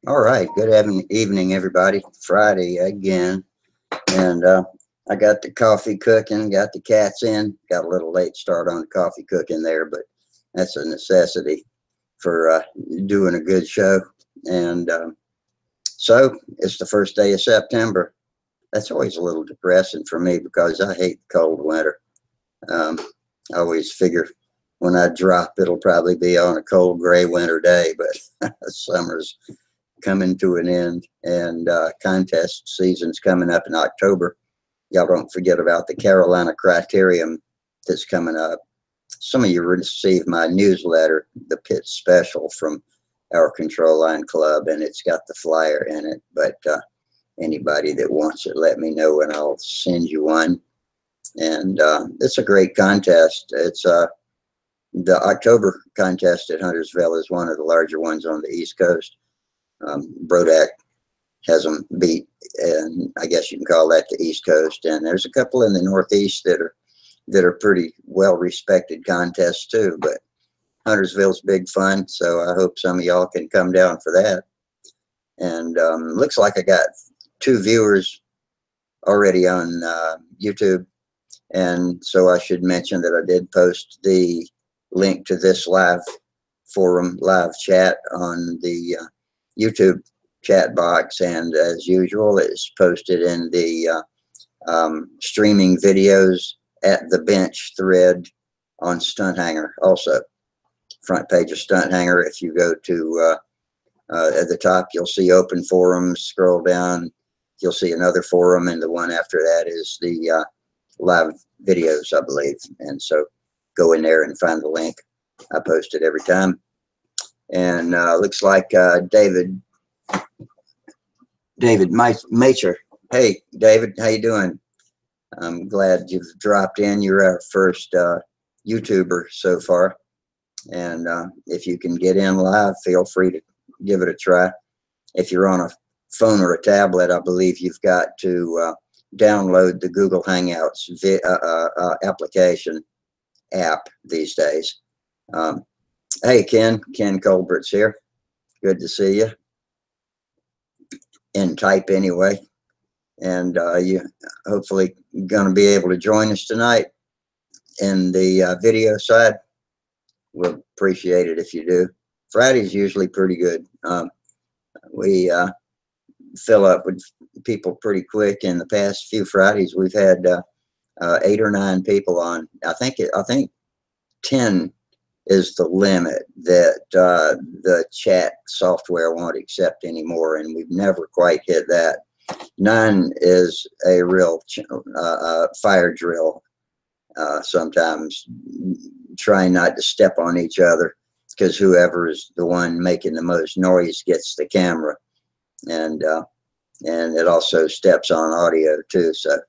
All right, good evening, everybody. Friday again, and I got the coffee cooking, got the cats in. Got a little late start on the coffee cooking there, but that's a necessity for doing a good show. And so it's the first day of September. That's always a little depressing for me because I hate the cold winter. Um, I always figure when I drop, it'll probably be on a cold, gray winter day, but summer's coming to an end, and contest season's coming up in October. Y'all don't forget about the Carolina Criterium that's coming up. Some of you received my newsletter, the Pit Special from our Control Line Club, and it's got the flyer in it. But anybody that wants it, let me know and I'll send you one. And it's a great contest. It's the October contest at Huntersville is one of the larger ones on the East Coast. Brodak has them beat, and I guess you can call that the East Coast. And there's a couple in the Northeast that are pretty well respected contests too. But Huntersville's big fun, so I hope some of y'all can come down for that. And looks like I got 2 viewers already on YouTube, and so I should mention that I did post the link to this live forum, live chat on the YouTube chat box, and as usual, it's posted in the streaming videos at the bench thread on Stunthangar. Also, front page of Stunthangar. If you go to at the top, you'll see open forums. Scroll down, you'll see another forum, and the one after that is the live videos, I believe. And so, go in there and find the link. I post it every time. And looks like David Macher. Hey, David, how you doing? I'm glad you've dropped in. You're our first YouTuber so far. And if you can get in live, feel free to give it a try. If you're on a phone or a tablet, I believe you've got to download the Google Hangouts application app these days. Hey, Ken Colbert's here. Good to see you. In type anyway. And you hopefully going to be able to join us tonight in the video side. We'll appreciate it if you do. Friday's usually pretty good. We fill up with people pretty quick. In the past few Fridays, we've had 8 or 9 people on. I think 10 is the limit that the chat software won't accept anymore, and we've never quite hit that. 9 is a real fire drill. Sometimes trying not to step on each other, because whoever is the one making the most noise gets the camera, and it also steps on audio too. So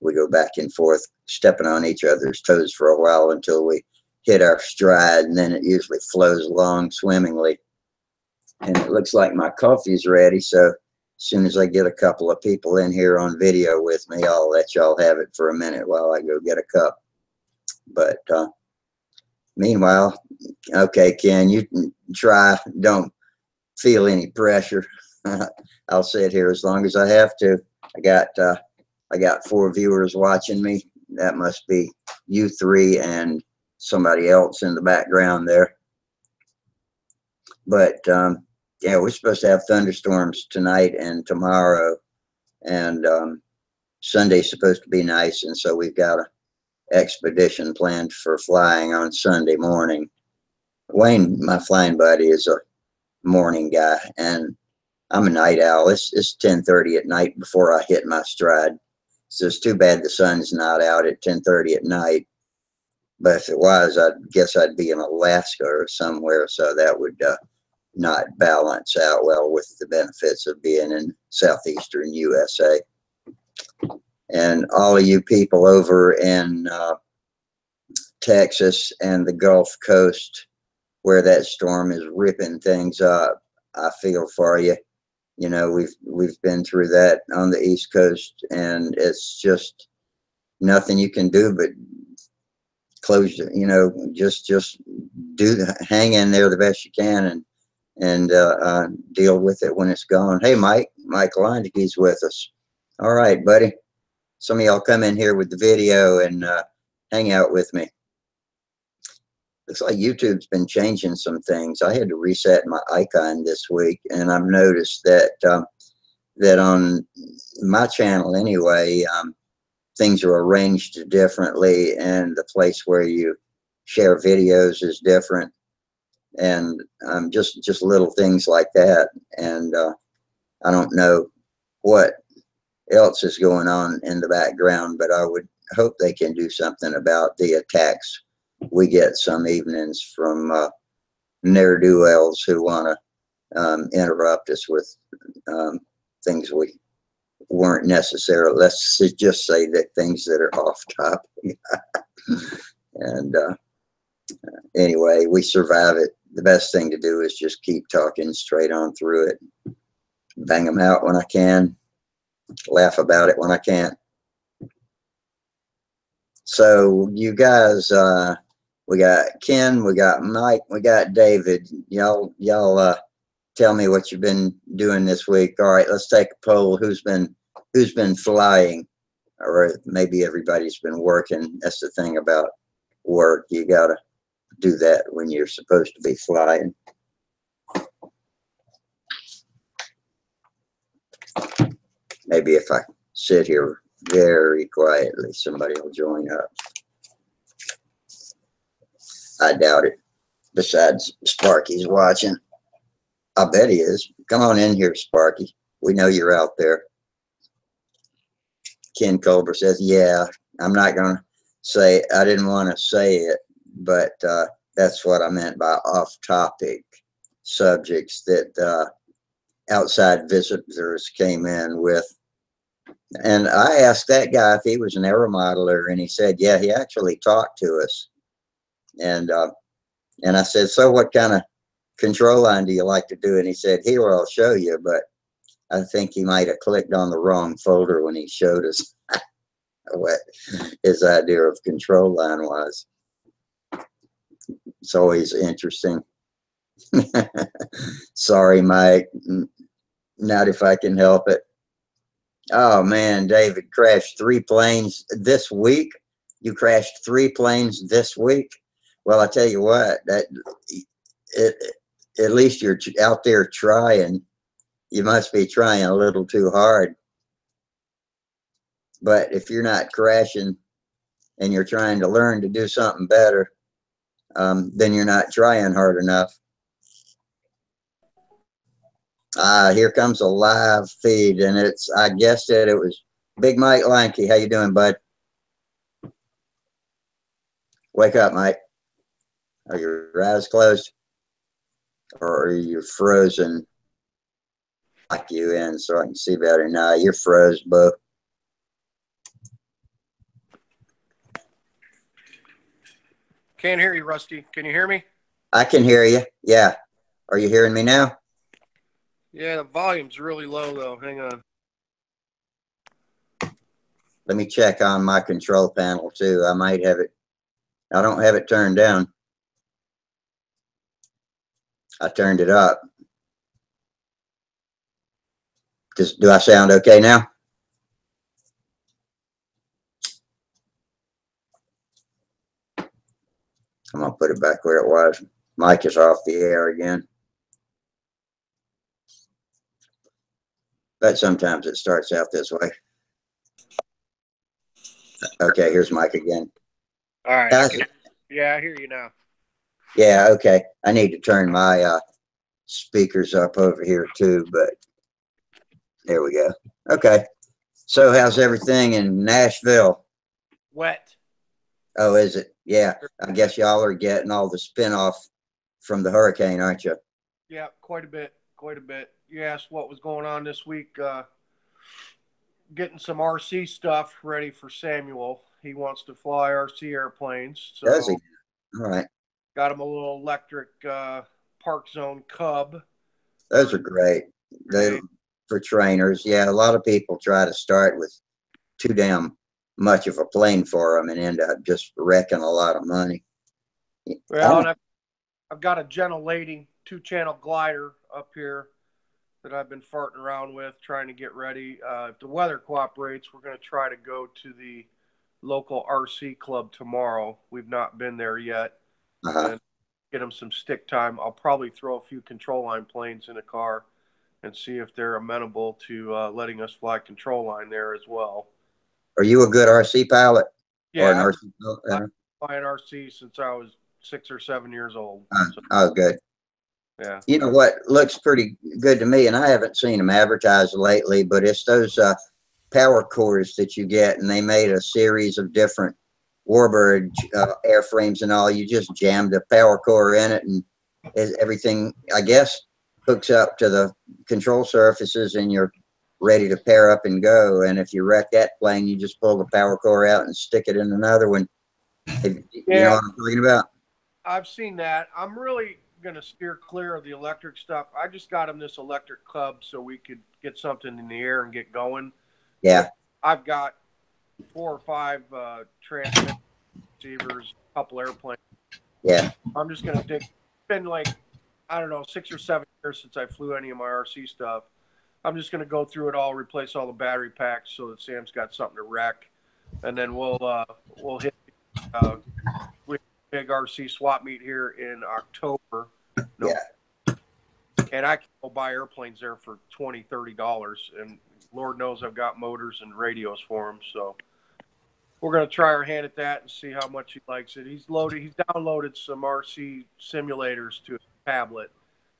we go back and forth, stepping on each other's toes for a while until we hit our stride, and then it usually flows along swimmingly. And it looks like my coffee's ready, so as soon as I get a couple of people in here on video with me, I'll let y'all have it for a minute while I go get a cup. But meanwhile, okay, Ken, you can try. Don't feel any pressure. I'll sit here as long as I have to. I got 4 viewers watching me. That must be you 3 and somebody else in the background there. But yeah, we're supposed to have thunderstorms tonight and tomorrow, and Sunday's supposed to be nice, and so we've got an expedition planned for flying on Sunday morning. Wayne, my flying buddy, is a morning guy, and I'm a night owl. It's 10:30 at night before I hit my stride. So it's too bad the sun's not out at 10:30 at night. But if it was, I guess I'd be in Alaska or somewhere, so that would not balance out well with the benefits of being in southeastern USA. And all of you people over in Texas and the Gulf Coast, where that storm is ripping things up, I feel for you. You know, we've been through that on the East Coast, and it's just nothing you can do but close, you know, just hang in there the best you can, deal with it when it's gone. Hey, Mike Londige's with us. All right, buddy. Some of y'all come in here with the video and hang out with me. Looks like YouTube's been changing some things. I had to reset my icon this week, and I've noticed that that on my channel anyway, things are arranged differently, and the place where you share videos is different, and just little things like that. And I don't know what else is going on in the background, but I would hope they can do something about the attacks we get some evenings from ne'er-do-wells who want to interrupt us with things we weren't necessarily, let's just say that things that are off topic. And anyway, we survive it. The best thing to do is just keep talking straight on through it. Bang them out when I can. Laugh about it when I can't. So you guys, we got Ken, we got Mike, we got David. Y'all tell me what you've been doing this week. All right, let's take a poll. Who's been flying? Or maybe everybody's been working. That's the thing about work. You gotta do that when you're supposed to be flying. Maybe if I sit here very quietly, somebody will join up. I doubt it. Besides, Sparky's watching. I bet he is. Come on in here, Sparky. We know you're out there. Ken Culber says, yeah, I'm not going to say, I didn't want to say it, but that's what I meant by off-topic subjects that outside visitors came in with. And I asked that guy if he was an air modeler, and he said, yeah, he actually talked to us. And I said, so what kind of control line do you like to do? And he said, here, I'll show you. But I think he might have clicked on the wrong folder when he showed us what his idea of control line was. It's always interesting. Sorry, Mike. Not if I can help it. Oh, man, David crashed 3 planes this week. You crashed 3 planes this week? Well, I tell you what, at least you're out there trying. You must be trying a little too hard. But if you're not crashing and you're trying to learn to do something better, then you're not trying hard enough. Here comes a live feed, and I guessed it was Big Mike Lanky. How you doing, bud? Wake up, Mike. Are your eyes closed? Or are you frozen? Lock you in so I can see better. Nah, you're froze, Bo. Can't hear you, Rusty. Can you hear me? I can hear you. Yeah. Are you hearing me now? Yeah, the volume's really low, though. Hang on. Let me check on my control panel, too. I might have it. I don't have it turned down. I turned it up. Do I sound okay now? I'm going to put it back where it was. Mic is off the air again. But sometimes it starts out this way. Okay, here's Mike again. All right. Yeah, I hear you now. Yeah, okay. I need to turn my speakers up over here too, but there we go. Okay. So how's everything in Nashville? Wet. Oh, is it? Yeah. I guess y'all are getting all the spinoff from the hurricane, aren't you? Yeah, quite a bit. Quite a bit. You asked what was going on this week. Getting some RC stuff ready for Samuel. He wants to fly RC airplanes. So does he? All right. Got him a little electric Park Zone Cub. Those are great. For trainers. Yeah, a lot of people try to start with too damn much of a plane for them and end up just wrecking a lot of money. Well, and I've got a gentle lady 2-channel glider up here that I've been farting around with, trying to get ready. If the weather cooperates, we're going to try to go to the local RC club tomorrow. We've not been there yet. And get them some stick time. I'll probably throw a few control line planes in the car and see if they're amenable to letting us fly control line there as well. Are you a good RC pilot? Yeah, or an RC pilot? I've been flying RC since I was 6 or 7 years old. So, oh, good. Yeah. You know what looks pretty good to me, and I haven't seen them advertised lately, but it's those power cores that you get, and they made a series of different Warbird airframes and all. You just jammed a power core in it, and everything, I guess, hooks up to the control surfaces, and you're ready to pair up and go. And if you wreck that plane, you just pull the power core out and stick it in another one. You know what I'm talking about? I've seen that. I'm really going to steer clear of the electric stuff. I just got him this electric Cub so we could get something in the air and get going. Yeah. I've got 4 or 5 transmitter receivers, a couple airplanes. Yeah. I'm just going to dig. It's been like, I don't know, 6 or 7 years since I flew any of my RC stuff. I'm just going to go through it all, replace all the battery packs so that Sam's got something to wreck. And then we'll hit big RC swap meet here in October. Yeah. And I can go buy airplanes there for $20, $30. And Lord knows I've got motors and radios for them. So we're going to try our hand at that and see how much he likes it. He's downloaded some RC simulators to his tablet,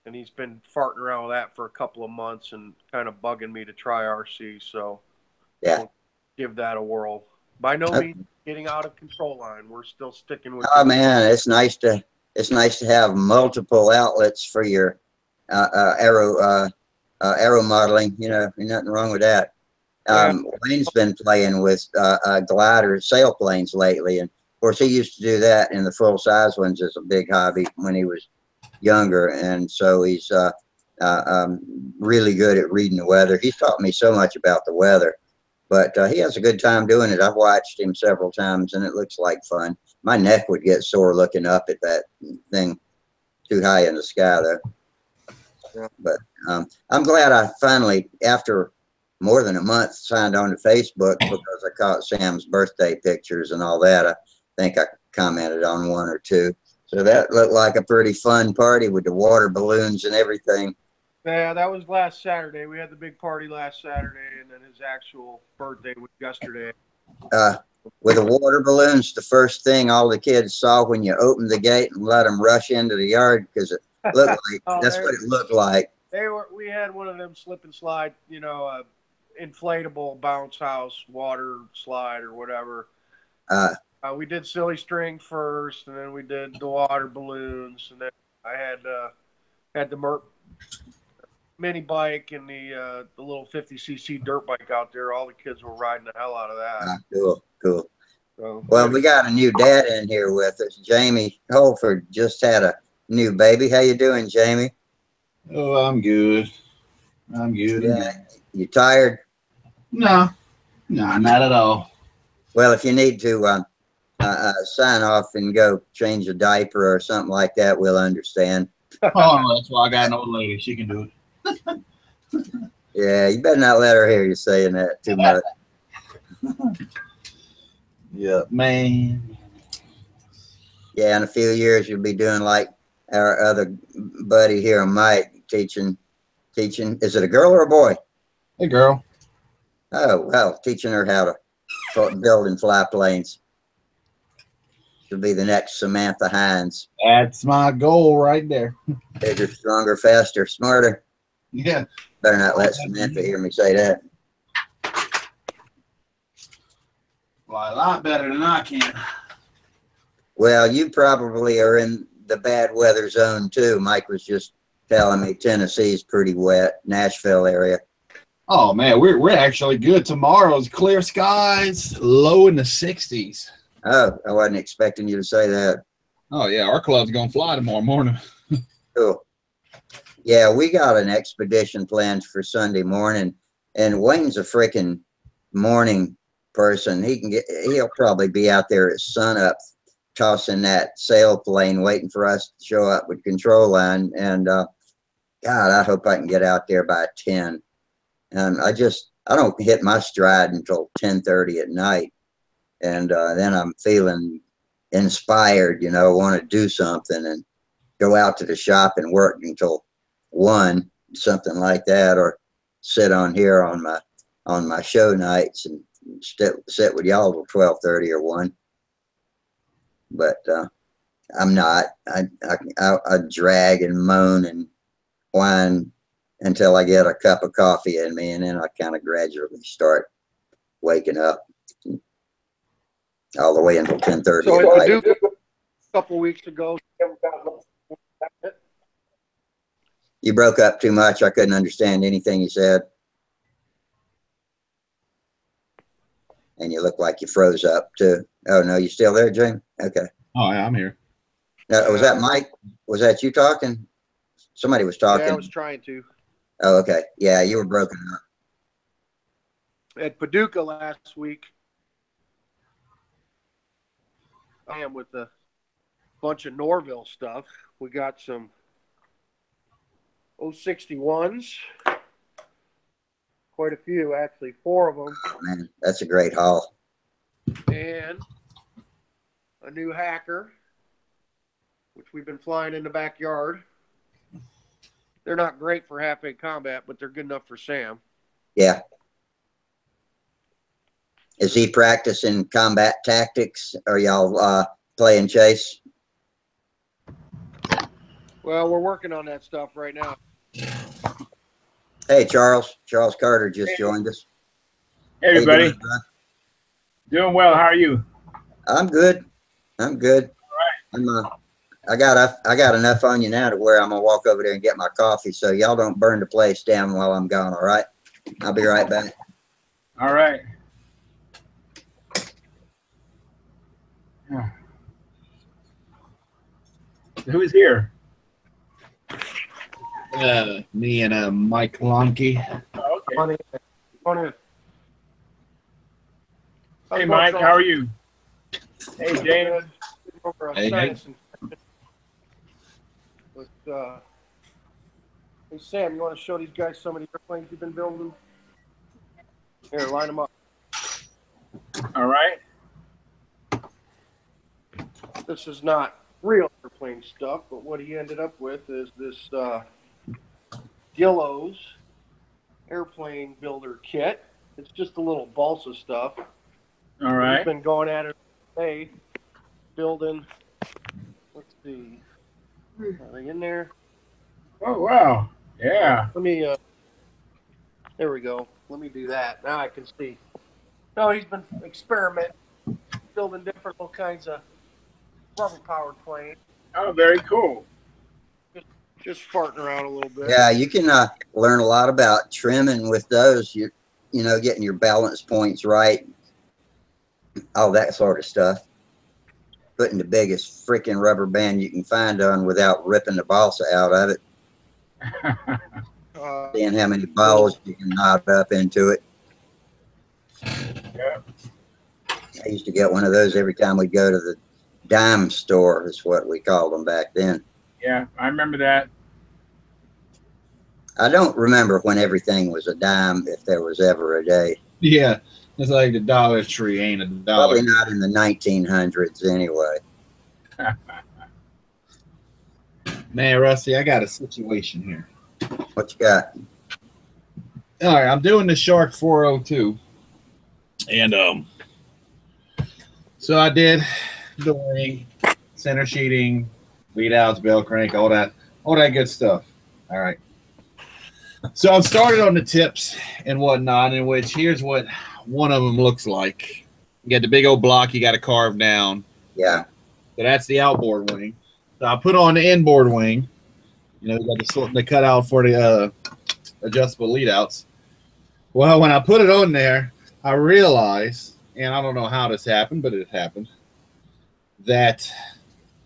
and he's been farting around with that for a couple of months and kind of bugging me to try RC. So yeah, we'll give that a whirl. By no means getting out of control line. We're still sticking with. Oh man, it's nice to have multiple outlets for your aero modeling. You know, there's nothing wrong with that. Wayne's been playing with glider sailplanes lately, and of course he used to do that in the full size ones as a big hobby when he was younger, and so he's really good at reading the weather. He's taught me so much about the weather. But he has a good time doing it. I've watched him several times, and it looks like fun. My neck would get sore looking up at that thing too high in the sky, though. Yeah. But I'm glad I finally, after more than a month, signed on to Facebook because I caught Sam's birthday pictures and all that. I think I commented on 1 or 2. So that looked like a pretty fun party with the water balloons and everything. Yeah, that was last Saturday. We had the big party last Saturday, and then his actual birthday was yesterday. With the water balloons, the first thing all the kids saw when you opened the gate and let them rush into the yard, because it looked like that's what it looked like. We had one of them slip and slide, inflatable bounce house water slide or whatever. We did silly string first, and then we did the water balloons, and then I had the mini bike and the little 50cc dirt bike out there. All the kids were riding the hell out of that. Cool. So, well, we got a new dad in here with us. Jamie Holford just had a new baby. How you doing, Jamie? Oh, I'm good. Yeah. You tired? No, not at all. Well, if you need to sign off and go change a diaper or something like that, we'll understand. Oh, that's why I got an old lady. She can do it. Yeah, you better not let her hear you saying that too much. Yeah, man. Yeah, in a few years you'll be doing like our other buddy here, Mike, teaching. Is it a girl or a boy? Hey, girl. Oh, well, teaching her how to build and fly planes. She'll be the next Samantha Hines. That's my goal right there. Bigger, stronger, faster, smarter. Yeah. Better not let Samantha hear me say that. Well, a lot better than I can. Well, you probably are in the bad weather zone too. Mike was just telling me Tennessee's pretty wet, Nashville area. Oh man, we're actually good. Tomorrow's clear skies, low in the 60s. Oh, I wasn't expecting you to say that. Oh yeah, our club's gonna fly tomorrow morning. Cool. Yeah, we got an expedition planned for Sunday morning, and Wayne's a freaking morning person. He'll probably be out there at sunup tossing that sail plane, waiting for us to show up with control line. And God, I hope I can get out there by 10. And I don't hit my stride until 10:30 at night. And then I'm feeling inspired, you know, want to do something and go out to the shop and work until 1, something like that, or sit on here on my show nights and sit with y'all till 12:30 or 1. But I'm not. I drag and moan and whine until I get a cup of coffee in me, and then I kind of gradually start waking up all the way until 10:30 So at I night. do a couple weeks ago. You broke up too much. I couldn't understand anything you said. And you look like you froze up too. Oh no, you still there, Jim? Okay. Oh, yeah, I'm here. Was that Mike? Was that you talking? Somebody was talking. Yeah, I was trying to. Oh, okay. Yeah, you were broken up. At Paducah last week, I am with a bunch of Norville stuff. We got some 061s, quite a few actually, 4 of them, Oh, man, that's a great haul. and a new Hacker, which we've been flying in the backyard. They're not great for half-aid combat, but they're good enough for Sam. Yeah. Is he practicing combat tactics? Are y'all playing chase? Well, we're working on that stuff right now. Hey, Charles. Charles Carter just joined us. Hey, How you everybody. doing, bud? Doing well. How are you? I'm good. I'm good. All right. I got enough on you now to where I'm gonna walk over there and get my coffee. So y'all don't burn the place down while I'm gone. All right. I'll be right back. All right. Who's here? Me and Mike Lonke. Oh, okay. Funny. Hey, Mike. How are you? Hey, James. Hey, hey. Hey, Sam, you want to show these guys some of the airplanes you've been building? Here, line them up. All right. This is not real airplane stuff, but what he ended up with is this Gillows airplane builder kit. It's just a little balsa stuff. All right. We've been going at it today, building. Let's see. Are they in there? Oh, wow. Yeah. Let me, there we go. Let me do that. Now I can see. No, he's been experimenting, building different little kinds of rubber-powered planes. Oh, very cool. Just farting around a little bit. Yeah, you can learn a lot about trimming with those. You know, getting your balance points right, all that sort of stuff. Putting the biggest freaking rubber band you can find on without ripping the balsa out of it. Seeing how many balls you can knot up into it. Yeah. I used to get one of those every time we'd go to the dime store, is what we called them back then. Yeah, I remember that. I don't remember when everything was a dime, if there was ever a day. Yeah, it's like the Dollar Tree ain't a dollar. Probably not in the 1900s anyway. Man, Rusty, I got a situation here. What you got? All right, I'm doing the Shark 402, and so I did the wing, center sheeting, lead outs, bell crank, all that good stuff. All right. So I'm started on the tips and whatnot, in which here's what one of them looks like. You got the big old block you got to carve down. Yeah. So that's the outboard wing. So I put on the inboard wing. You know, you got the cutout for the adjustable lead outs. Well, when I put it on there, I realized, and I don't know how this happened, but it happened, that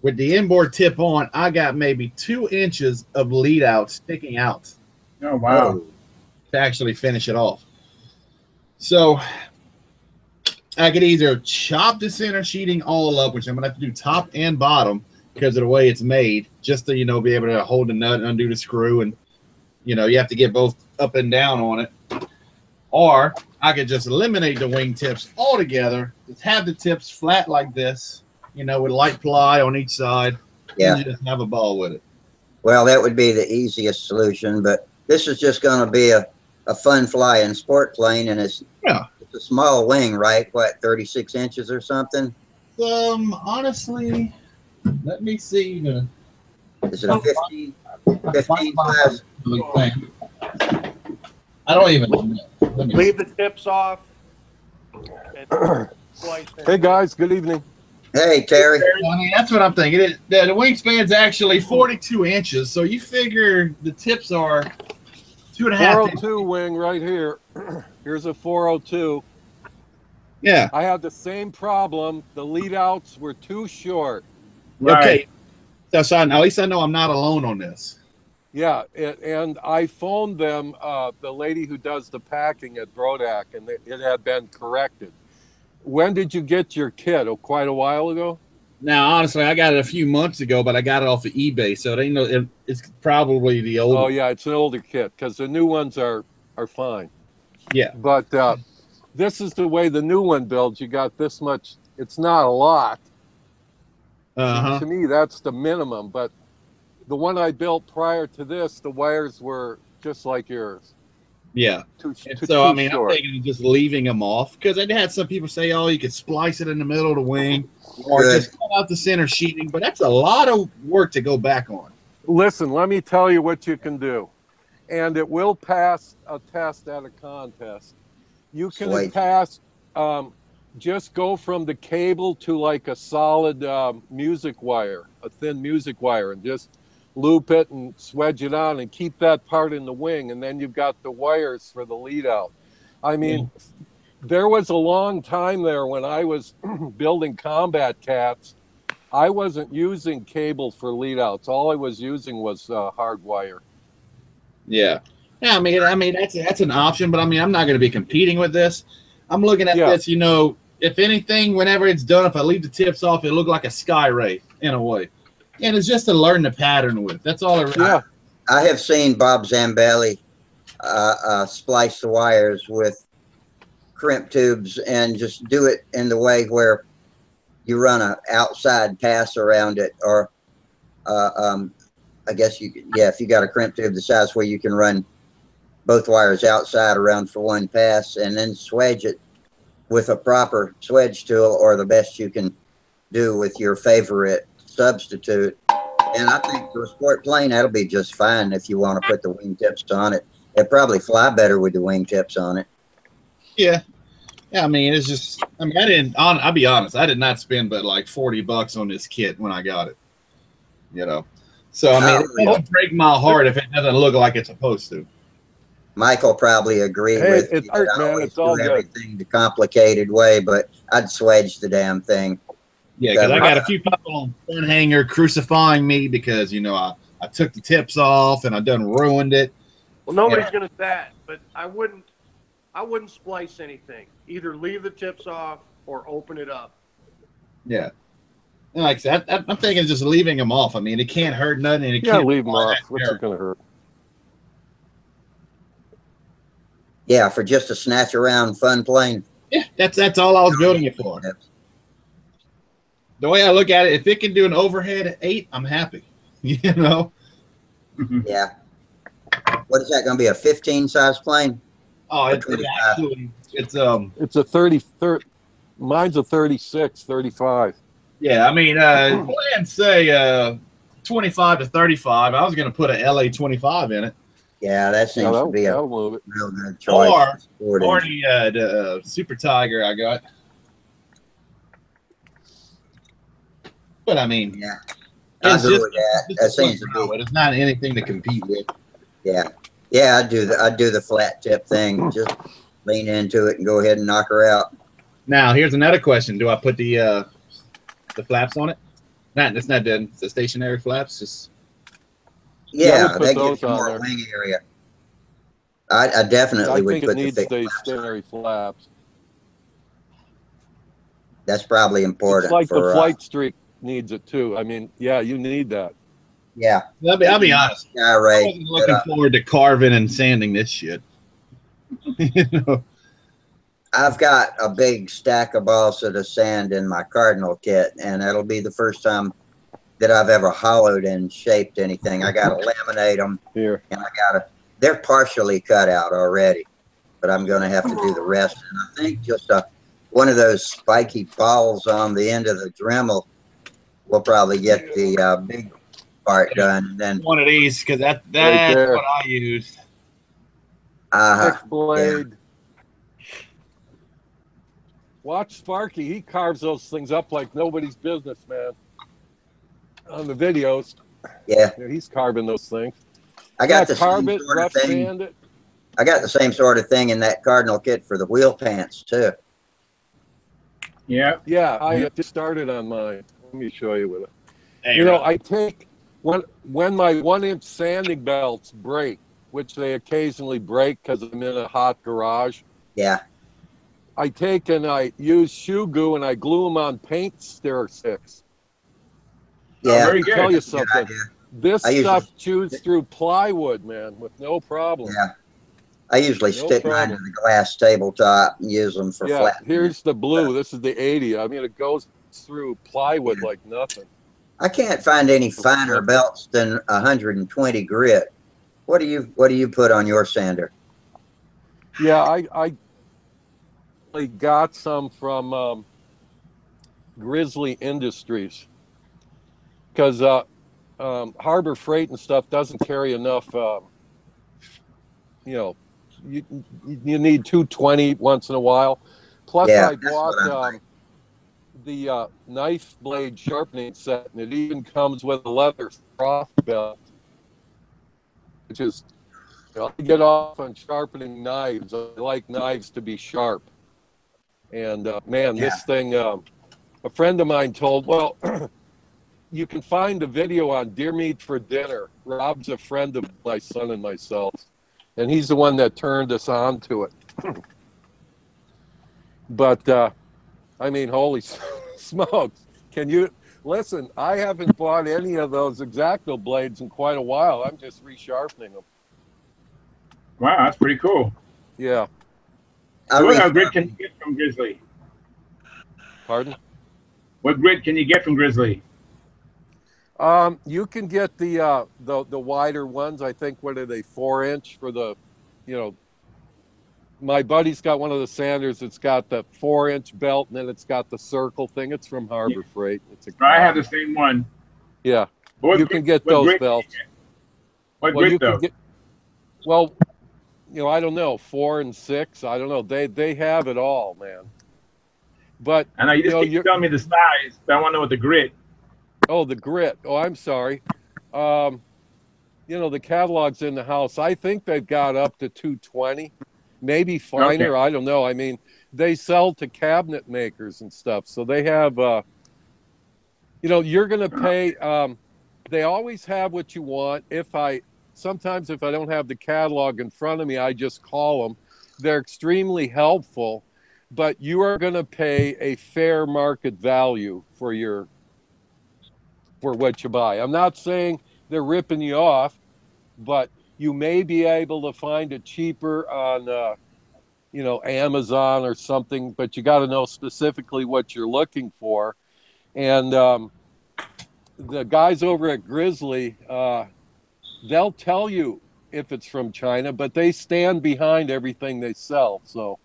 with the inboard tip on, I got maybe 2 inches of lead out sticking out. Oh, wow. To actually finish it off. So I could either chop the center sheeting all up, which I'm gonna have to do top and bottom because of the way it's made, just to be able to hold the nut and undo the screw, and you have to get both up and down on it. Or I could just eliminate the wing tips altogether, just have the tips flat like this, with light ply on each side, and just have a ball with it. Well, that would be the easiest solution, but this is just going to be a fun flying sport plane, and it's a small wing, right? What, 36 inches or something? Honestly, let me see. Is it a 15 size? I don't even know. Leave the tips off. Hey guys, good evening. Hey, Terry. I mean, that's what I'm thinking. The wingspan's actually 42 inches, so you figure the tips are 2.5 402 wing right here. Here's a 402. Yeah. I had the same problem. The lead outs were too short. Right. Okay. So at least I know I'm not alone on this. Yeah, and I phoned them, the lady who does the packing at Brodak, and it had been corrected. When did you get your kit? Oh, quite a while ago? Now, honestly, I got it a few months ago, but I got it off of eBay, so it's probably the old. Oh yeah, it's an older kit because the new ones are fine. Yeah, but this is the way the new one builds. You got this much. It's not a lot. To me, that's the minimum. But the one I built prior to this, the wires were just like yours. Yeah. Too I mean, short. I'm thinking of just leaving them off because I had some people say, "Oh, you could splice it in the middle of the wing, or just cut out the center sheeting." But that's a lot of work to go back on. Listen, let me tell you what you can do, and it will pass a test at a contest. You can attach. Just go from the cable to like a solid music wire, a thin music wire, and just loop it and swedge it on and keep that part in the wing, and then you've got the wires for the lead out. I mean, there was a long time there when I was building combat cats, I wasn't using cable for lead outs. All I was using was hard wire. Yeah. Yeah, I mean that's an option, but I mean I'm not going to be competing with this. I'm looking at this, if anything, whenever it's done, if I leave the tips off, it look like a sky ray in a way. And it's just to learn the pattern with. That's all it really. I have seen Bob Zambelli splice the wires with crimp tubes and just do it in the way where you run an outside pass around it, or I guess if you got a crimp tube the size where you can run both wires outside around for one pass, and then swedge it with a proper swedge tool, or the best you can do with your favorite substitute. And I think for a sport plane, that'll be just fine if you want to put the wingtips on it. It'd probably fly better with the wingtips on it. Yeah. Yeah, I mean, it's just, I mean, I'll be honest, I did not spend but like $40 on this kit when I got it. So, I mean, it won't break my heart if it doesn't look like it's supposed to. Michael probably agreed with me that I always do everything the complicated way, but I'd swedge the damn thing. Yeah, because I got a few people on Stunthangar crucifying me because, I took the tips off and I done ruined it. Well, nobody's going to that, but I wouldn't splice anything. Either leave the tips off or open it up. Yeah. And like I said, I'm thinking just leaving them off. I mean, it can't hurt nothing. And it can't leave them off. What's it going to hurt? Yeah, for just a snatch around fun plane. Yeah, that's all I was building it for. The way I look at it, if it can do an overhead at 8, I'm happy. Yeah. What is that going to be, a 15 size plane? Oh, it's a 30. Mine's a 36, 35. Yeah, I mean, go ahead and say 25 to 35. I was going to put an LA 25 in it. Yeah, that seems to be a real good choice. Or the Super Tiger I got. But I mean, I'll go with that. That seems to be. It's not anything to compete with. Yeah, I'd do the flat tip thing. Just lean into it and go ahead and knock her out. Now, here's another question: do I put the flaps on it? It's not dead. It's the stationary flaps. Just that gives you more wing area. I definitely would put the thick flaps stationary flaps. That's probably important. It's like for, the flight streak needs it too. I mean, yeah, you need that. Yeah. I'll be honest. I wasn't looking forward to carving and sanding this shit. You know? I've got a big stack of balsa to sand in my Cardinal kit, and it'll be the first time that I've ever hollowed and shaped anything. I got to laminate them here, and they're partially cut out already, but I'm going to have to do the rest. And I think just one of those spiky balls on the end of the Dremel will probably get the big part done. And then one of these, because that's right what I used. Thick blade. Yeah. Watch Sparky. He carves those things up like nobody's business, man. On the videos. Yeah. He's carving those things. I got the same sort of thing. I got the same sort of thing in that Cardinal kit for the wheel pants too. Yeah. Yeah, I just started on mine. Let me show you with it. You know, I take when my 1-inch sanding belts break, which they occasionally break because I'm in a hot garage. Yeah. I take and I use shoe glue and I glue them on paint stir sticks. Yeah. Let me tell you something. This stuff chews through plywood, man, with no problem. Yeah. I usually stick mine to the glass tabletop and use them for flat. Here's the blue. This is the 80. I mean, it goes through plywood like nothing. I can't find any finer belts than 120 grit. What do you put on your sander? Yeah, I got some from Grizzly Industries because Harbor Freight and stuff doesn't carry enough. You know, you need 220 once in a while. Plus, I bought the knife blade sharpening set, and it even comes with a leather froth belt, which is, I get off on sharpening knives. I like knives to be sharp. And man, this thing, a friend of mine told, well, you can find a video on Deer Meat for Dinner. Rob's a friend of my son and myself, and he's the one that turned us on to it. But I mean, holy smokes. Can you listen? I haven't bought any of those X-Acto blades in quite a while. I'm just resharpening them. Wow, that's pretty cool. Yeah. So what grit can you get from Grizzly? Pardon? What grit can you get from Grizzly? You can get the wider ones. I think, what are they, 4-inch for the, you know, my buddy's got one of the sanders. It's got the 4-inch belt, and then it's got the circle thing. It's from Harbor Freight. I have the same one. Yeah, you can get those belts. What grit though? Well, you know, I don't know, 4 and 6. I don't know. They have it all, man. But I know you just tell me the size, but I want to know what the grit. Oh, the grit. Oh, I'm sorry. You know, the catalog's in the house. I think they've got up to 220. Maybe finer, I don't know. I mean, they sell to cabinet makers and stuff. So they have, you know, you're going to pay, they always have what you want. Sometimes if I don't have the catalog in front of me, I just call them. They're extremely helpful, but you are going to pay a fair market value for what you buy. I'm not saying they're ripping you off, but you may be able to find it cheaper on, you know, Amazon or something, but you got to know specifically what you're looking for. And the guys over at Grizzly, they'll tell you if it's from China, but they stand behind everything they sell. So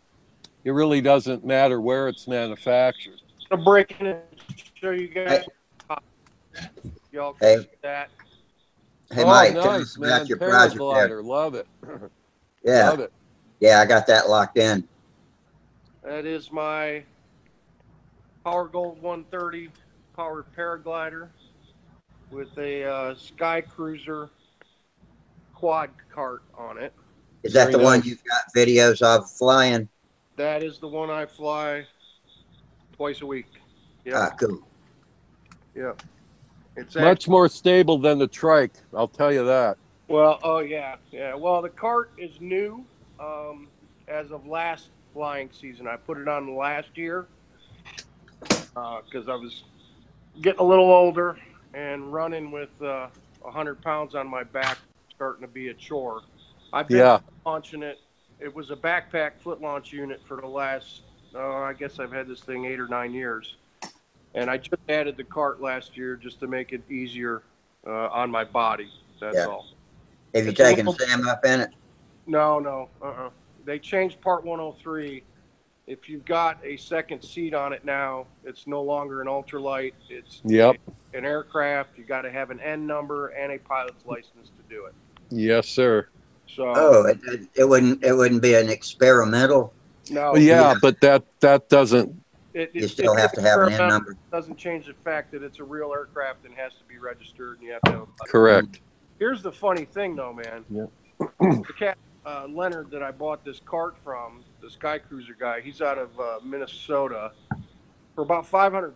it really doesn't matter where it's manufactured. I'm breaking it to show you guys. Y'all can see that. Hey, Mike, nice, man. Your project there. Love it. Yeah. Love it. Yeah, I got that locked in. That is my Power Gold 130 powered paraglider with a Sky Cruiser quad cart on it. Is that the one you've got videos of flying? That is the one I fly twice a week. Yeah. Ah, cool. Yeah. It's much more stable than the trike, I'll tell you that. Well, oh yeah. Well, the cart is new as of last flying season. I put it on last year. because I was getting a little older and running with 100 pounds on my back starting to be a chore. I've been launching it. It was a backpack foot launch unit for the last, I guess I've had this thing 8 or 9 years. And I just added the cart last year just to make it easier on my body. That's all. Have you taken Sam up in it? No. They changed Part 103. If you've got a second seat on it now, it's no longer an ultralight. It's an aircraft. You got to have an N number and a pilot's license to do it. Yes, sir. So it wouldn't be an experimental. No. Well, yeah, but that doesn't. You still have to have an N number. Doesn't change the fact that it's a real aircraft and has to be registered, and you have to have a Correct. Here's the funny thing, though, man. Yeah. The cat Leonard that I bought this cart from, the Sky Cruiser guy, he's out of Minnesota. For about $500,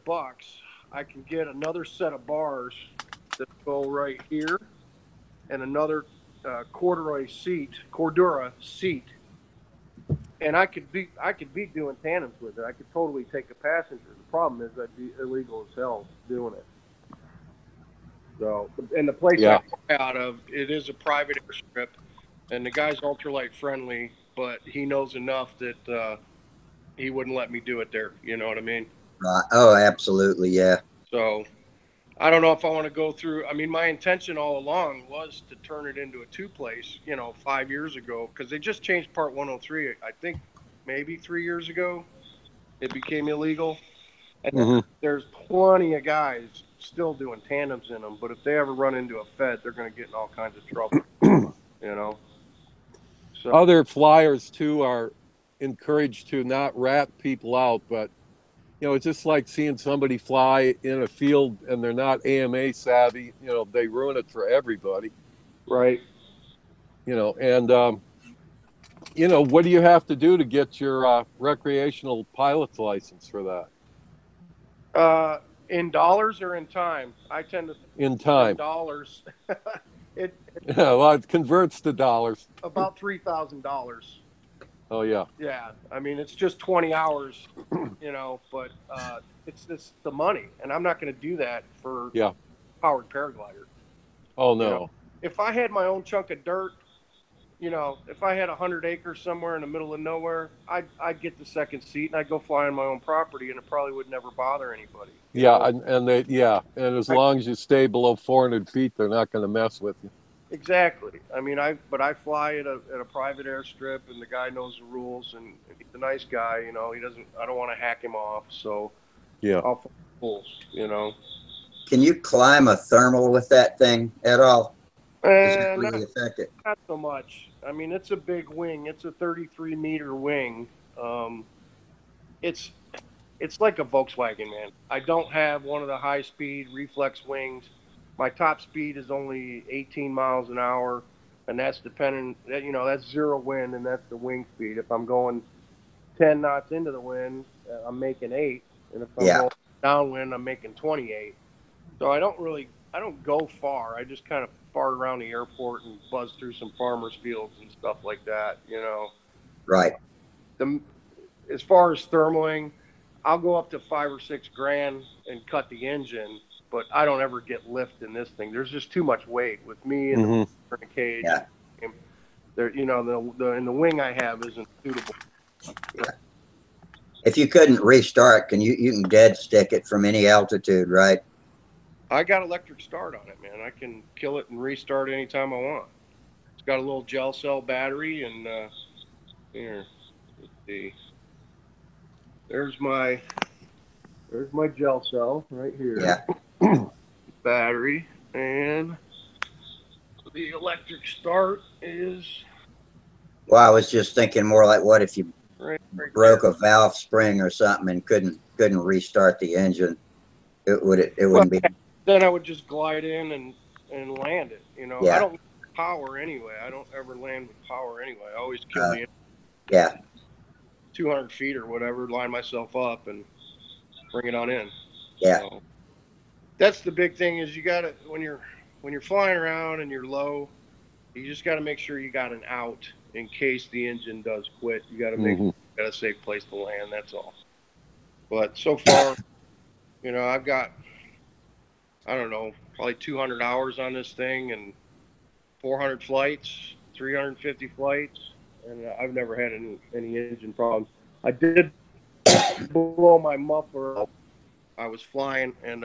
I can get another set of bars that go right here, and another Cordura seat. And I could be doing tandems with it. I could totally take a passenger. The problem is I'd be illegal as hell doing it. So, and the place I fly out of, it is a private airstrip, and the guy's ultralight friendly, but he knows enough that he wouldn't let me do it there. You know what I mean? Right. Oh, absolutely, yeah. So, I don't know if I want to go through. I mean, my intention all along was to turn it into a two-place, 5 years ago, because they just changed Part 103. I think maybe 3 years ago, it became illegal. And there's plenty of guys still doing tandems in them, but if they ever run into a Fed, they're going to get in all kinds of trouble, So other flyers, too, are encouraged to not rat people out, but it's just like seeing somebody fly in a field and they're not AMA savvy. They ruin it for everybody. Right. And what do you have to do to get your recreational pilot's license for that? In dollars or in time? I tend to in time. In dollars. Well, it converts to dollars. About $3,000. Oh yeah. Yeah, I mean it's just 20 hours, but it's the money, and I'm not going to do that for powered paraglider. Oh no. If I had my own chunk of dirt, if I had 100 acres somewhere in the middle of nowhere, I'd get the second seat and I'd go fly on my own property, and it probably would never bother anybody. And as long as you stay below 400 feet, they're not going to mess with you. Exactly. I mean, I fly at a private airstrip, and the guy knows the rules, and he's a nice guy. He doesn't. I don't want to hack him off, so I'll follow the rules. Can you climb a thermal with that thing at all? Is it really effective? Not so much. I mean, it's a big wing. It's a 33-meter wing. It's like a Volkswagen, man. I don't have one of the high-speed reflex wings. My top speed is only 18 miles an hour, and that's dependent. That's zero wind, and that's the wing speed. If I'm going 10 knots into the wind, I'm making 8, and if I'm going downwind, I'm making 28. So I don't go far. I just kind of fart around the airport and buzz through some farmers' fields and stuff like that. Right. As far as thermaling, I'll go up to $5,000 or $6,000 and cut the engine. But I don't ever get lift in this thing. There's just too much weight with me and the cage. Yeah. There, in the wing I have isn't suitable. Yeah. If you couldn't restart, you can dead stick it from any altitude, right? I got electric start on it, man. I can kill it and restart anytime I want. It's got a little gel cell battery, and here, let's see. There's my gel cell right here. Yeah. Battery, and the electric start is. Well, I was just thinking more like, what if you broke there. a valve spring or something and couldn't restart the engine? It wouldn't be. Then I would just glide in and land it. Yeah. I don't power anyway. I don't ever land with power anyway. I always kill the engine. Yeah. 200 feet or whatever, line myself up and bring it on in. Yeah. So, that's the big thing is you got to, when you're flying around and you're low, you just got to make sure you got an out in case the engine does quit. You got to make got a safe place to land. That's all. But so far, You know, I've got, I don't know, probably 200 hours on this thing and 400 flights, 350 flights, and I've never had any engine problems. I did blow my muffler out. I was flying, and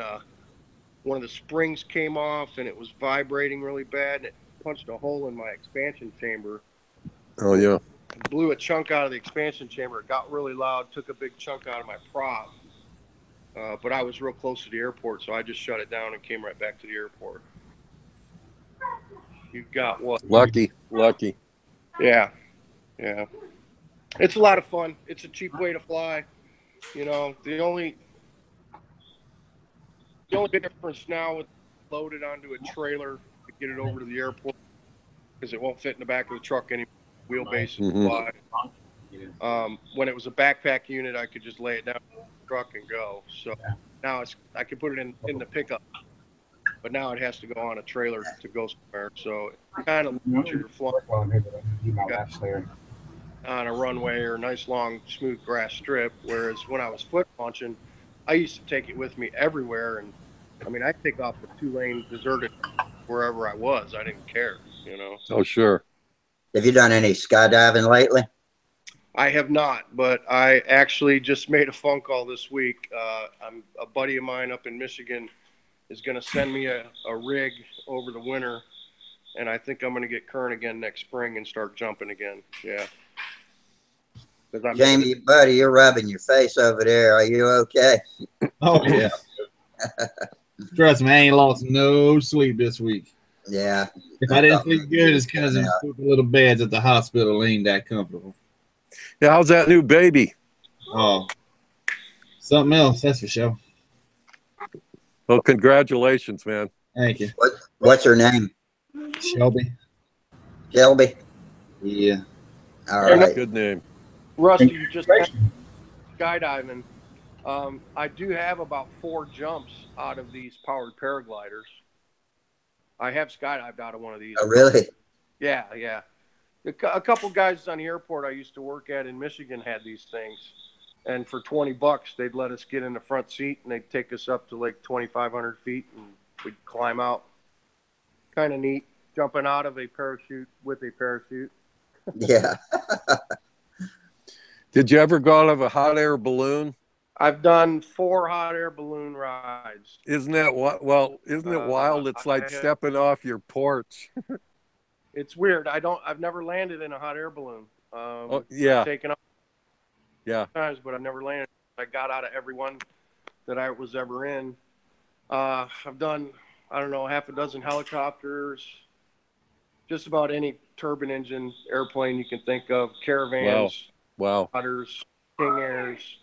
one of the springs came off, and it was vibrating really bad, and it punched a hole in my expansion chamber. Oh yeah. Blew a chunk out of the expansion chamber. It got really loud, took a big chunk out of my prop. But I was real close to the airport, so I just shut it down and came right back to the airport. You got what? Lucky. Yeah. It's a lot of fun. It's a cheap way to fly. You know, the only big difference now is loaded onto a trailer to get it over to the airport because it won't fit in the back of the truck anymore. Wheelbase and fly. When it was a backpack unit, I could just lay it down in the truck and go. So now I can put it in the pickup, but now it has to go on a trailer to go somewhere. So it kind of you're flying on a runway or a nice long smooth grass strip. Whereas when I was foot launching, I used to take it with me everywhere, and I mean I take off the 2-lane deserted wherever I was. I didn't care, you know. Oh sure. Have you done any skydiving lately? I have not, but I actually just made a phone call this week. A buddy of mine up in Michigan is going to send me a rig over the winter, and I think I'm going to get current again next spring and start jumping again. Yeah. Jamie, buddy, you're rubbing your face over there. Are you okay? Oh yeah. Trust me, I ain't lost no sleep this week. Yeah. If I didn't sleep good, it's because of stupid little beds at the hospital ain't that comfortable. Yeah, how's that new baby? Oh, something else, that's for sure. Well, congratulations, man. Thank you. What's her name? Shelby. Shelby? Yeah. All right. Good name. Rusty, you just skydiving. I do have about 4 jumps out of these powered paragliders. I have skydived out of one of these. Oh, really? Yeah. A couple guys on the airport I used to work at in Michigan had these things. And for $20, they'd let us get in the front seat, and they'd take us up to like 2,500 feet, and we'd climb out. Kind of neat, jumping out of a parachute with a parachute. Yeah. Did you ever go out of a hot air balloon? I've done 4 hot air balloon rides. Isn't that isn't it wild? It's like stepping off your porch. It's weird. I've never landed in a hot air balloon. Yeah. I've taken off times, but I've never landed. I got out of every one that I was ever in. I've done, I don't know, half a dozen helicopters, just about any turbine engine airplane you can think of, caravans, otters, King Airs,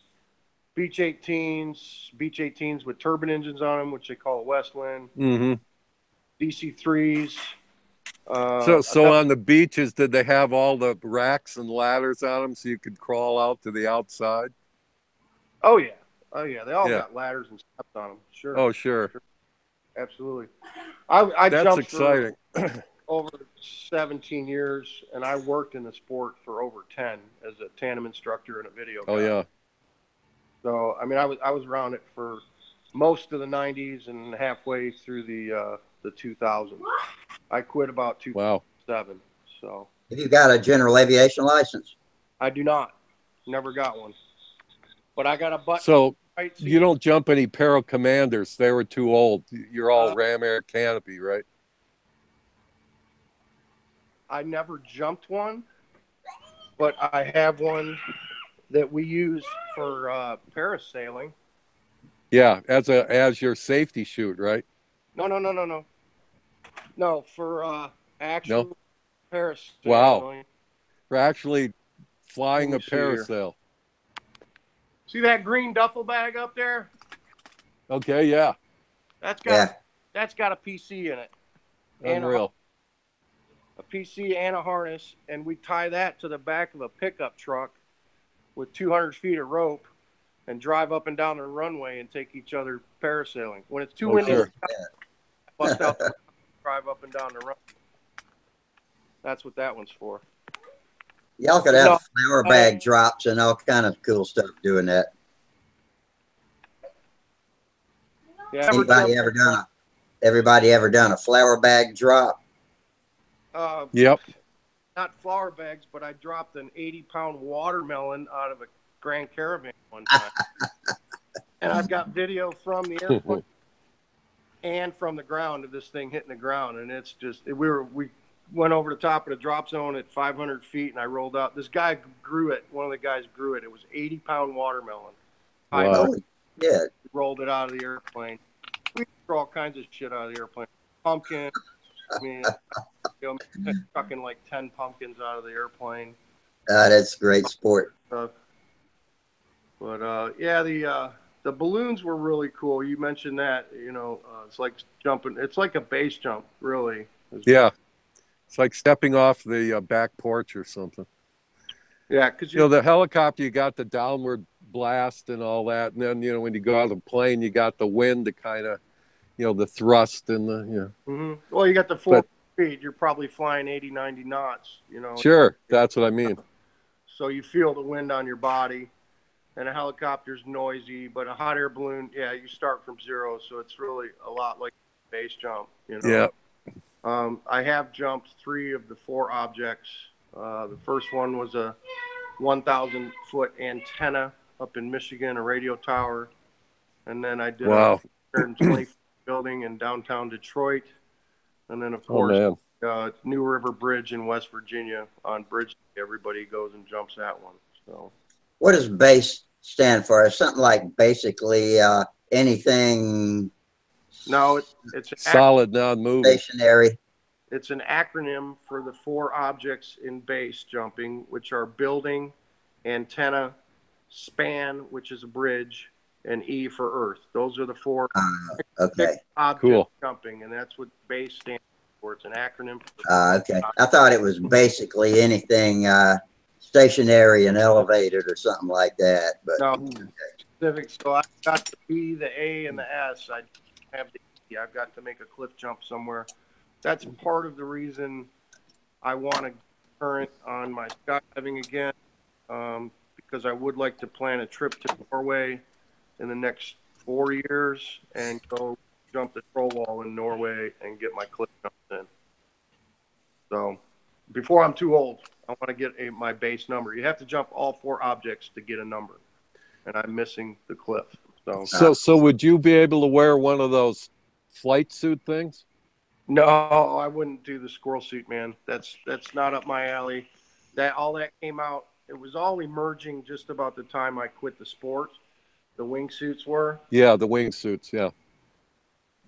Beech 18s with turbine engines on them, which they call a Westland, DC-3s. So on the beaches, did they have all the racks and ladders on them so you could crawl out to the outside? Oh yeah. They all got ladders and steps on them. Sure. Oh sure. Absolutely. I That's jumped exciting. For over 17 years, and I worked in the sport for over 10 as a tandem instructor and a video guy. Oh yeah. So I mean, I was around it for most of the 90s and halfway through the 2000s. I quit about 2007. So. Have you got a general aviation license? I do not. Never got one. But I got a button. So you don't jump any Para Commanders. They were too old. You're all Ram Air Canopy, right? I never jumped one, but I have one that we use for parasailing. Yeah, as your safety chute, right? No. No, for actual parasailing. Wow. For actually flying a parasail. See that green duffel bag up there? Okay, yeah. That's got a PC in it. Unreal. A PC and a harness, and we tie that to the back of a pickup truck with 200 feet of rope and drive up and down the runway and take each other parasailing. When it's too windy, bust out the drive up and down the runway. That's what that one's for. Y'all could have flour bag drops and all kind of cool stuff doing that. Yeah, Everybody ever done a flour bag drop? Yep. Not flour bags, but I dropped an 80-pound watermelon out of a Grand Caravan one time. And I've got video from the airplane and from the ground of this thing hitting the ground. And it's just, we went over the top of the drop zone at 500 feet, and I rolled out. This guy grew it. One of the guys grew it. It was 80-pound watermelon. Wow. Yeah. Rolled it out of the airplane. We threw all kinds of shit out of the airplane. Pumpkin. I mean, chucking like 10 pumpkins out of the airplane. That's great sport. But yeah, the balloons were really cool. You mentioned that, it's like jumping. It's like a base jump, really. Yeah. It's like stepping off the back porch or something. Yeah, because the helicopter, you got the downward blast and all that, and then when you go out of the plane, you got the wind to kind of, the thrust and the Well, you got the 4 speed. You're probably flying 80, 90 knots. Sure, that's what I mean. So you feel the wind on your body, and a helicopter's noisy, but a hot air balloon, yeah, you start from zero, so it's really a lot like a base jump. Yeah. I have jumped 3 of the 4 objects. The first one was a 1,000-foot antenna up in Michigan, a radio tower. And then I did a 120 building in downtown Detroit. And then, of course, New River Bridge in West Virginia on Bridge. Everybody goes and jumps that one. So, what does BASE stand for? It's something like basically anything. No, it's solid, non-moving. Stationary. It's an acronym for the 4 objects in base jumping, which are building, antenna, span, which is a bridge, and E for Earth. Those are the 4 object jumping, and that's what base stands for. It's an acronym. Okay. I thought it was basically anything stationary and elevated or something like that. But no, specific. So I got the B, the A, and the S. I have the E. I've got to make a cliff jump somewhere. That's part of the reason I want to current on my skydiving again, because I would like to plan a trip to Norway in the next 4 years and go jump the troll wall in Norway and get my cliff jumps in. So before I'm too old, I want to get my base number. You have to jump all 4 objects to get a number, and I'm missing the cliff. So would you be able to wear one of those flight suit things? No, I wouldn't do the squirrel suit, man. That's not up my alley. All that came out. It was all emerging just about the time I quit the sport. The wingsuits were. Yeah, the wingsuits. Yeah.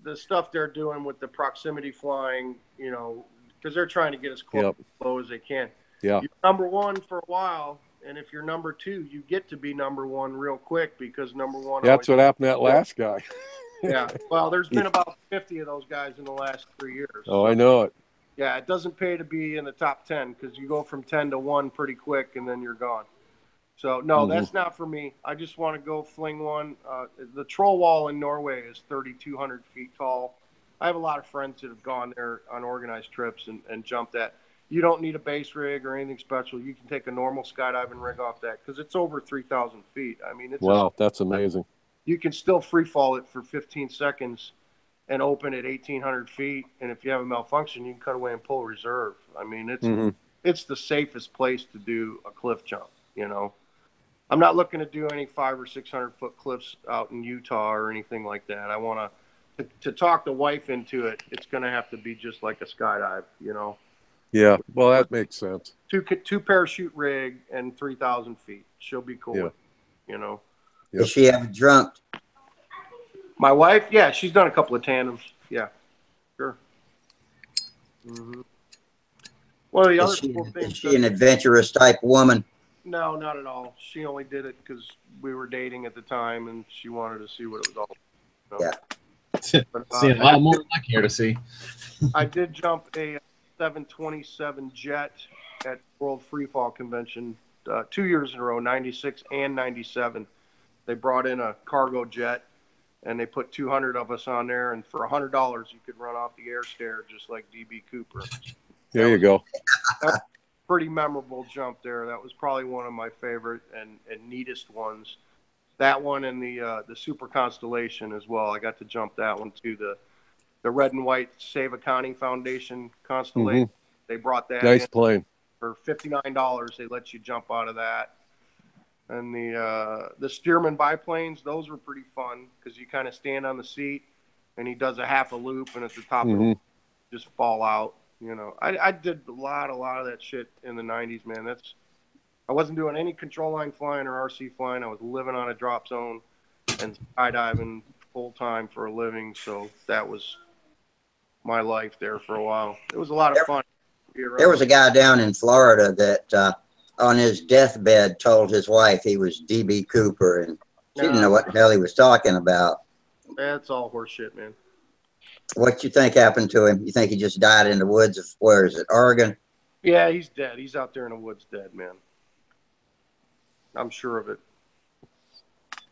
The stuff they're doing with the proximity flying, because they're trying to get as close as they can. Yeah. You're number 1 for a while, and if you're number 2, you get to be number 1 real quick because number 1. That's what happened to that last guy. Yeah. Well, there's been about 50 of those guys in the last 3 years. Oh, so, I know it. Yeah, it doesn't pay to be in the top 10 because you go from 10 to 1 pretty quick and then you're gone. So, no, that's not for me. I just want to go fling one. The troll wall in Norway is 3,200 feet tall. I have a lot of friends that have gone there on organized trips and jumped that. You don't need a base rig or anything special. You can take a normal skydiving rig off that because it's over 3,000 feet. I mean, it's that's amazing. You can still free fall it for 15 seconds and open at 1,800 feet. And if you have a malfunction, you can cut away and pull reserve. I mean, it's the safest place to do a cliff jump. I'm not looking to do any 500 or 600 foot cliffs out in Utah or anything like that. I want to talk the wife into it. It's going to have to be just like a skydive, Yeah. Well, that makes sense. Two parachute rig and 3,000 feet. She'll be cool with it, Yep. Does she ever jumped? My wife? Yeah, she's done a couple of tandems. Yeah, sure. One of the other cool things. Is she an adventurous type woman? No, not at all. She only did it because we were dating at the time, and she wanted to see what it was all about. Yeah. Seeing a lot more than I care to see. I did jump a 727 jet at World Freefall Convention 2 years in a row, 96 and 97. They brought in a cargo jet, and they put 200 of us on there, and for $100, you could run off the air stair just like D.B. Cooper. There you go. Pretty memorable jump there. That was probably one of my favorite and neatest ones. That one and the Super Constellation as well. I got to jump that one too. The red and white Save Accounting Foundation Constellation. They brought that Nice in plane. for $59. They let you jump out of that. And the Stearman biplanes, those were pretty fun because you kind of stand on the seat and he does a half a loop, and at the top of it just fall out. You know, I did a lot of that shit in the 90s, man. I wasn't doing any control line flying or RC flying. I was living on a drop zone and skydiving full time for a living. So that was my life there for a while. It was a lot of fun. There was a guy down in Florida that on his deathbed told his wife he was D.B. Cooper, and she didn't know what the hell he was talking about. That's all horseshit, man. What you think happened to him? You think he just died in the woods of, where is it, Oregon? Yeah, he's dead. He's out there in the woods dead, man. I'm sure of it.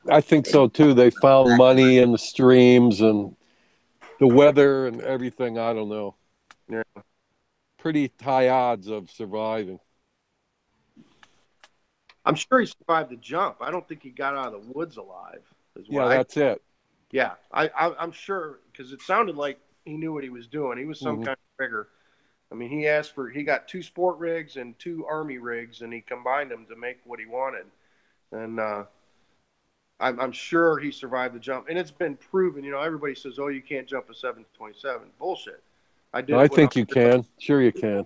I think so too. They found money in the streams and the weather and everything. I don't know. Yeah. Pretty high odds of surviving. I'm sure he survived the jump. I don't think he got out of the woods alive. Yeah, that's it. Yeah, I'm sure, because it sounded like he knew what he was doing. He was some kind of rigger. I mean, he got 2 sport rigs and 2 Army rigs, and he combined them to make what he wanted. And I'm sure he survived the jump. And it's been proven. You know, everybody says, "Oh, you can't jump a 727." Bullshit. I did. I think you can. Sure, you can.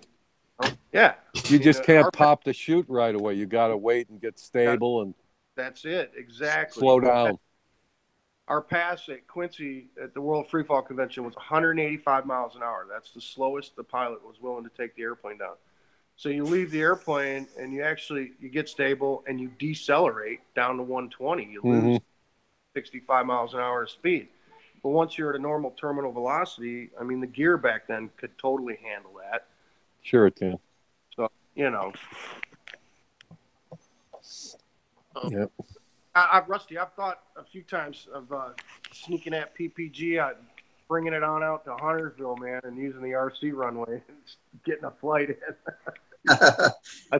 Yeah. You just can't pop the chute right away. You got to wait and get stable and. That's it. Exactly. Slow down. Our pass at Quincy at the World Freefall Convention was 185 miles an hour. That's the slowest the pilot was willing to take the airplane down. So you leave the airplane and you get stable and you decelerate down to 120. You lose 65 miles an hour of speed. But once you're at a normal terminal velocity, I mean, the gear back then could totally handle that. Sure it can. So, you know. Yep. Rusty, I've thought a few times of sneaking at PPG, bringing it on out to Huntersville, man, and using the RC runway and getting a flight in.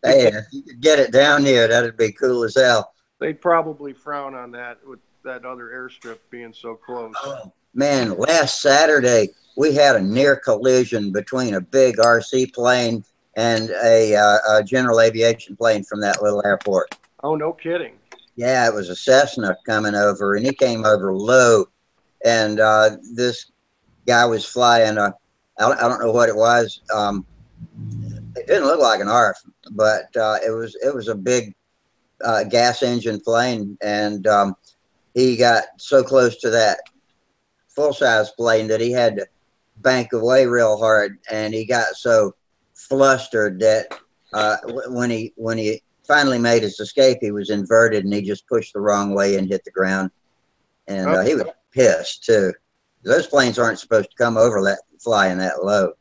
Hey, if you could get it down here, that'd be cool as hell. They'd probably frown on that with that other airstrip being so close. Oh, man, last Saturday, we had a near collision between a big RC plane and a general aviation plane from that little airport. Oh, no kidding. Yeah, it was a Cessna coming over, and he came over low, and this guy was flying I don't know what it was. It didn't look like an ARF, but it was a big gas engine plane, and he got so close to that full-size plane that he had to bank away real hard, and he got so flustered that when he finally made his escape, he was inverted and he just pushed the wrong way and hit the ground. And he was pissed too. Those planes aren't supposed to come over flying that low.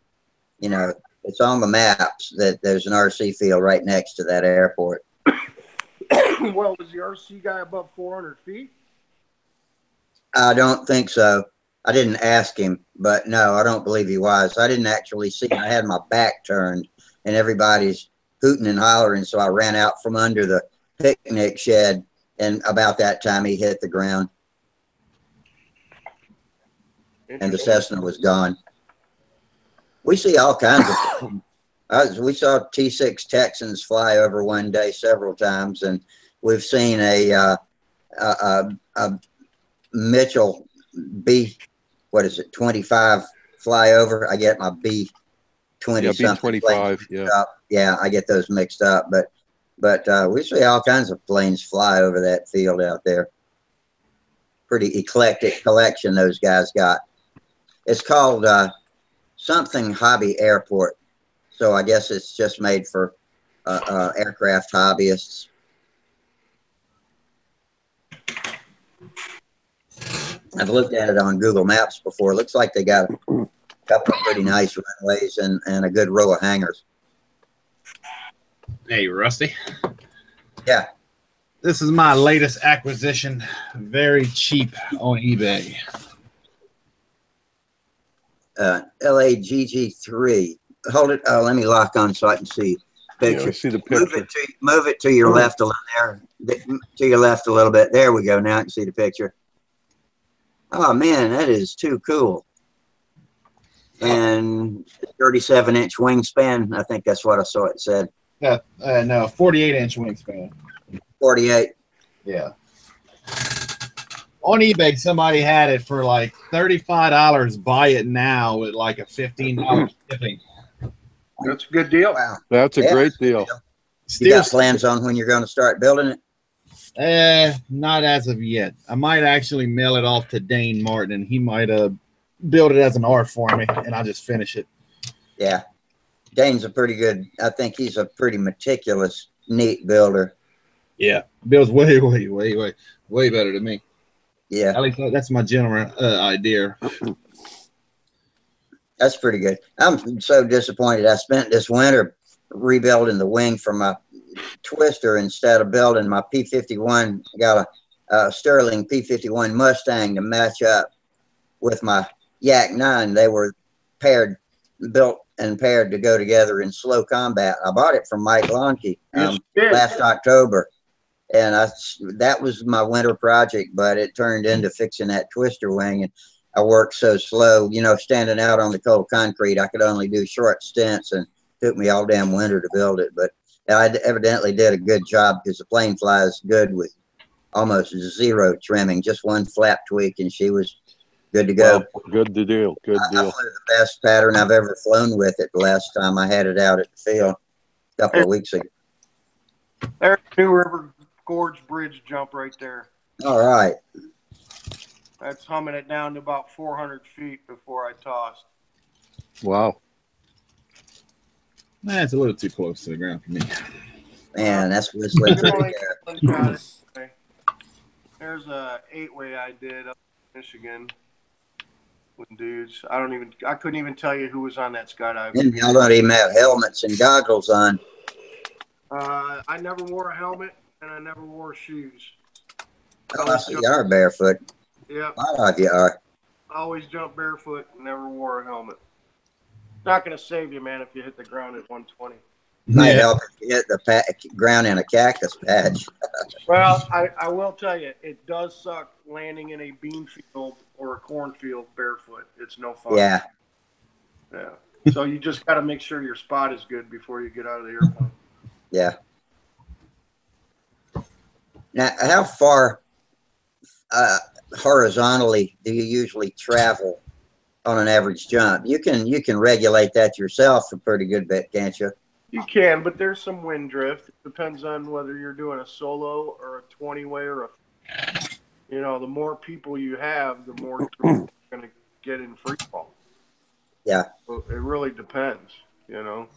You know, it's on the maps that there's an RC field right next to that airport. Well, was the RC guy above 400 feet? I don't think so. I didn't ask him, but no, I don't believe he was. I didn't actually see him. I had my back turned and everybody's hooting and hollering, so I ran out from under the picnic shed, and about that time he hit the ground and the Cessna was gone. We see all kinds of we saw T6 Texans fly over one day several times, and we've seen a Mitchell B, 25 fly over. I get my B 20 something. B-25, yeah, I get those mixed up, but we see all kinds of planes fly over that field out there. Pretty eclectic collection those guys got. It's called something Hobby Airport, so I guess it's just made for aircraft hobbyists. I've looked at it on Google Maps before. It looks like they got a couple of pretty nice runways and a good row of hangars. Hey, Rusty. Yeah. This is my latest acquisition. Very cheap on eBay. LAGG3. Hold it. Oh, let me lock on so I can see picture. Yeah, I see the picture. Move it to your left a little there. To your left a little bit. There we go. Now I can see the picture. Oh man, that is too cool. And 37-inch wingspan. I think that's what I saw it said. Yeah, no, 48-inch wingspan. 48. Yeah. On eBay, somebody had it for like $35. Buy it now with like a $15 shipping. That's a good deal. Wow. That's a great deal. You got plans on when you're going to start building it? Not as of yet. I might actually mail it off to Dane Martin, and he might build it as an art for me, and I'll just finish it. Yeah. Dane's a pretty good, I think he's a pretty meticulous, neat builder. Yeah. Builds way better than me. Yeah. At least that's my general idea. That's pretty good. I'm so disappointed. I spent this winter rebuilding the wing for my twister instead of building my P-51. I got a Sterling P-51 Mustang to match up with my Yak 9. They were built and paired to go together in slow combat. I bought it from Mike Lonke last October, and that was my winter project, but it turned into fixing that twister wing, and I worked so slow, you know, standing out on the cold concrete. I could only do short stints, and it took me all damn winter to build it, but I evidently did a good job because the plane flies good with almost zero trimming, just one flap tweak, and she was good to go. Well, good deal. Good deal. I flew the best pattern I've ever flown with it the last time I had it out at the field a couple of weeks ago. There's New River Gorge Bridge jump right there. All right. That's humming it down to about 400 feet before I tossed. Wow. It's a little too close to the ground for me. Man, that's whistling pretty good. There's a 8-way I did up in Michigan with dudes. I couldn't even tell you who was on that skydive. And y'all don't even have helmets and goggles on. I never wore a helmet and I never wore shoes. Oh, I see you are barefoot. Yeah. A lot of you are. I always jump barefoot and never wore a helmet. Not going to save you, man, if you hit the ground at 120. Might help if you hit the ground in a cactus patch. Well, I will tell you, it does suck landing in a bean field or a cornfield barefoot. It's no fun. Yeah. Yeah. So you just got to make sure your spot is good before you get out of the airplane. Yeah. Now, how far horizontally do you usually travel on an average jump? You can regulate that yourself a pretty good bit, can't you? You can, but there's some wind drift. It depends on whether you're doing a solo or a 20-way or the more people you have, the more you're going to get in free fall. Yeah. So it really depends, you know.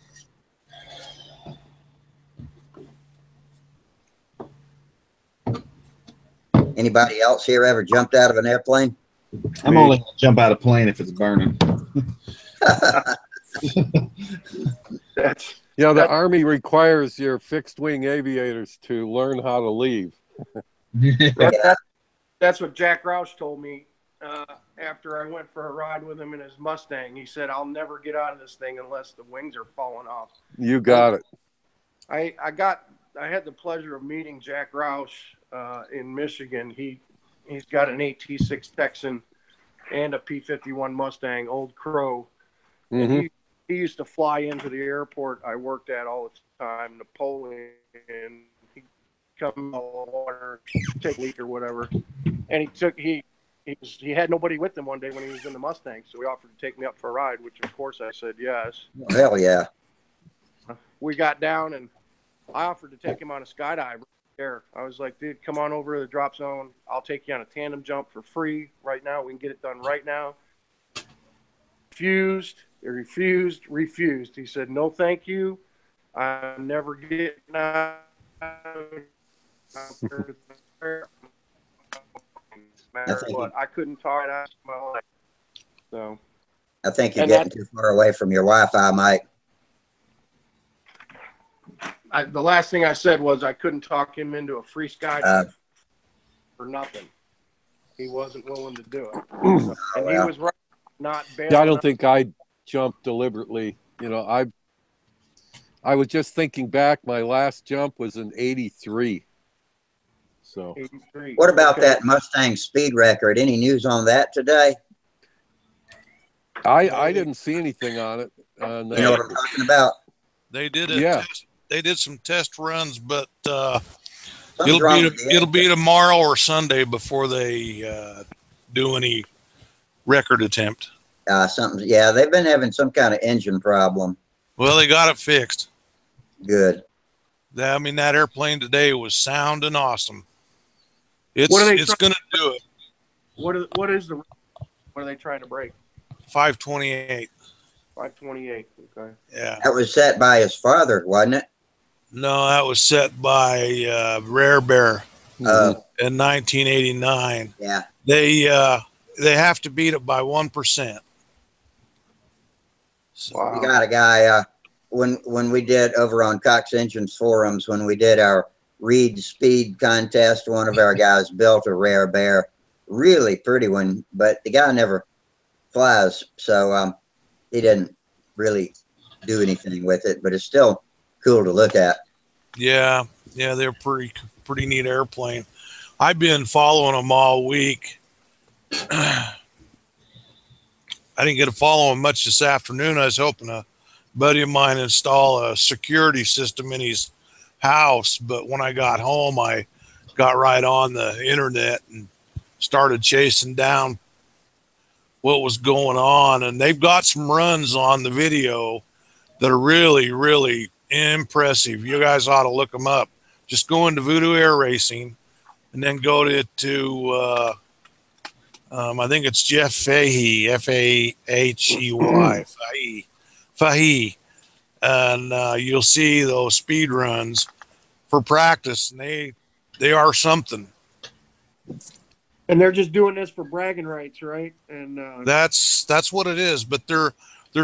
Anybody else here ever jumped out of an airplane? I'm only going to jump out of a plane if it's burning. The Army requires your fixed wing aviators to learn how to leave. That's what Jack Roush told me after I went for a ride with him in his Mustang. He said, "I'll never get out of this thing unless the wings are falling off." You got it. I had the pleasure of meeting Jack Roush in Michigan. He's got an AT-6 Texan and a P-51 Mustang, Old Crow. Mm-hmm. He used to fly into the airport I worked at all the time, Napoleon. He'd come out of the water, take a leak or whatever. And he had nobody with him one day when he was in the Mustang, so he offered to take me up for a ride, which of course I said yes. Hell yeah. We got down and I offered to take him on a skydive there. I was like, dude, come on over to the drop zone. I'll take you on a tandem jump for free right now. We can get it done right now. Refused. He said, no, thank you. I'm never getting out. I couldn't talk it out of my life. So I think you're getting too far away from your Wi-Fi, Mike. The last thing I said was I couldn't talk him into a free skydive for nothing. He wasn't willing to do it. He was right. Not bad. Yeah, I don't think I jumped deliberately. You know, I was just thinking back. My last jump was in '83, So 83. What about Okay. that Mustang speed record? Any news on that today? I didn't see anything on it. You know what I'm talking about? They did Yeah. they did some test runs, but Something's wrong with the it'll be engine. tomorrow or Sunday before they do any record attempt. Yeah, they've been having some kind of engine problem. Well, they got it fixed. Good. I mean, that airplane today was sounding awesome. What are they It's going to do it. What are they trying to break? 528. 528. Okay. Yeah. That was set by his father, wasn't it? No, that was set by Rare Bear Uh, in 1989. yeah. They have to beat it by 1%. So, Wow. We got a guy, when we did over on Cox Engines forums, when we did our Reed speed contest, one of our guys built a Rare Bear, really pretty one, but the guy never flies, so he didn't really do anything with it, but it's still cool to look at. yeah, they're pretty neat airplane. I've been following them all week. I didn't get to follow him much this afternoon. I was hoping a buddy of mine install a security system in his house, but when I got home, I got right on the internet and started chasing down what was going on. And they've got some runs on the video that are really, really impressive. You guys ought to look them up. Just go into Voodoo Air Racing and then go to I think it's Jeff Fahey, Fahey, Fahey, and you'll see those speed runs for practice, and they are something. And they're just doing this for bragging rights, right? And That's what it is. But they're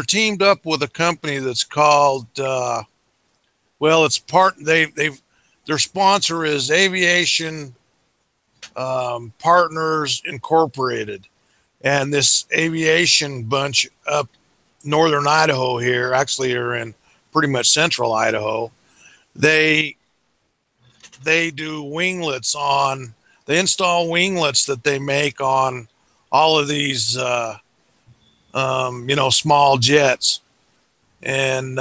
teamed up with a company that's called it's part their sponsor is Aviation Partners Incorporated, and this aviation bunch up northern Idaho here, actually are in pretty much central Idaho. They do winglets they install winglets that they make on all of these small jets, and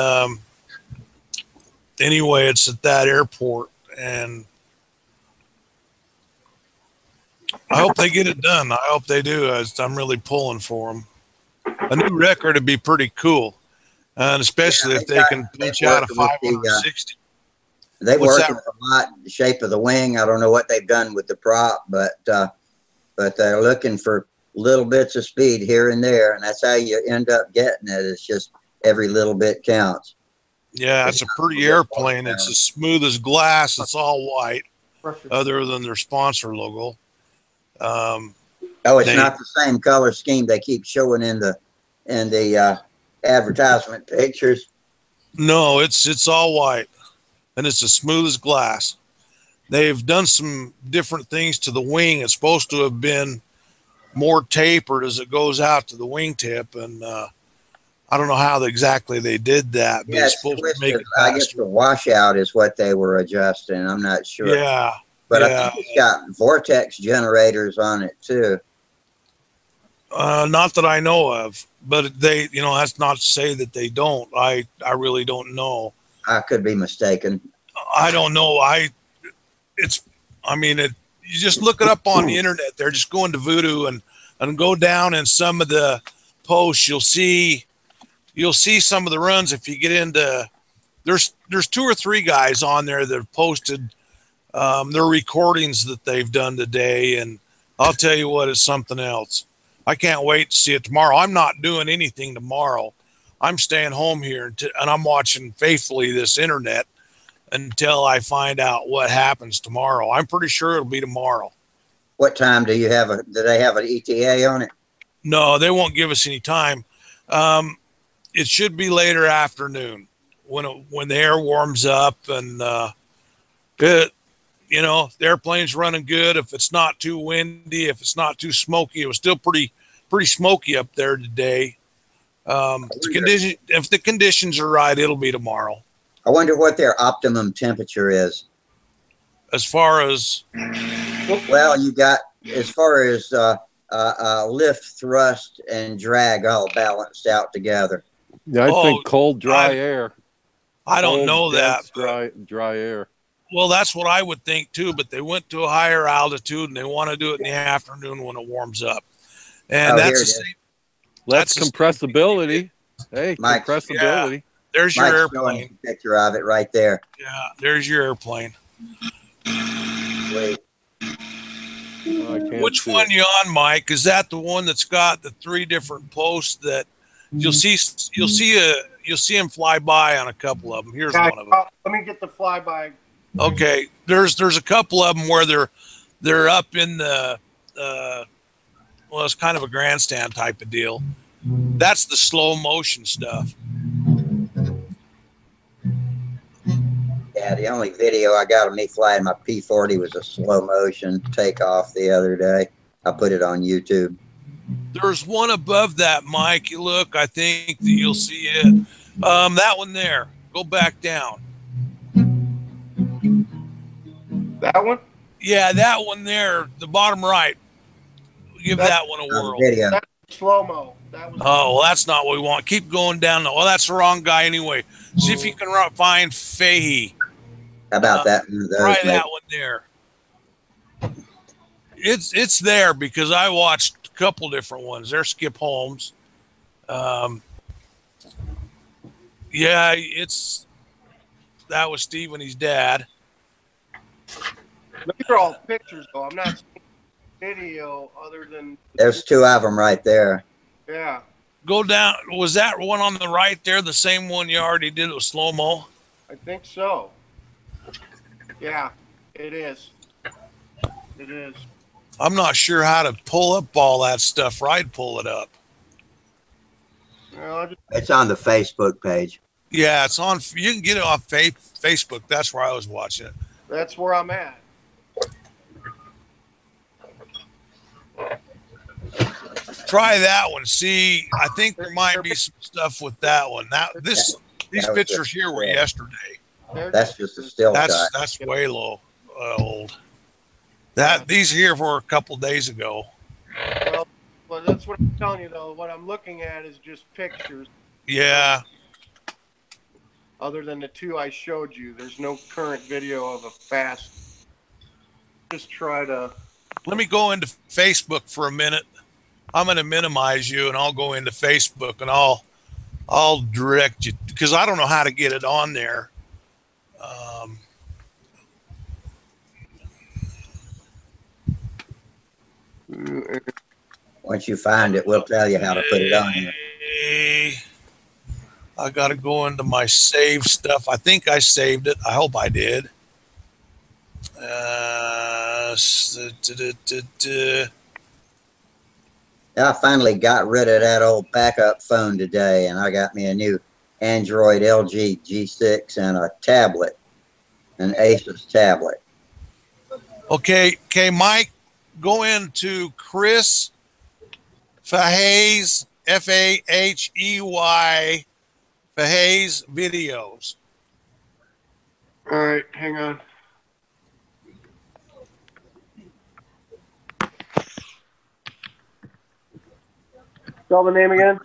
anyway, it's at that airport, and I hope they get it done. I hope they do. I'm really pulling for them. A new record would be pretty cool, and especially if they can punch out a 560. They've What's worked that? a lot, the shape of the wing. I don't know what they've done with the prop, but they're looking for little bits of speed here and there, and that's how you end up getting it. It's just every little bit counts. Yeah, it's a pretty airplane. It's as smooth as glass. It's all white, other than their sponsor logo. It's not the same color scheme they keep showing in the advertisement pictures. No, it's all white, and it's as smooth as glass. They've done some different things to the wing. It's supposed to have been more tapered as it goes out to the wingtip, and I don't know how exactly they did that, but it's supposed to make it faster. I guess the washout is what they were adjusting. I'm not sure. Yeah. But I think it's got vortex generators on it too. Not that I know of, but that's not to say that they don't. I really don't know. I could be mistaken. I don't know. You just look it up on the internet. They're just going to Voodoo and go down in some of the posts. You'll see some of the runs. If you get into, there's 2 or 3 guys on there that have posted their recordings that they've done today, and I'll tell you what, it's something else. I can't wait to see it tomorrow. I'm not doing anything tomorrow. I'm staying home here and I'm watching faithfully this internet until I find out what happens tomorrow. I'm pretty sure it'll be tomorrow. What time do they have an ETA on it? No, they won't give us any time. It should be later afternoon when the air warms up and the airplane's running good. If it's not too windy, if it's not too smoky, it was still pretty smoky up there today. If the conditions are right, it'll be tomorrow. I wonder what their optimum temperature is. as far as? Well, you got as far as lift, thrust, and drag all balanced out together. Yeah, I think cold, dry air. I don't know that. Dry air. Well, that's what I would think too, but they went to a higher altitude and they want to do it in the afternoon when it warms up. And that's the same. That's compressibility. Hey, Mike's, compressibility. Yeah, there's your airplane. A picture of it right there. Yeah, there's your airplane. Wait. Which one you on, Mike? Is that the one that's got the 3 different posts that you'll see them fly by on a couple of them? Here's one of them. Let me get the flyby. Okay, there's a couple of them where they're up in the well, it's kind of a grandstand type of deal. That's the slow motion stuff. Yeah, the only video I got of me flying my P-40 was a slow motion takeoff the other day. I put it on YouTube. There's one above that, Mike. You look, I think that you'll see it. That one there. Go back down. That one? Yeah, that one there, the bottom right. Give that one a whirl. Video. That's slow-mo. Oh, well, that's not what we want. Keep going down. Well, that's the wrong guy anyway. See if you can find Fahey. How about that? Try that one there. It's there because I watched a couple different ones. There's Skip Holmes. Yeah, that was Steve and his dad. These are all pictures, though. I'm not seeing video other than. There's 2 of them right there. Yeah. Go down. Was that one on the right there the same one you already did with slow-mo? I think so. Yeah, it is. It is. I'm not sure how to pull up all that stuff. I'd pull it up. Well, it's on the Facebook page. Yeah, it's on. You can get it off Facebook. That's where I was watching it. That's where I'm at. Try that one. See, I think there might be some stuff with that one. These pictures here were yesterday. That's just a still shot. That's way low, old. These here were a couple days ago. Well, that's what I'm telling you though. What I'm looking at is just pictures. Yeah. Other than the 2 I showed you, there's no current video of a fast. Just try to. Let me go into Facebook for a minute. I'm going to minimize you, and I'll go into Facebook, and I'll direct you because I don't know how to get it on there. Once you find it, we'll tell you how to put it on here. I got to go into my saved stuff. I think I saved it. I hope I did. I finally got rid of that old backup phone today, and I got me a new Android LG G6 and a tablet, an Asus tablet. Okay, Mike, go into Chris Fahey's, Fahey, Fahey's videos. All right, hang on. Spell the name again.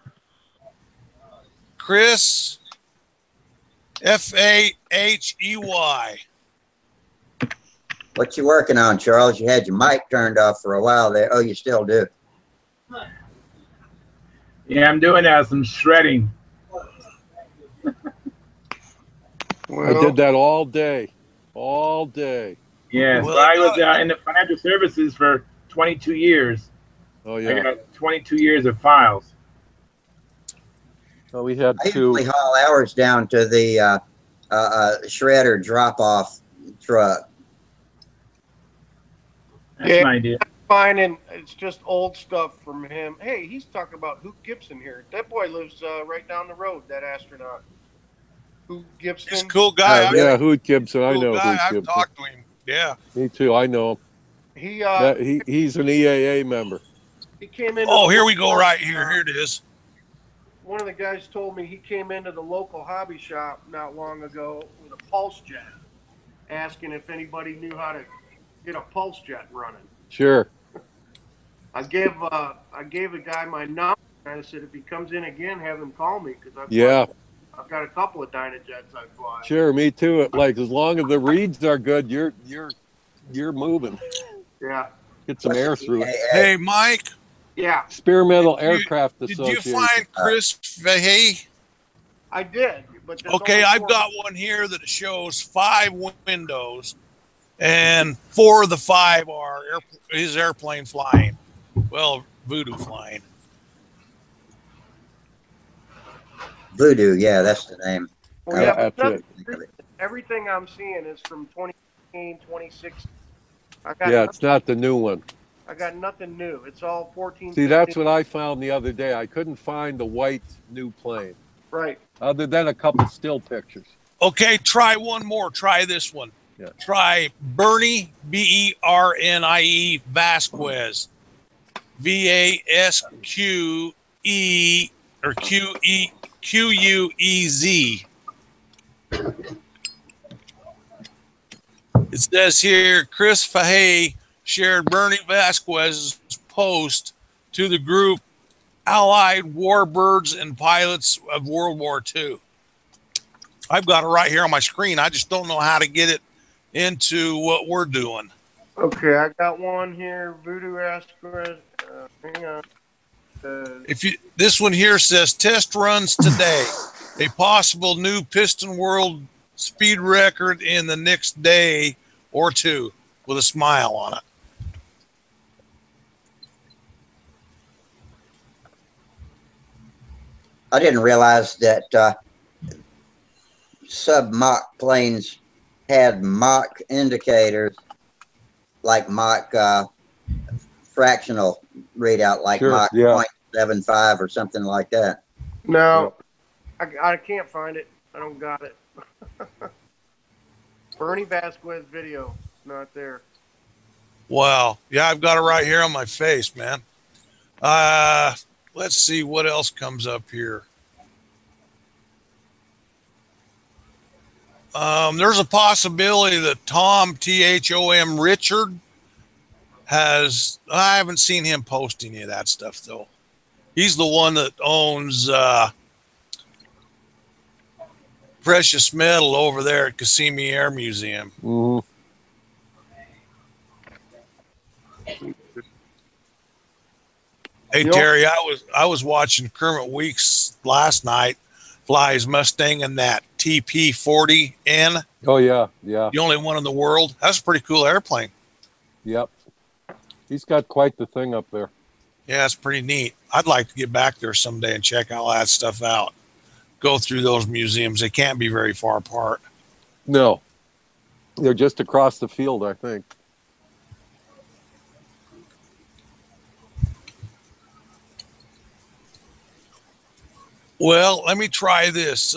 Chris Fahey. What you working on, Charles? You had your mic turned off for a while there. Oh, you still do. Yeah, I'm doing some shredding. I did that all day. All day. Yeah, well, I was in the financial services for 22 years. Oh, yeah. I got 22 years of files. Oh, we had I usually haul hours down to the shredder drop-off truck. That's an idea. Finding it's just old stuff from him. Hey, he's talking about Hoot Gibson here. That boy lives right down the road. That astronaut, Hoot Gibson. He's a cool guy. Yeah, Hoot Gibson. I know guy. Hoot I've Gibson. talked to him. Yeah. Me too. I know him. He's an EAA member. He came in. Oh, here we go. Right here. Here it is. One of the guys told me he came into the local hobby shop not long ago with a pulse jet, asking if anybody knew how to get a pulse jet running. Sure. I gave a guy my number, and I said if he comes in again, have him call me because I've got a couple of Dynajets I fly. Sure, me too. Like as long as the reeds are good, you're moving. Yeah. Get some air through it. Hey, Mike. Yeah. Experimental Aircraft Did you Association. find Chris Fahey? I did, but Okay, I've got one here that shows 5 windows, and 4 of the 5 are his airplane flying. Well, Voodoo flying. Voodoo, yeah, that's the name. Well, yeah, that's but everything I'm seeing is from 2015, 2016. It's not the new one. I got nothing new. It's all 14. See, that's what I found the other day. I couldn't find the white new plane. Right. Other than a couple still pictures. Okay, try one more. Try this one. Yeah. Try Bernie, Bernie Vasquez. VASQE or QUEZ. It says here Chris Fahey shared Bernie Vasquez's post to the group Allied Warbirds and Pilots of World War II. I've got it right here on my screen. I just don't know how to get it into what we're doing. Okay, I got one here. Voodoo Vasquez. Hang on. This one here says test runs today, a possible new piston world speed record in the next day or two, with a smile on it. I didn't realize that sub-Mach planes had Mach indicators, like Mach fractional readout, like Mach 0.75 or something like that. No, I can't find it. I don't got it. Bernie Vasquez video, not there. Wow. Yeah, I've got it right here on my face, man. Let's see what else comes up here. There's a possibility that Tom, THOM Richard, I haven't seen him post any of that stuff, though. He's the one that owns precious metal over there at Kissimmee Air Museum. Mm-hmm. Hey, Terry, I was watching Kermit Weeks last night fly his Mustang in that TP-40N. Oh, yeah. The only one in the world. That's a pretty cool airplane. Yep. He's got quite the thing up there. Yeah, it's pretty neat. I'd like to get back there someday and check all that stuff out. Go through those museums. They can't be very far apart. No. They're just across the field, I think. Well, let me try this.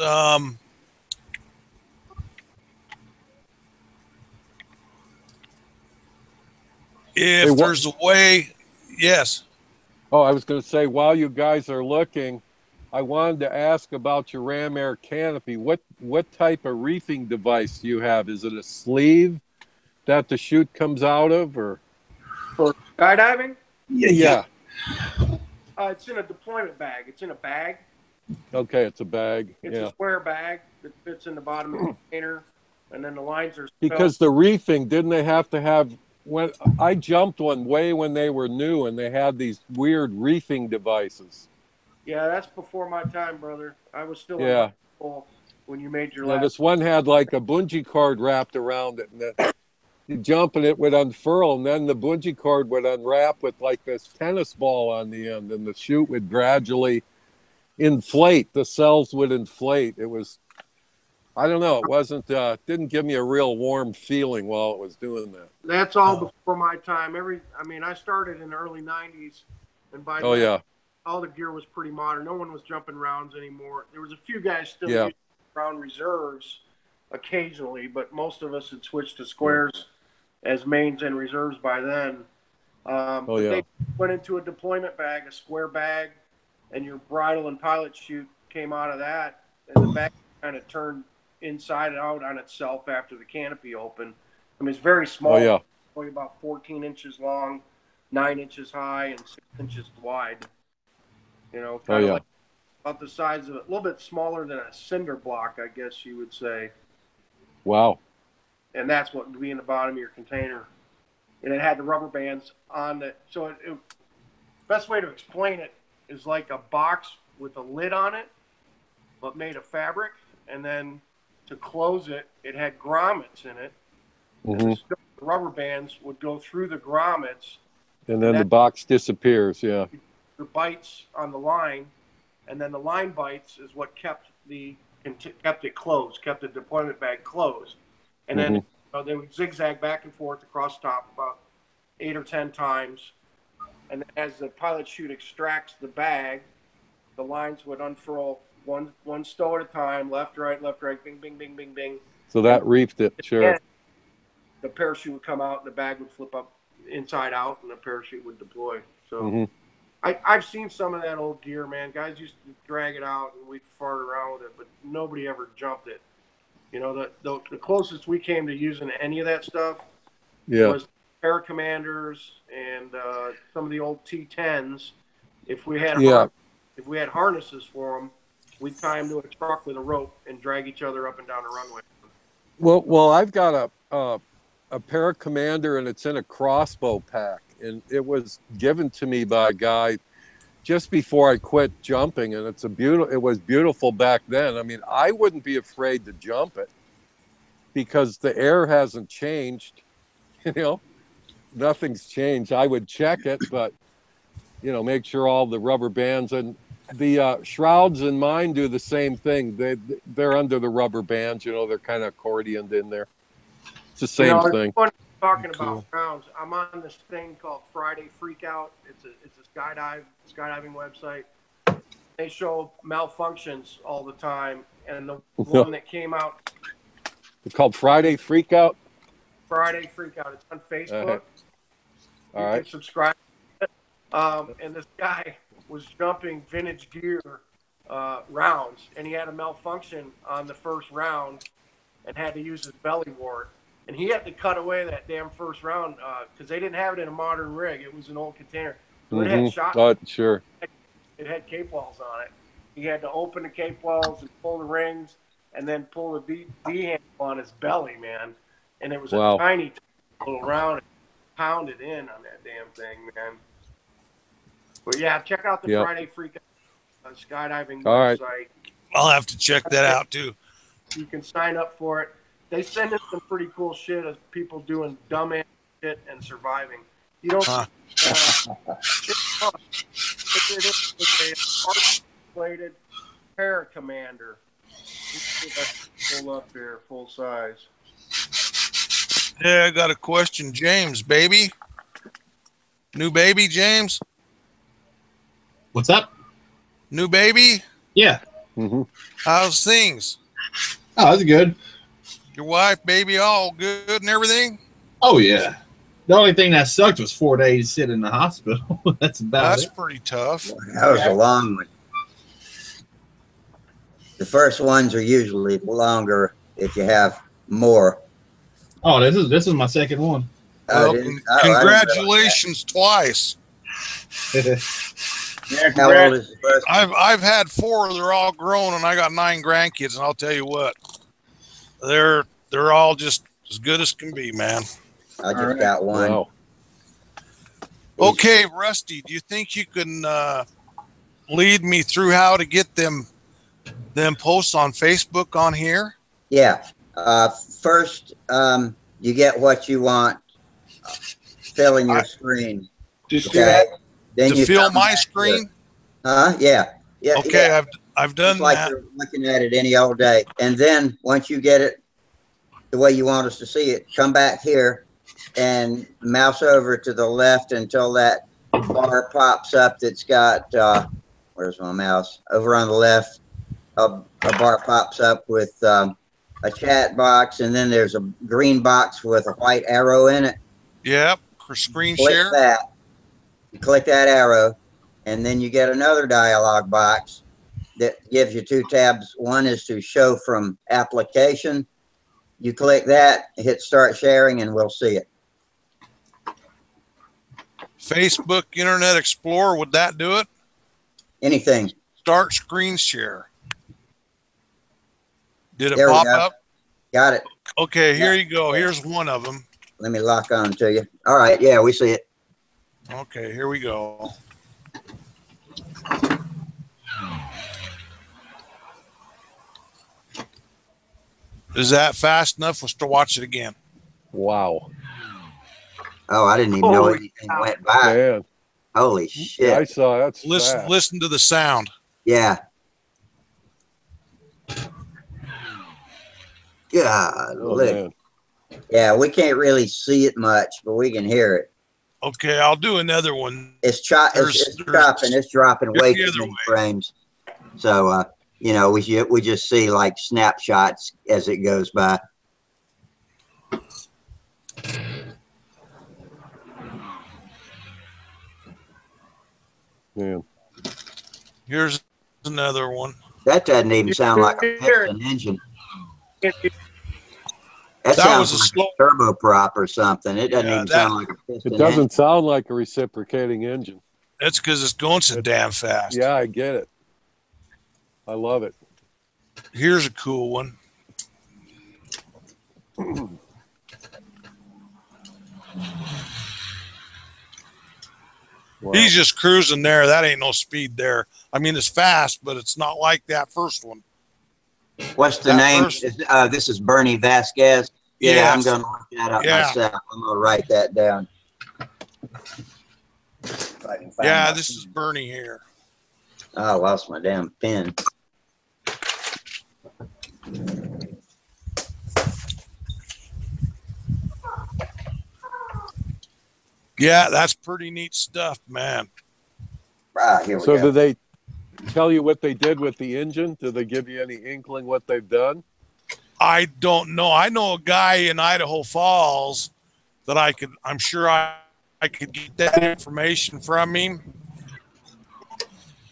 If there's a way, yes. Oh, I was going to say, while you guys are looking, I wanted to ask about your Ram Air canopy. What type of reefing device do you have? Is it a sleeve that the chute comes out of, or for skydiving? Yeah. It's in a deployment bag. It's in a bag. Okay, it's a bag. It's a square bag that fits in the bottom of the container, and then the lines are because the reefing, didn't they have to have? When I jumped one way when they were new, and they had these weird reefing devices. Yeah, that's before my time, brother. I was still when you made your last. This one had like a bungee cord wrapped around it, and you jump and it would unfurl, and then the bungee cord would unwrap with like this tennis ball on the end, and the chute would gradually inflate. The cells would inflate. It was, I don't know, it wasn't, didn't give me a real warm feeling while it was doing that. That's all before my time. I started in the early 90s, and by then, all the gear was pretty modern. No one was jumping rounds anymore. There was a few guys still using round reserves occasionally, but most of us had switched to squares as mains and reserves by then. They went into a deployment bag, a square bag, and your bridle and pilot chute came out of that, and the bag kind of turned inside and out on itself after the canopy opened. I mean, it's very small. Oh, yeah. Only about 14 inches long, 9 inches high, and 6 inches wide. You know, kind of like about the size of a little bit smaller than a cinder block, I guess you would say. Wow. And that's what would be in the bottom of your container. And it had the rubber bands on it. So best way to explain it is like a box with a lid on it, but made of fabric. And then to close it, it had grommets in it. Mm-hmm. And the rubber bands would go through the grommets. And then the box disappears, yeah. The bites on the line, and then the line bites is what kept it closed, kept the deployment bag closed. And then they would zigzag back and forth across top about 8 or 10 times. And as the pilot chute extracts the bag, the lines would unfurl one stow at a time, left, right, bing, bing, bing, bing, bing. So that reefed it, sure. The parachute would come out, and the bag would flip up inside out, and the parachute would deploy. So I've seen some of that old gear, man. Guys used to drag it out, and we'd fart around with it, but nobody ever jumped it. You know, the closest we came to using any of that stuff was paracommanders and some of the old T10s. If we had harnesses for them, we'd tie them to a truck with a rope and drag each other up and down the runway. Well, I've got a paracommander, and it's in a crossbow pack, and it was given to me by a guy just before I quit jumping, and it was beautiful back then. I mean, I wouldn't be afraid to jump it because the air hasn't changed. You know, nothing's changed. I would check it, but make sure all the rubber bands and the shrouds in mine do the same thing. They're under the rubber bands. They're kind of accordioned in there. It's the same thing. Talking about rounds, I'm on this thing called Friday Freakout. It's a skydiving website. They show malfunctions all the time, and the one that came out. It's called Friday Freakout. Friday Freakout. It's on Facebook. All right. You can subscribe. And this guy was jumping vintage gear rounds, and he had a malfunction on the first round, and had to use his belly wart. And he had to cut away that damn first round because they didn't have it in a modern rig. It was an old container. So it had shot. Oh, sure. It had cape wells on it. He had to open the cape wells and pull the rings and then pull the D handle on his belly, man. And it was a tiny little round. And pounded in on that damn thing, man. But yeah, check out the Friday Freak skydiving website. I'll have to check that out too. You can sign up for it. They send us some pretty cool shit of people doing dumbass shit and surviving. You don't. It's fun. It's a plated paracommander. Pull up here, full size. Yeah, I got a question, James, baby. New baby, James. What's up? New baby. Yeah. How's things? Oh, that's good. Your wife, baby, all good and everything? Oh, yeah. The only thing that sucked was 4 days sitting in the hospital. That's about it. That's pretty tough. That was a long one. The first ones are usually longer if you have more. Oh, this is my second one. Well, congratulations twice. How old is the first one? I've had 4. They're all grown, and I got 9 grandkids. And I'll tell you what, they're all just as good as can be, man. I just got one. Wow. Okay, Rusty, do you think you can lead me through how to get them posts on Facebook on here? Yeah. First, you get what you want. Fill in your screen. Okay. Then you fill my screen? Yeah. Yeah. Okay, yeah. I've done like that. You're looking at it any old day. And then once you get it the way you want us to see it, come back here and mouse over to the left until that bar pops up that's got, where's my mouse? Over on the left, a bar pops up with a chat box, and then there's a green box with a white arrow in it. Yep, screen Click share. that. You click that arrow, and then you get another dialog box, that gives you 2 tabs. One is to show from application. You click that, hit start sharing, and we'll see it. Facebook, Internet Explorer, would that do it? Anything. Start screen share. Did it There we pop go. up? Got it. Okay, here you go. Here's one of them. Let me lock on to you. All right. Yeah, we see it. Okay, here we go. Is that fast enough for us to watch it again? Wow. Oh, I didn't even know anything went by. Man. Holy shit. Yeah, I saw that's Listen, fast. listen to the sound. Yeah. God, Oh, man. yeah, we can't really see it much, but we can hear it. Okay, I'll do another one. It's chopping. It's dropping way too many frames. So, you know, we just see like snapshots as it goes by. Man. Here's another one. That doesn't even sound like a piston engine. That sounds like a turboprop or something. It doesn't even sound like a piston. It doesn't sound like a reciprocating engine. That's because it's going so damn fast. Yeah, I get it. I love it. Here's a cool one. Wow. He's just cruising there. That ain't no speed there. I mean, it's fast, but it's not like that first one. What's the name? This is Bernie Vasquez. Yeah, yes. I'm going to look that up myself. I'm going to write that down. Yeah, this is Bernie here. Oh, I lost my damn pen. Yeah, that's pretty neat stuff, man. Here we so go. do they tell you what they did with the engine? Do they give you any inkling what they've done? I don't know. I know a guy in Idaho Falls that I'm sure I could get that information from him.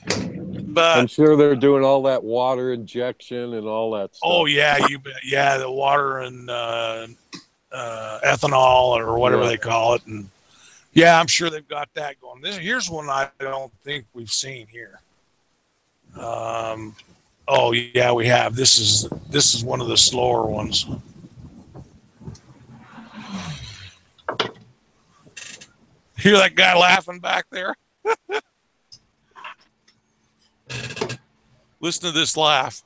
But I'm sure they're doing all that water injection and all that stuff. Oh yeah, you bet. Yeah, the water and ethanol or whatever they call it, and yeah, I'm sure they've got that going. Here's one I don't think we've seen here. Oh yeah, we have. This is one of the slower ones. Hear that guy laughing back there? Listen to this laugh.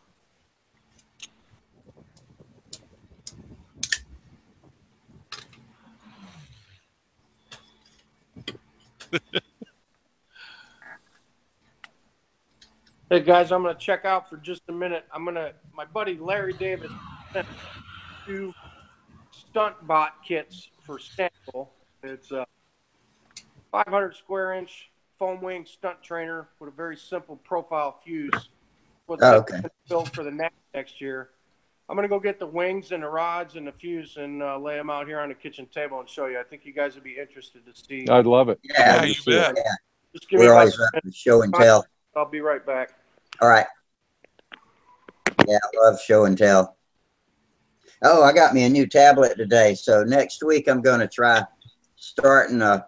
Hey guys, I'm gonna check out for just a minute. My buddy Larry Davis sent 2 stunt bot kits for sample. It's a 500 square inch foam wing stunt trainer with a very simple profile fuse. Okay. Built for the next year. I'm gonna go get the wings and the rods and the fuse and lay them out here on the kitchen table and show you. I think you guys would be interested to see. I'd love it. Yeah, you bet. Yeah. Just give me We're always up to show and tell. I'll be right back. All right. Yeah, I love show and tell. Oh, I got me a new tablet today. So next week I'm going to try starting a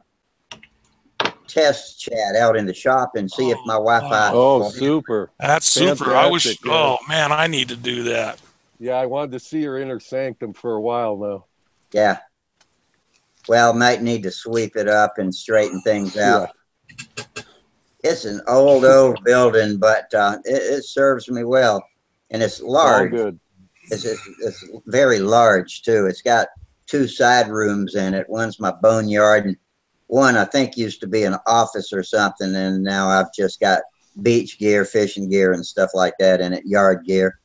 test chat out in the shop and see if my Wi-Fi. Oh, super. That's super. Fantastic, I wish. yeah. Oh man, I need to do that. Yeah, I wanted to see your inner sanctum for a while now. Yeah. Well, might need to sweep it up and straighten things out. Yeah. It's an old building, but it serves me well, and it's large. All good. It's very large too. It's got 2 side rooms in it. One's my boneyard, and one I think used to be an office or something, and now I've just got beach gear, fishing gear, and stuff like that in it. Yard gear.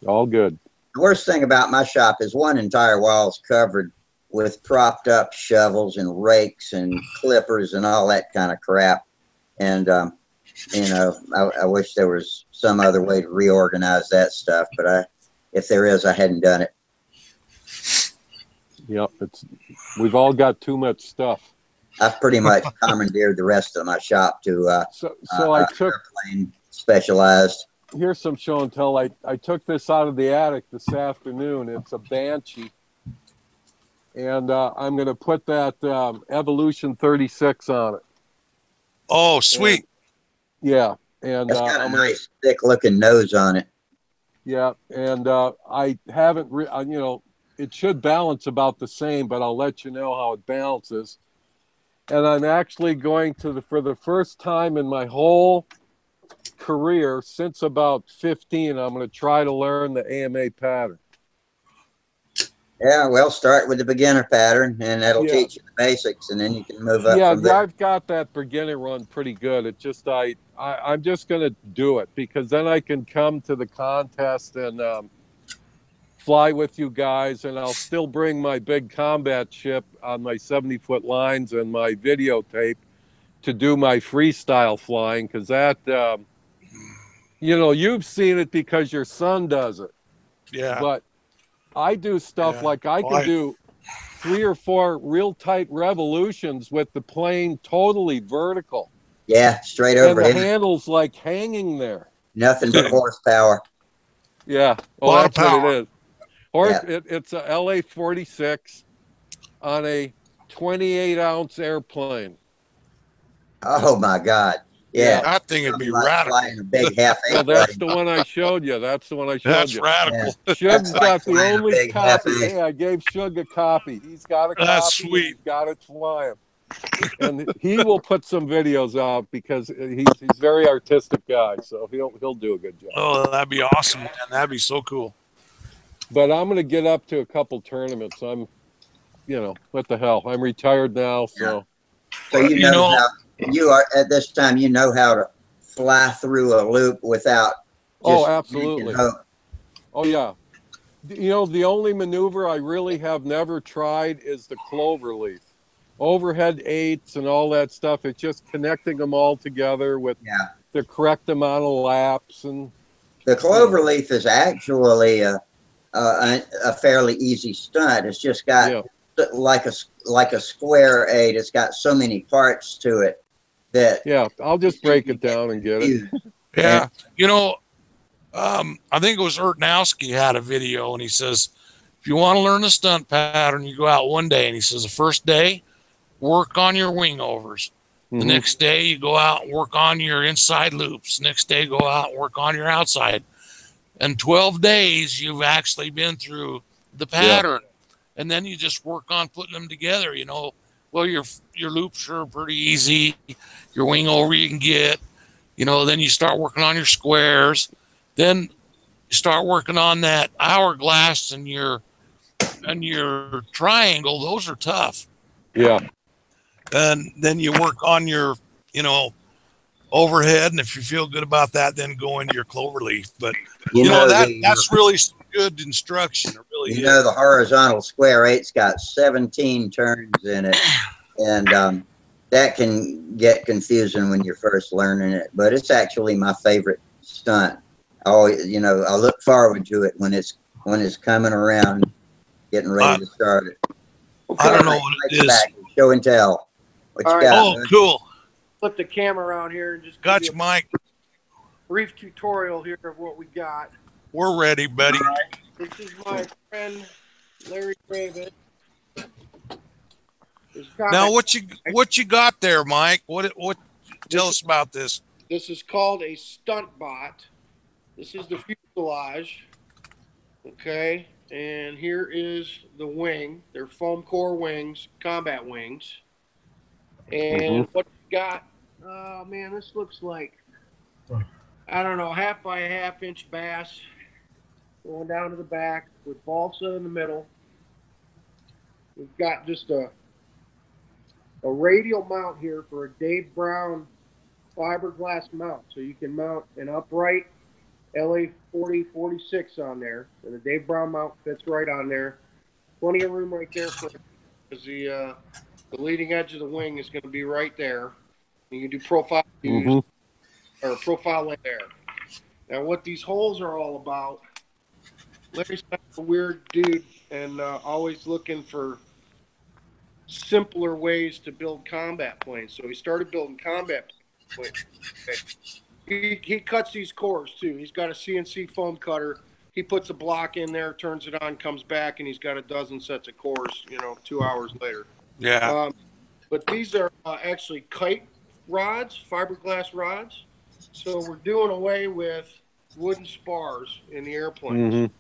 All good. The worst thing about my shop is one entire wall is covered with propped up shovels and rakes and clippers and all that kind of crap. And, you know, I wish there was some other way to reorganize that stuff, but if there is, I hadn't done it. Yep. We've all got too much stuff. I've pretty much commandeered the rest of my shop to so I took specialized. Here's some show and tell. I took this out of the attic this afternoon. It's a Banshee. And I'm going to put that Evolution 36 on it. Oh, sweet. And, yeah. And It's got a I'm nice thick looking nose on it. Yeah. And I haven't, it should balance about the same, but I'll let you know how it balances. And I'm actually going to, for the first time in my whole career, since about 15, I'm going to try to learn the AMA pattern. Yeah, well, start with the beginner pattern, and that'll teach you the basics, and then you can move up from there. Yeah, I've got that beginner run pretty good. It just I'm just going to do it because then I can come to the contest and fly with you guys, and I'll still bring my big combat ship on my 70-foot lines and my videotape to do my freestyle flying because that, you've seen it because your son does it. Yeah. But I do stuff like I can do 3 or 4 real tight revolutions with the plane totally vertical. Yeah, straight over and the him. handle's like hanging there. Nothing but horsepower. Yeah. Oh, that's what power. it is. It's a LA 46 on a 28-ounce airplane. Oh my God! Yeah, that thing would be like radical. Flying a big half Well, that's the one I showed you. That's the one I showed That's you. radical. Yeah. Shug's like got the flying a only big copy. half-ace. Hey, I gave Shug a copy. He's got a copy. That's sweet. He's got it flying. And he will put some videos out because he's a very artistic guy, so he'll do a good job. Oh, that'd be awesome, man. That'd be so cool. But I'm going to get up to a couple tournaments. I'm, what the hell? I'm retired now, so. So how you are at this time. You know how to fly through a loop without. Just absolutely. Oh yeah. The only maneuver I really have never tried is the clover leaf. Overhead 8s and all that stuff. It's just connecting them all together with the correct amount of laps. And the clover leaf is actually a fairly easy stunt. It's just got like a square 8. It's got so many parts to it that I'll just break it down and get it. Yeah, I think it was Ertnowski had a video, and he says, if you want to learn the stunt pattern, you go out one day, and he says the first day, work on your wing overs. The next day, you go out and work on your inside loops. Next day, go out and work on your outside. And 12 days, you've actually been through the pattern. And then you just work on putting them together, Well, your loops are pretty easy. Your wing over you can get. Then you start working on your squares. Then you start working on that hourglass and your triangle. Those are tough. Yeah. And then you work on your, overhead. And if you feel good about that, then go into your clover leaf. But, that's really some good instruction. It really is. The horizontal square 8's got 17 turns in it. And that can get confusing when you're first learning it. But it's actually my favorite stunt. I always, I look forward to it when it's coming around, getting ready to start it. I don't know what it is. Show and tell. What you got? Oh, cool. Flip the camera around here and just got you, Mike. Brief tutorial here of what we got. We're ready, buddy. This is my friend Larry Raven. Now, what you got there, Mike? What? Tell us about this. This is called a stunt bot. This is the fuselage. Okay, and here is the wing. They're foam core wings, combat wings. And what you got? Oh man, this looks like, I don't know, 1/2 by 1/2 inch bass going down to the back with balsa in the middle. We've got just a radial mount here for a Dave Brown fiberglass mount. So you can mount an upright LA 40-46 on there. And the Dave Brown mount fits right on there. Plenty of room right there for, because the leading edge of the wing is going to be right there. You can do profile views or profile in there. Now what these holes are all about, Larry's a weird dude and always looking for simpler ways to build combat planes. So he started building combat planes. He cuts these cores too. He's got a CNC foam cutter. He puts a block in there, turns it on, comes back, and he's got a dozen sets of cores. 2 hours later. Yeah. But these are actually kite rods, fiberglass rods. So we're doing away with wooden spars in the airplanes. Mm-hmm.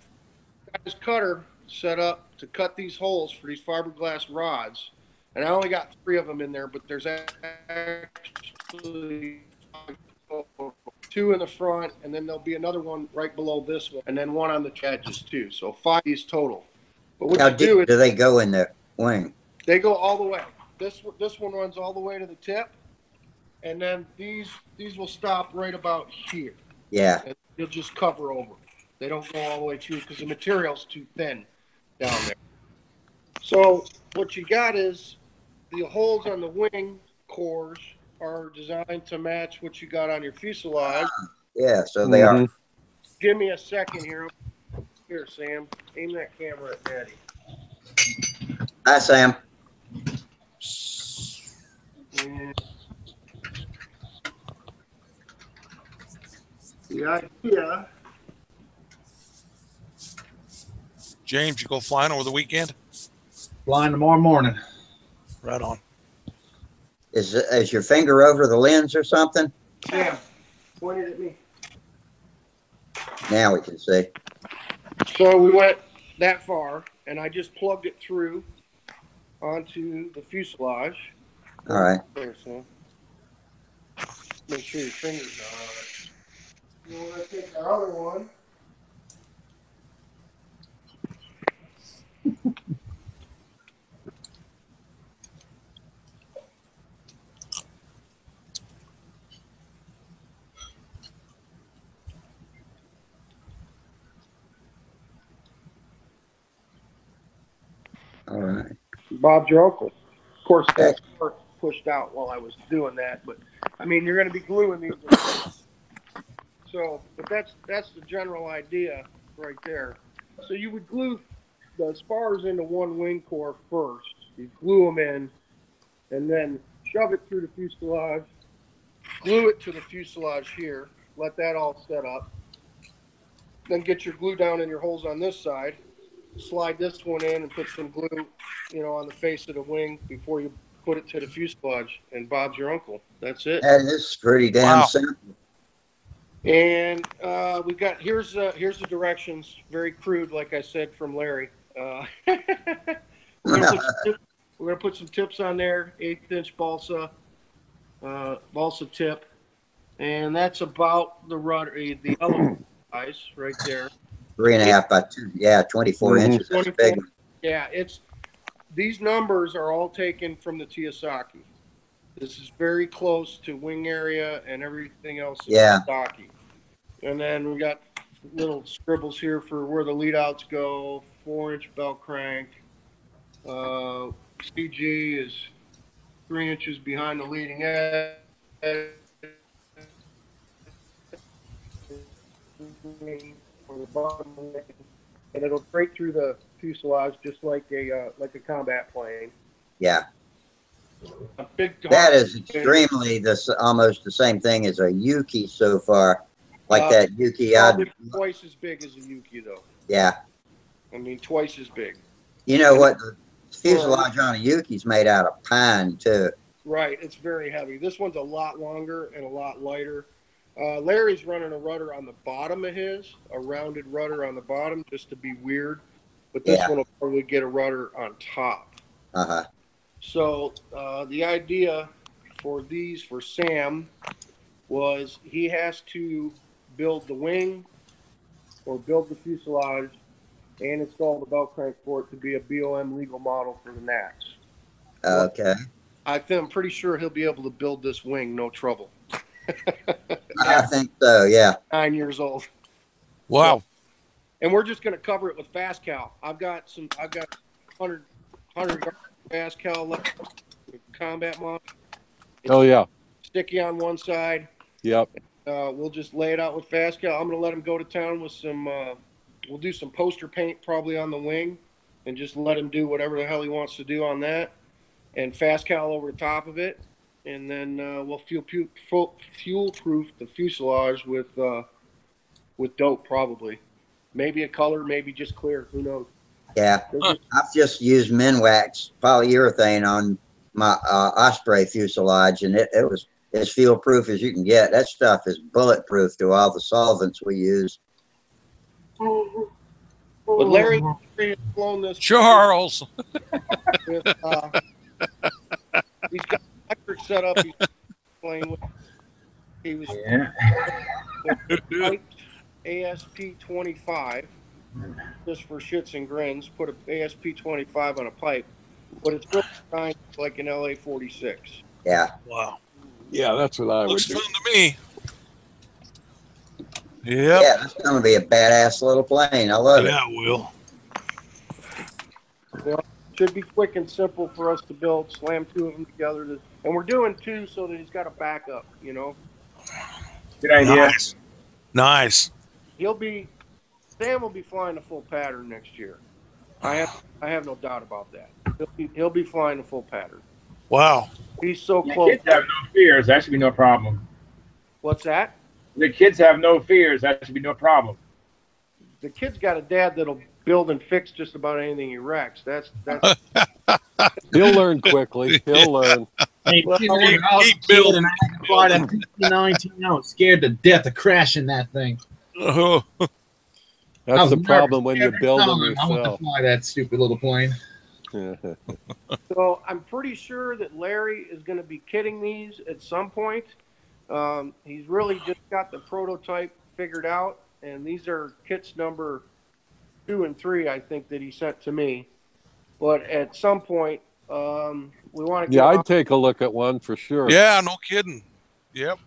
Got this cutter set up to cut these holes for these fiberglass rods, and I only got 3 of them in there, but there's actually 2 in the front, and then there'll be another one right below this one, and then one on the edges too. So 5 is total. But what How you deep do is do they go in the wing? they go all the way. This one runs all the way to the tip, and then these will stop right about here. Yeah. And you'll just cover over. They don't go all the way through because the material's too thin down there. So what you got is the holes on the wing cores are designed to match what you got on your fuselage. Yeah, so they are. Give me a second here. Here, Sam. Aim that camera at Daddy. Hi, Sam. And the idea. James, you go flying over the weekend? Flying tomorrow morning. Right on. Is your finger over the lens or something? Sam, point it at me. Now we can see. So we went that far, and I just plugged it through onto the fuselage. All right. There, Sam. Make sure your finger's not on it. You want to take the other one. All right. Bob's your uncle. Of course, that part pushed out while I was doing that, but I mean, you're going to be gluing these. So, but that's the general idea right there. So you would glue the spars into one wing core first. You glue them in, and then shove it through the fuselage. Glue it to the fuselage here. Let that all set up. Then get your glue down in your holes on this side. Slide this one in and put some glue, on the face of the wing before you put it to the fuselage. And Bob's your uncle. That's it. That is pretty damn Wow. simple. And we got here's the directions. Very crude, like I said from Larry. We're gonna put some tips on there. 1/8" balsa, balsa tip, and that's about the rudder, the element size right there. 3.5 by 2. Yeah, 24 inches. That's a big one. Yeah, these numbers are all taken from the Tiyasaki. This is very close to wing area and everything else in Tiyasaki. And then we got little scribbles here for where the lead outs go. 4-inch belt crank. CG is 3 inches behind the leading edge. For the bottom, and it'll break through the fuselage just like a combat plane. Yeah. A big That is extremely almost the same thing as a Yuki so far. Like that Yuki. Probably twice as big as a Yuki, though. Yeah. I mean, twice as big. You know what? The fuselage on a Yuki's made out of pine, too. Right. It's very heavy. This one's a lot longer and a lot lighter. Larry's running a rudder on the bottom of his, a rounded rudder on the bottom, just to be weird. But this one will probably get a rudder on top. Uh-huh. So the idea for Sam was he has to build the wing or build the fuselage and install the belt crank for it to be a BOM legal model for the NATS. Okay. I'm pretty sure he'll be able to build this wing, no trouble. I think so, yeah. 9 years old. Wow. And we're just going to cover it with fast cal. I've got 100 fast cal left combat mod. Oh yeah. Sticky on one side. Yep. We'll just lay it out with fast cal. I'm going to let him go to town with some. We'll do some poster paint probably on the wing, and just let him do whatever the hell he wants to do on that, and fast cal over the top of it. and then we'll fuel-proof the fuselage with dope probably. Maybe a color, maybe just clear. Who knows? Yeah, I've just used Minwax polyurethane on my Osprey fuselage, and it was as fuel proof as you can get. That stuff is bulletproof to all the solvents we use. But Larry has flown this. Charles. With, he's got electric setup. He's playing with. He was piped ASP 25 just for shits and grins. Put an ASP 25 on a pipe, but it's really kind of like an LA 46. Yeah. Wow. Yeah, that's what I would Looks do. fun to me. Yep. Yeah, that's going to be a badass little plane. I love it. Yeah, it will. Well, it should be quick and simple for us to build. Slam two of them together, and we're doing two so that he's got a backup. You know. Good idea. Nice. Sam will be flying a full pattern next year. I have no doubt about that. He'll be flying a full pattern. Wow. He's so The close. kids have no fears. That should be no problem. What's that? The kids have no fears. That should be no problem. The kid's got a dad that'll build and fix just about anything he wrecks. That's He'll learn quickly. He'll learn. Hey, Well, kid, when I was a kid building. and I had to fly that 19, I was scared to death of crashing that thing. Oh, I That's was the problem nervous when you every build them time I went to yourself. fly that stupid little plane. so. I'm pretty sure that Larry is going to be kitting these at some point. He's really just got the prototype figured out, and these are kits number 2 and 3, I think, that he sent to me. But at some point, we want to. Yeah, I'd take a look at one for sure. yeah, no kidding. Yep.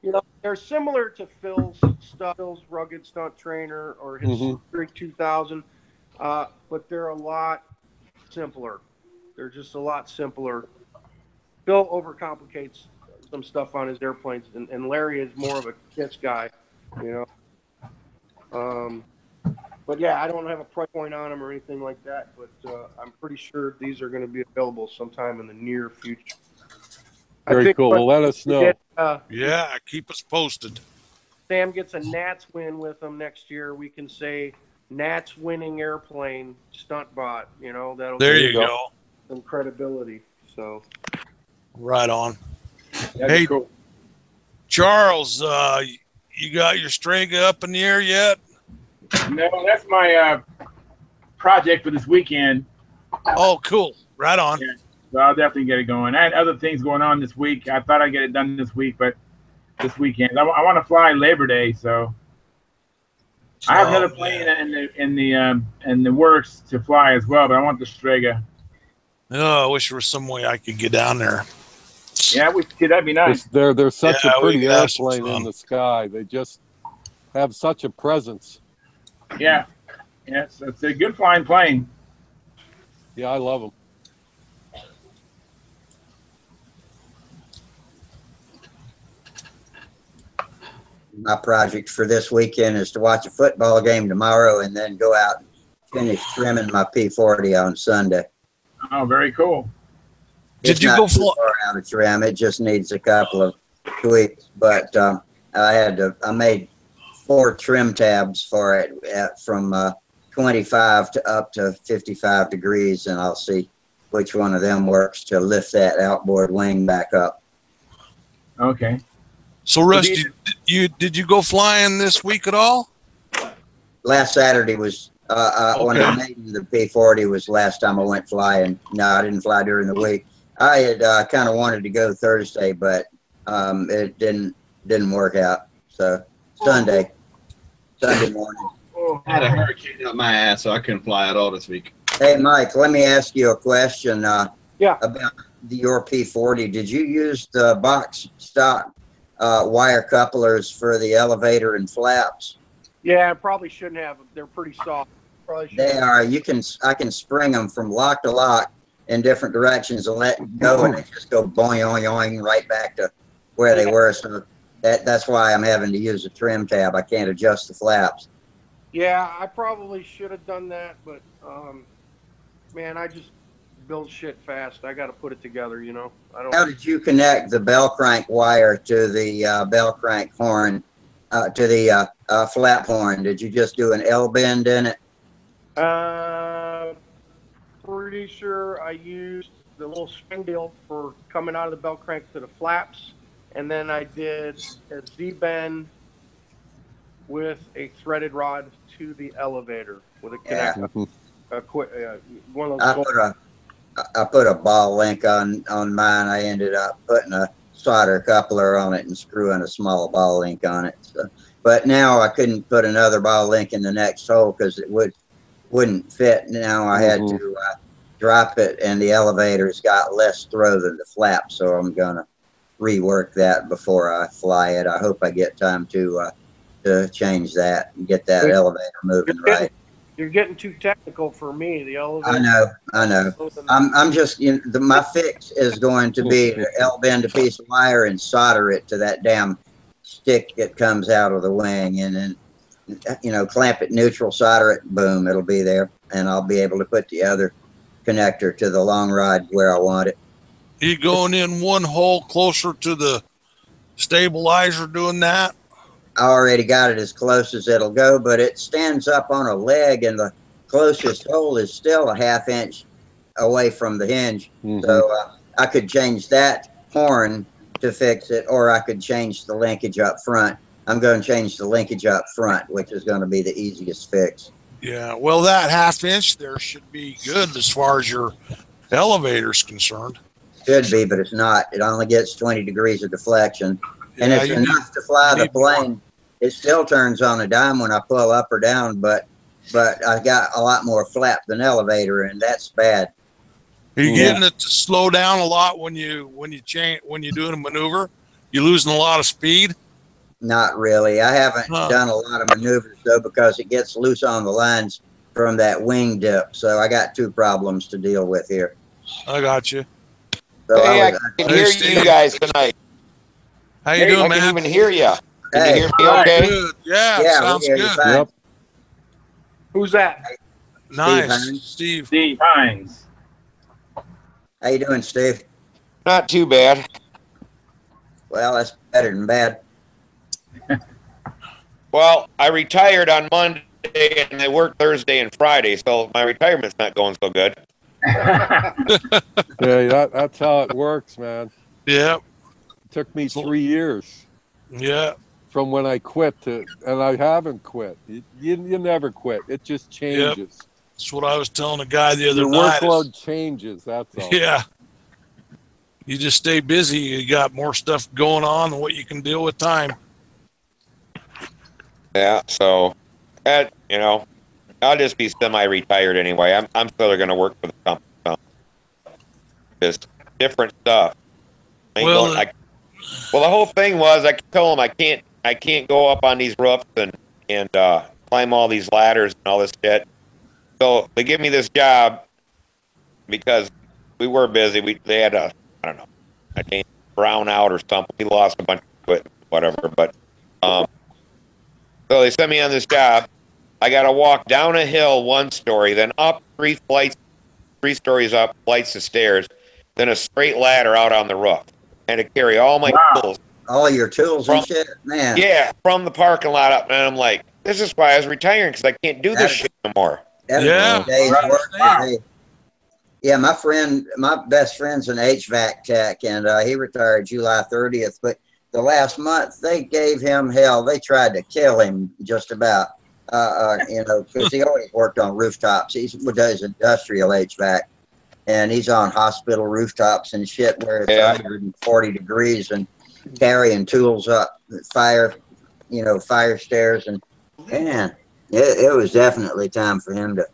You know, they're similar to Phil's stuff, Phil's rugged stunt trainer or his Streak 2000, but they're a lot simpler. They're just a lot simpler. Phil overcomplicates some stuff on his airplanes, and Larry is more of a kits guy, you know. But yeah, I don't have a price point on them or anything like that, but I'm pretty sure these are going to be available sometime in the near future. Very cool. Well, let us know. Yeah, keep us posted. Sam gets a Nats win with them next year. We can say Nats winning airplane stunt bot. You know, that'll There give you go. some credibility. So Right on. That'd Hey, be cool. Charles, you got your Strega up in the air yet? No, that's my project for this weekend. Oh, cool. Right on. Yeah. So I'll definitely get it going. I had other things going on this week. I thought I'd get it done this week, but this weekend I want to fly Labor Day, so I have another plane in the works to fly as well. But I want the Strega. Oh, I wish there was some way I could get down there. Yeah, that'd be nice. They're such Yeah, a we pretty could have some airplane fun. in the sky. They just have such a presence. Yeah, it's a good flying plane. Yeah, I love them. My project for this weekend is to watch a football game tomorrow and then go out and finish trimming my P40 on Sunday. Oh, very cool. Did you go too far out of trim? It just needs a couple of tweaks. But I made 4 trim tabs for it from 25 to up to 55 degrees, and I'll see which one of them works to lift that outboard wing back up. Okay. So, Russ, did you go flying this week at all? Last Saturday was when I made the P40 was last time I went flying. No, I didn't fly during the week. I had kind of wanted to go Thursday, but it didn't work out. So Sunday morning. I had a hurricane up my ass, so I couldn't fly at all this week. Hey, Mike, let me ask you a question. Yeah. About your P40. Did you use the box stock wire couplers for the elevator and flaps? Yeah, I probably shouldn't have them. They're pretty soft. Probably shouldn't. They are. I can spring them from lock to lock in different directions and let go, and they just go boing, boing, boing right back to where they were. So that's why I'm having to use a trim tab. I can't adjust the flaps. Yeah, I probably should have done that, but man, I just build shit fast. I got to put it together, you know. I don't. How did you connect the bell crank wire to the bell crank horn, to the flap horn? Did you just do an L bend in it? Pretty sure I used the little spring deal for coming out of the bell crank to the flaps, and then I did a Z bend with a threaded rod to the elevator with a connect. One of those. I put a ball link on mine. I ended up putting a solder coupler on it and screwing a small ball link on it. So, but now I couldn't put another ball link in the next hole because it wouldn't fit. Now I had to drop it, and the elevator's got less throw than the flap, so I'm gonna rework that before I fly it. I hope I get time to change that and get that elevator moving right. You're getting too technical for me. The elevator. I know. I'm just, you know, my fix is going to be to L bend a piece of wire and solder it to that damn stick that comes out of the wing, and then, you know, clamp it neutral, solder it, boom, it'll be there, and I'll be able to put the other connector to the long rod where I want it. You going in one hole closer to the stabilizer doing that? I already got it as close as it'll go, but it stands up on a leg, and the closest hole is still a ½ inch away from the hinge. So I could change that horn to fix it, or I could change the linkage up front. I'm going to change the linkage up front, which is going to be the easiest fix. Yeah, well, that ½ inch there should be good as far as your elevator's concerned. Should be, but it's not. It only gets 20 degrees of deflection. And it's enough to fly the plane. It still turns on a dime when I pull up or down, but I got a lot more flap than elevator, and that's bad. Are you getting it to slow down a lot when you're doing a maneuver? You losing a lot of speed? Not really. I haven't done a lot of maneuvers though, because it gets loose on the lines from that wing dip. So I got two problems to deal with here. I got you. So hey, I can hear you guys tonight. How you doing, man? I can even hear you. Can Hey, you hear me okay? Good. Yeah, sounds good. Yep. Who's that? Nice, Steve. Steve Hines. How you doing, Steve? Not too bad. Well, that's better than bad. Well, I retired on Monday and I worked Thursday and Friday, so my retirement's not going so good. Yeah, that's how it works, man. Yeah. It took me 3 years. Yeah. From when I quit and I haven't quit. You never quit. It just changes. Yep. That's what I was telling a guy the other Your night. workload changes, that's all. Yeah. You just stay busy. You got more stuff going on than what you can deal with time. Yeah, so that, you know, I'll just be semi-retired anyway. I'm still going to work for the company. So. Just different stuff. Well, the whole thing was I told them I can't go up on these roofs and climb all these ladders and all this shit. So they give me this job because we were busy. They had I don't know, I think brown out or something. We lost a bunch of equipment, whatever. But so they sent me on this job. I got to walk down a hill 1 story, then up 3 stories up, flights of stairs, then a straight ladder out on the roof, and to carry all my tools. All your tools and shit, man. Yeah, from the parking lot up, and I'm like, this is why I was retiring, because I can't do this shit no more. Yeah. Yeah, my best friend's an HVAC tech, and he retired July 30th. But the last month, they gave him hell. They tried to kill him just about, you know, because he always worked on rooftops. He does industrial HVAC, and he's on hospital rooftops and shit where it's 140 degrees and carrying tools up fire stairs. And man, it was definitely time for him to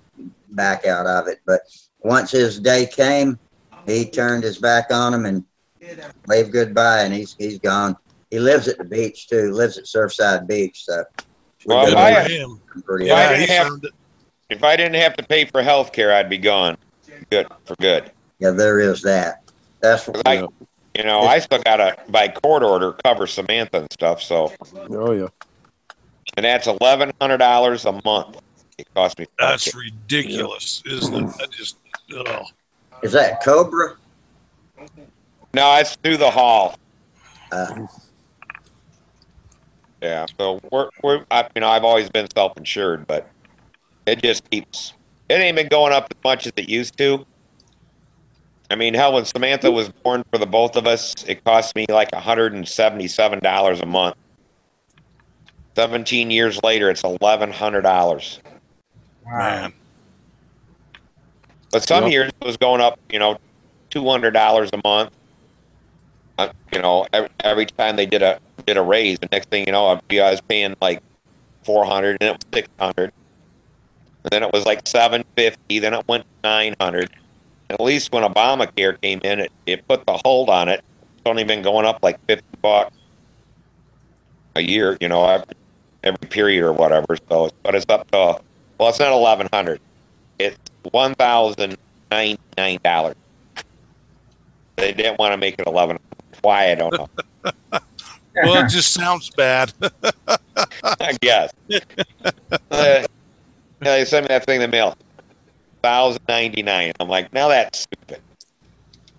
back out of it. But once his day came, he turned his back on him and waved goodbye, and he's gone. He lives at the beach too. Lives at Surfside Beach. So, well, if I didn't have to pay for health care, I'd be gone. Good for good. Yeah, there is that. That's what I still gotta by court order cover Samantha and stuff. So. Oh yeah. And that's $1,100 a month. It cost me. That's ridiculous, isn't it? I just, Is that Cobra? No, it's through the hall. Uh, Yeah, so I've always been self-insured, but it just keeps. It ain't been going up as much as it used to. I mean, hell, when Samantha was born for the both of us, it cost me like $177 a month. 17 years later, it's $1,100. Wow. Man. But some Yep. years it was going up, $200 a month. Every time they did a raise, the next thing you know, I was paying like 400, and it was 600, and then it was like 750, then it went to 900. At least when Obamacare came in, it put the hold on it. It's only been going up like $50 a year, every period or whatever. So, but it's up to, well, it's not 1,100. It's $1,099. They didn't want to make it 11. Why, I don't know. Well, it just sounds bad. I guess. They sent me that thing in the mail. $1,099. I'm like, now that's stupid.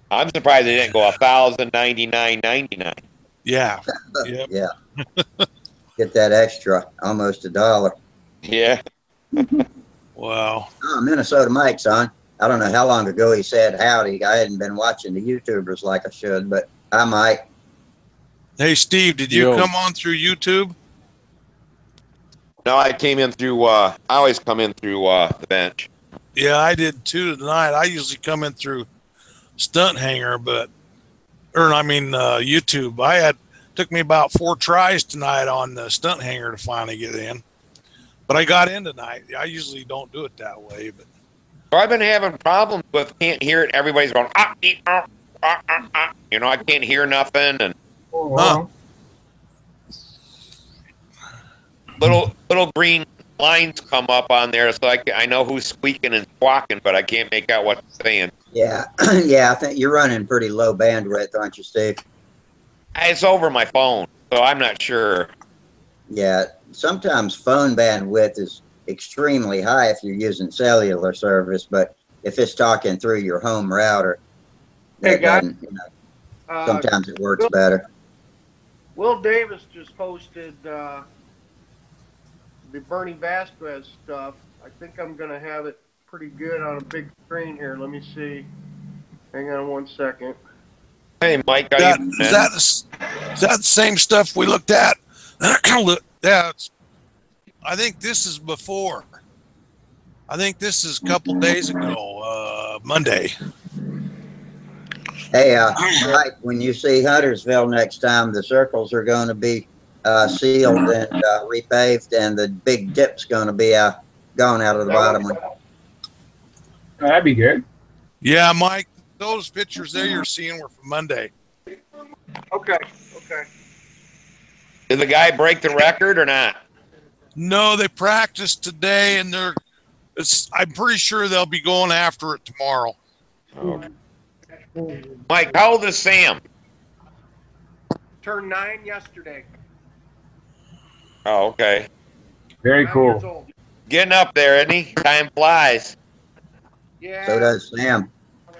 I'm surprised they didn't go $1,099.99. Yeah. Yep. yeah. Get that extra, almost $1. Yeah. Wow. Oh, Minnesota Mike's on. I don't know how long ago he said howdy. I hadn't been watching the YouTubers like I should, but hi, Mike. Hey, Steve, did you Yo. come on through YouTube? No, I came in through. I always come in through the bench. Yeah, I did too tonight. I usually come in through Stunthangar, YouTube. Took me about 4 tries tonight on the Stunthangar to finally get in, but I got in tonight. I usually don't do it that way, but So I've been having problems with can't hear it. Everybody's going I can't hear nothing, and huh? little green lines come up on there, so I know who's squeaking and squawking, but I can't make out what they're saying. Yeah, yeah. I think you're running pretty low bandwidth, aren't you, Steve? It's over my phone, so I'm not sure. Yeah. Sometimes phone bandwidth is extremely high if you're using cellular service, but if it's talking through your home router, Hey, that guys. doesn't. Sometimes it works better. Will Davis just posted the Bernie Vasquez stuff. I think I'm going to have it pretty good on a big screen here. Let me see. Hang on one second. Hey, Mike, Is that the same stuff we looked at? Yeah, I think this is before. I think this is a couple days ago, Monday. Hey, Mike, when you see Huntersville next time, the circles are going to be sealed and repaved, and the big dip's going to be gone out of the bottom one. That'd be good. Yeah, Mike, those pictures there you're seeing were from Monday. Okay. Did the guy break the record or not? No, they practiced today, and I'm pretty sure they'll be going after it tomorrow. Okay. Mike, how old is Sam? Turned 9 yesterday. Oh, okay. Very 9 years cool. old. Getting up there, isn't he? Time flies. Yeah. So does Sam.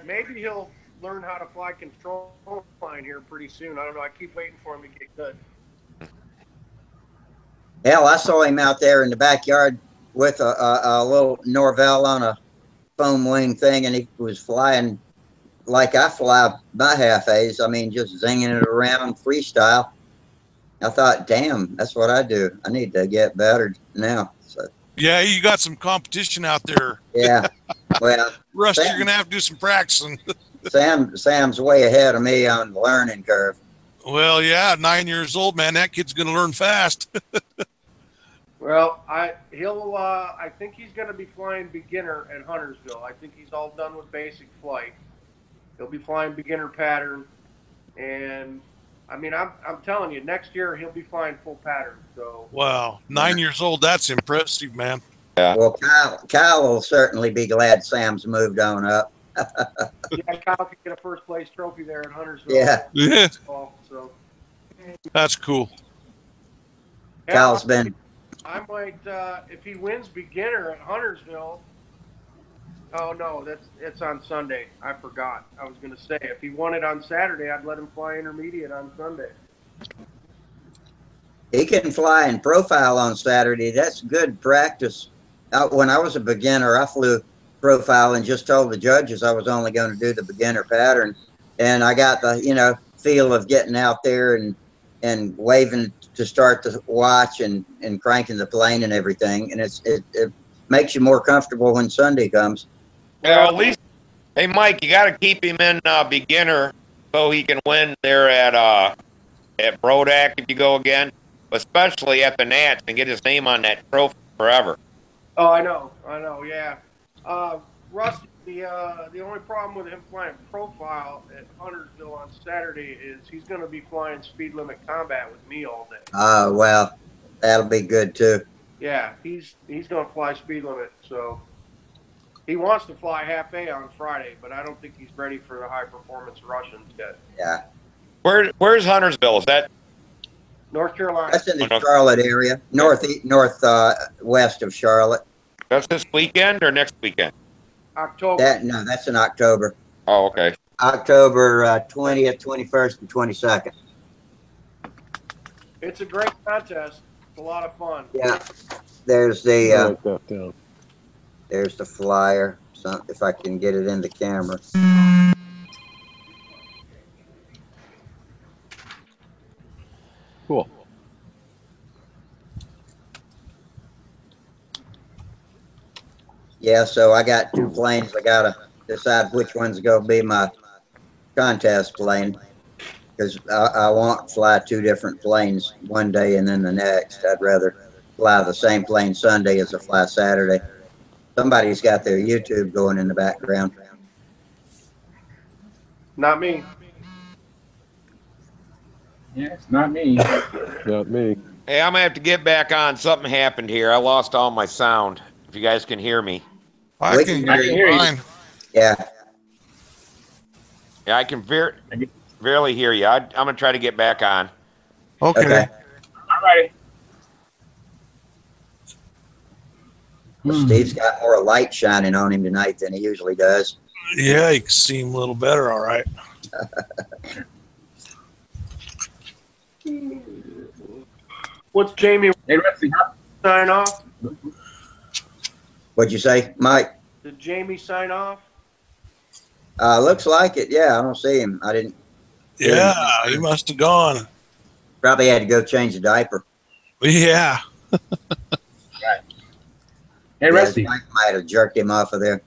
Maybe he'll learn how to fly control line here pretty soon. I don't know. I keep waiting for him to get good. Hell, I saw him out there in the backyard with a little Norvell on a foam wing thing, and he was flying like I fly my half A's. I mean, just zinging it around freestyle. I thought, damn, that's what I do. I need to get better now. So Yeah, you got some competition out there. yeah, well, Russ, Sam, you're going to have to do some practicing. Sam's way ahead of me on the learning curve. Well, yeah, 9 years old, man. That kid's going to learn fast. Well, I think he's going to be flying beginner at Huntersville. I think he's all done with basic flight. He'll be flying beginner pattern, and I mean, I'm telling you, next year he'll be flying full pattern. So Wow, 9 years old. That's impressive, man. Yeah. Well, Kyle will certainly be glad Sam's moved on up. yeah, Kyle could get a first place trophy there at Huntersville. Yeah. Yeah, So that's cool. Kyle's been. I might, if he wins beginner at Huntersville, Oh no, it's on Sunday. I forgot. I was gonna say if he won it on Saturday, I'd let him fly intermediate on Sunday. He can fly in profile on Saturday. That's good practice. When I was a beginner, I flew profile and just told the judges I was only going to do the beginner pattern, and I got the feel of getting out there and waving to start the watch and cranking the plane and everything, and it makes you more comfortable when Sunday comes. Well, at least, hey Mike, you got to keep him in beginner so he can win there at Brodak if you go again, especially at the Nats, and get his name on that trophy forever. Oh, I know, yeah. Rusty, the only problem with him flying profile at Huntersville on Saturday is he's going to be flying speed limit combat with me all day. Well, that'll be good too. Yeah, he's going to fly speed limit, so he wants to fly half A on Friday, but I don't think he's ready for the high performance Russians yet. Yeah. Where's Huntersville? Is that North Carolina? That's in the Charlotte area, northwest of Charlotte. That's this weekend or next weekend? October. That's in October. Oh, okay. October 20th, 21st, and 22nd. It's a great contest. It's a lot of fun. Yeah. There's the Write that down. there's the flyer. So if I can get it in the camera. Cool. Yeah, so I got two planes. I gotta decide which one's gonna be my contest plane, because I won't fly two different planes one day and then the next. I'd rather fly the same plane Sunday as I fly Saturday. Somebody's got their YouTube going in the background. Not me. Yeah, it's not me. Not me. Hey, I'm gonna have to get back on. Something happened here. I lost all my sound. If you guys can hear me. I We can can hear you fine. Yeah. Yeah, I can barely hear you. I'm gonna try to get back on. Okay. Okay. All righty. Well, Steve's got more light shining on him tonight than he usually does. Yeah, you seem a little better, all right. What's Jamie Hey, Rusty, sign off? What'd you say, Mike? Did Jamie sign off? Looks like it. Yeah, I don't see him. I didn't. Yeah, he must have gone. Probably had to go change the diaper. Yeah. Hey, Rusty. Mike might have jerked him off of there.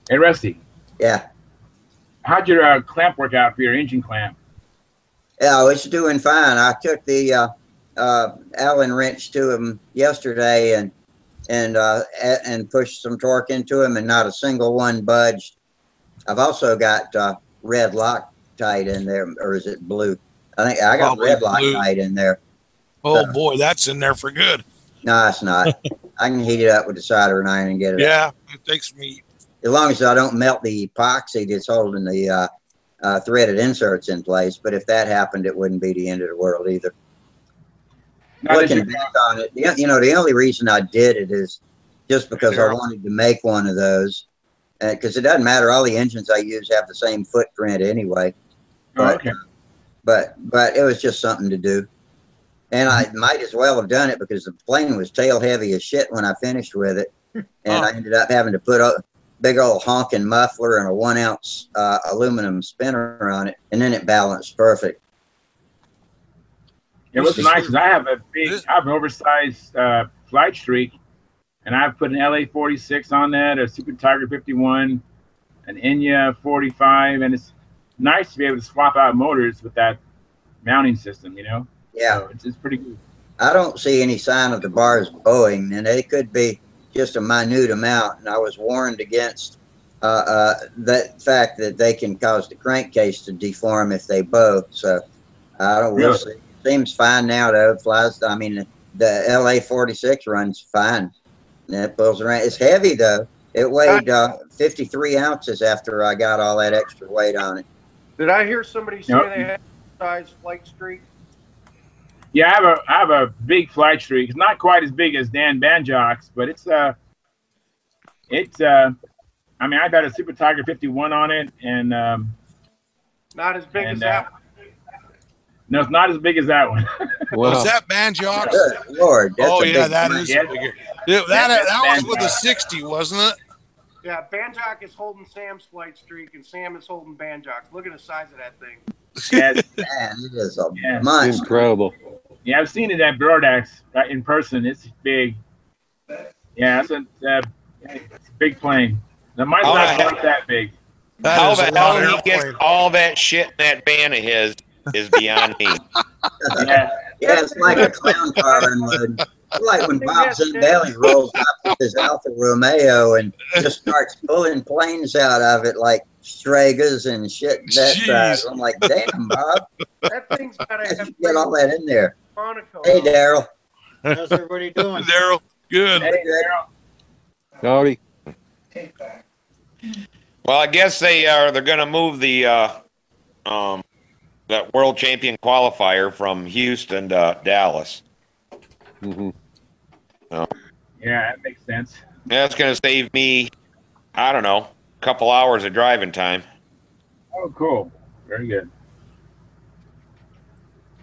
Hey, Rusty. Yeah. How'd your clamp work out for your engine clamp? Yeah, it's doing fine. I took the Allen wrench to him yesterday and pushed some torque into him, and not a single one budged. I've also got red Loctite in there, or is it blue? I think I got Probably red blue. Loctite in there. Oh boy, that's in there for good. No, it's not. I can heat it up with the soldering iron and get it out. Yeah, it takes me. As long as I don't melt the epoxy that's holding the threaded inserts in place. But if that happened, it wouldn't be the end of the world either. Now, Looking back on it, the only reason I did it is just because I wanted to make one of those. Because it doesn't matter, all the engines I use have the same footprint anyway. But, okay. but it was just something to do. And I might as well have done it because the plane was tail heavy as shit when I finished with it. And I ended up having to put a big old honking muffler and a 1 ounce aluminum spinner on it. And then it balanced perfect. Yeah, what's nice is I have an oversized flight streak, and I've put an LA-46 on that, a Super Tiger 51, an Enya 45, and it's nice to be able to swap out motors with that mounting system, Yeah. So it's pretty good. I don't see any sign of the bars bowing, and it could be just a minute amount. And I was warned against that fact that they can cause the crankcase to deform if they bow. So I don't really see. It seems fine now, though. It flies. I mean, the LA-46 runs fine. And it pulls around. It's heavy, though. It weighed 53 ounces after I got all that extra weight on it. Did I hear somebody say they had a size flight streak? Yeah, I have a big flight streak. It's not quite as big as Dan Banjock's, but it's It's I mean, I've had a Super Tiger 51 on it, and Not as big as that. no, it's not as big as that one. Wow. Was that Banjox? Good Lord. Oh, yeah, that is bigger. Yeah, that was with a 60, wasn't it? Yeah, Banjox is holding Sam's flight streak, and Sam is holding Banjox. Look at the size of that thing. Yeah, Man, it is a monster. Incredible. yeah, I've seen it at Brodax in person. It's big. Yeah, it's a big plane. The mine's not quite that big. How the hell he gets all that shit in that van of his is beyond me. Yeah. Yeah, it's like a clown car unload. It's like when Bob Zambelli rolls up with his Alfa Romeo and just starts pulling planes out of it like Stragas and shit that size. I'm like, damn, Bob. That thing's got to get all that in there. Monaco. Hey, Daryl. How's everybody doing? Daryl, good. Hey, Daryl. Howdy. Well, I guess they're going to move the that world champion qualifier from Houston to Dallas. Mm-hmm. So, yeah, that makes sense. That's going to save me, I don't know, a couple hours of driving time. Oh, cool. Very good.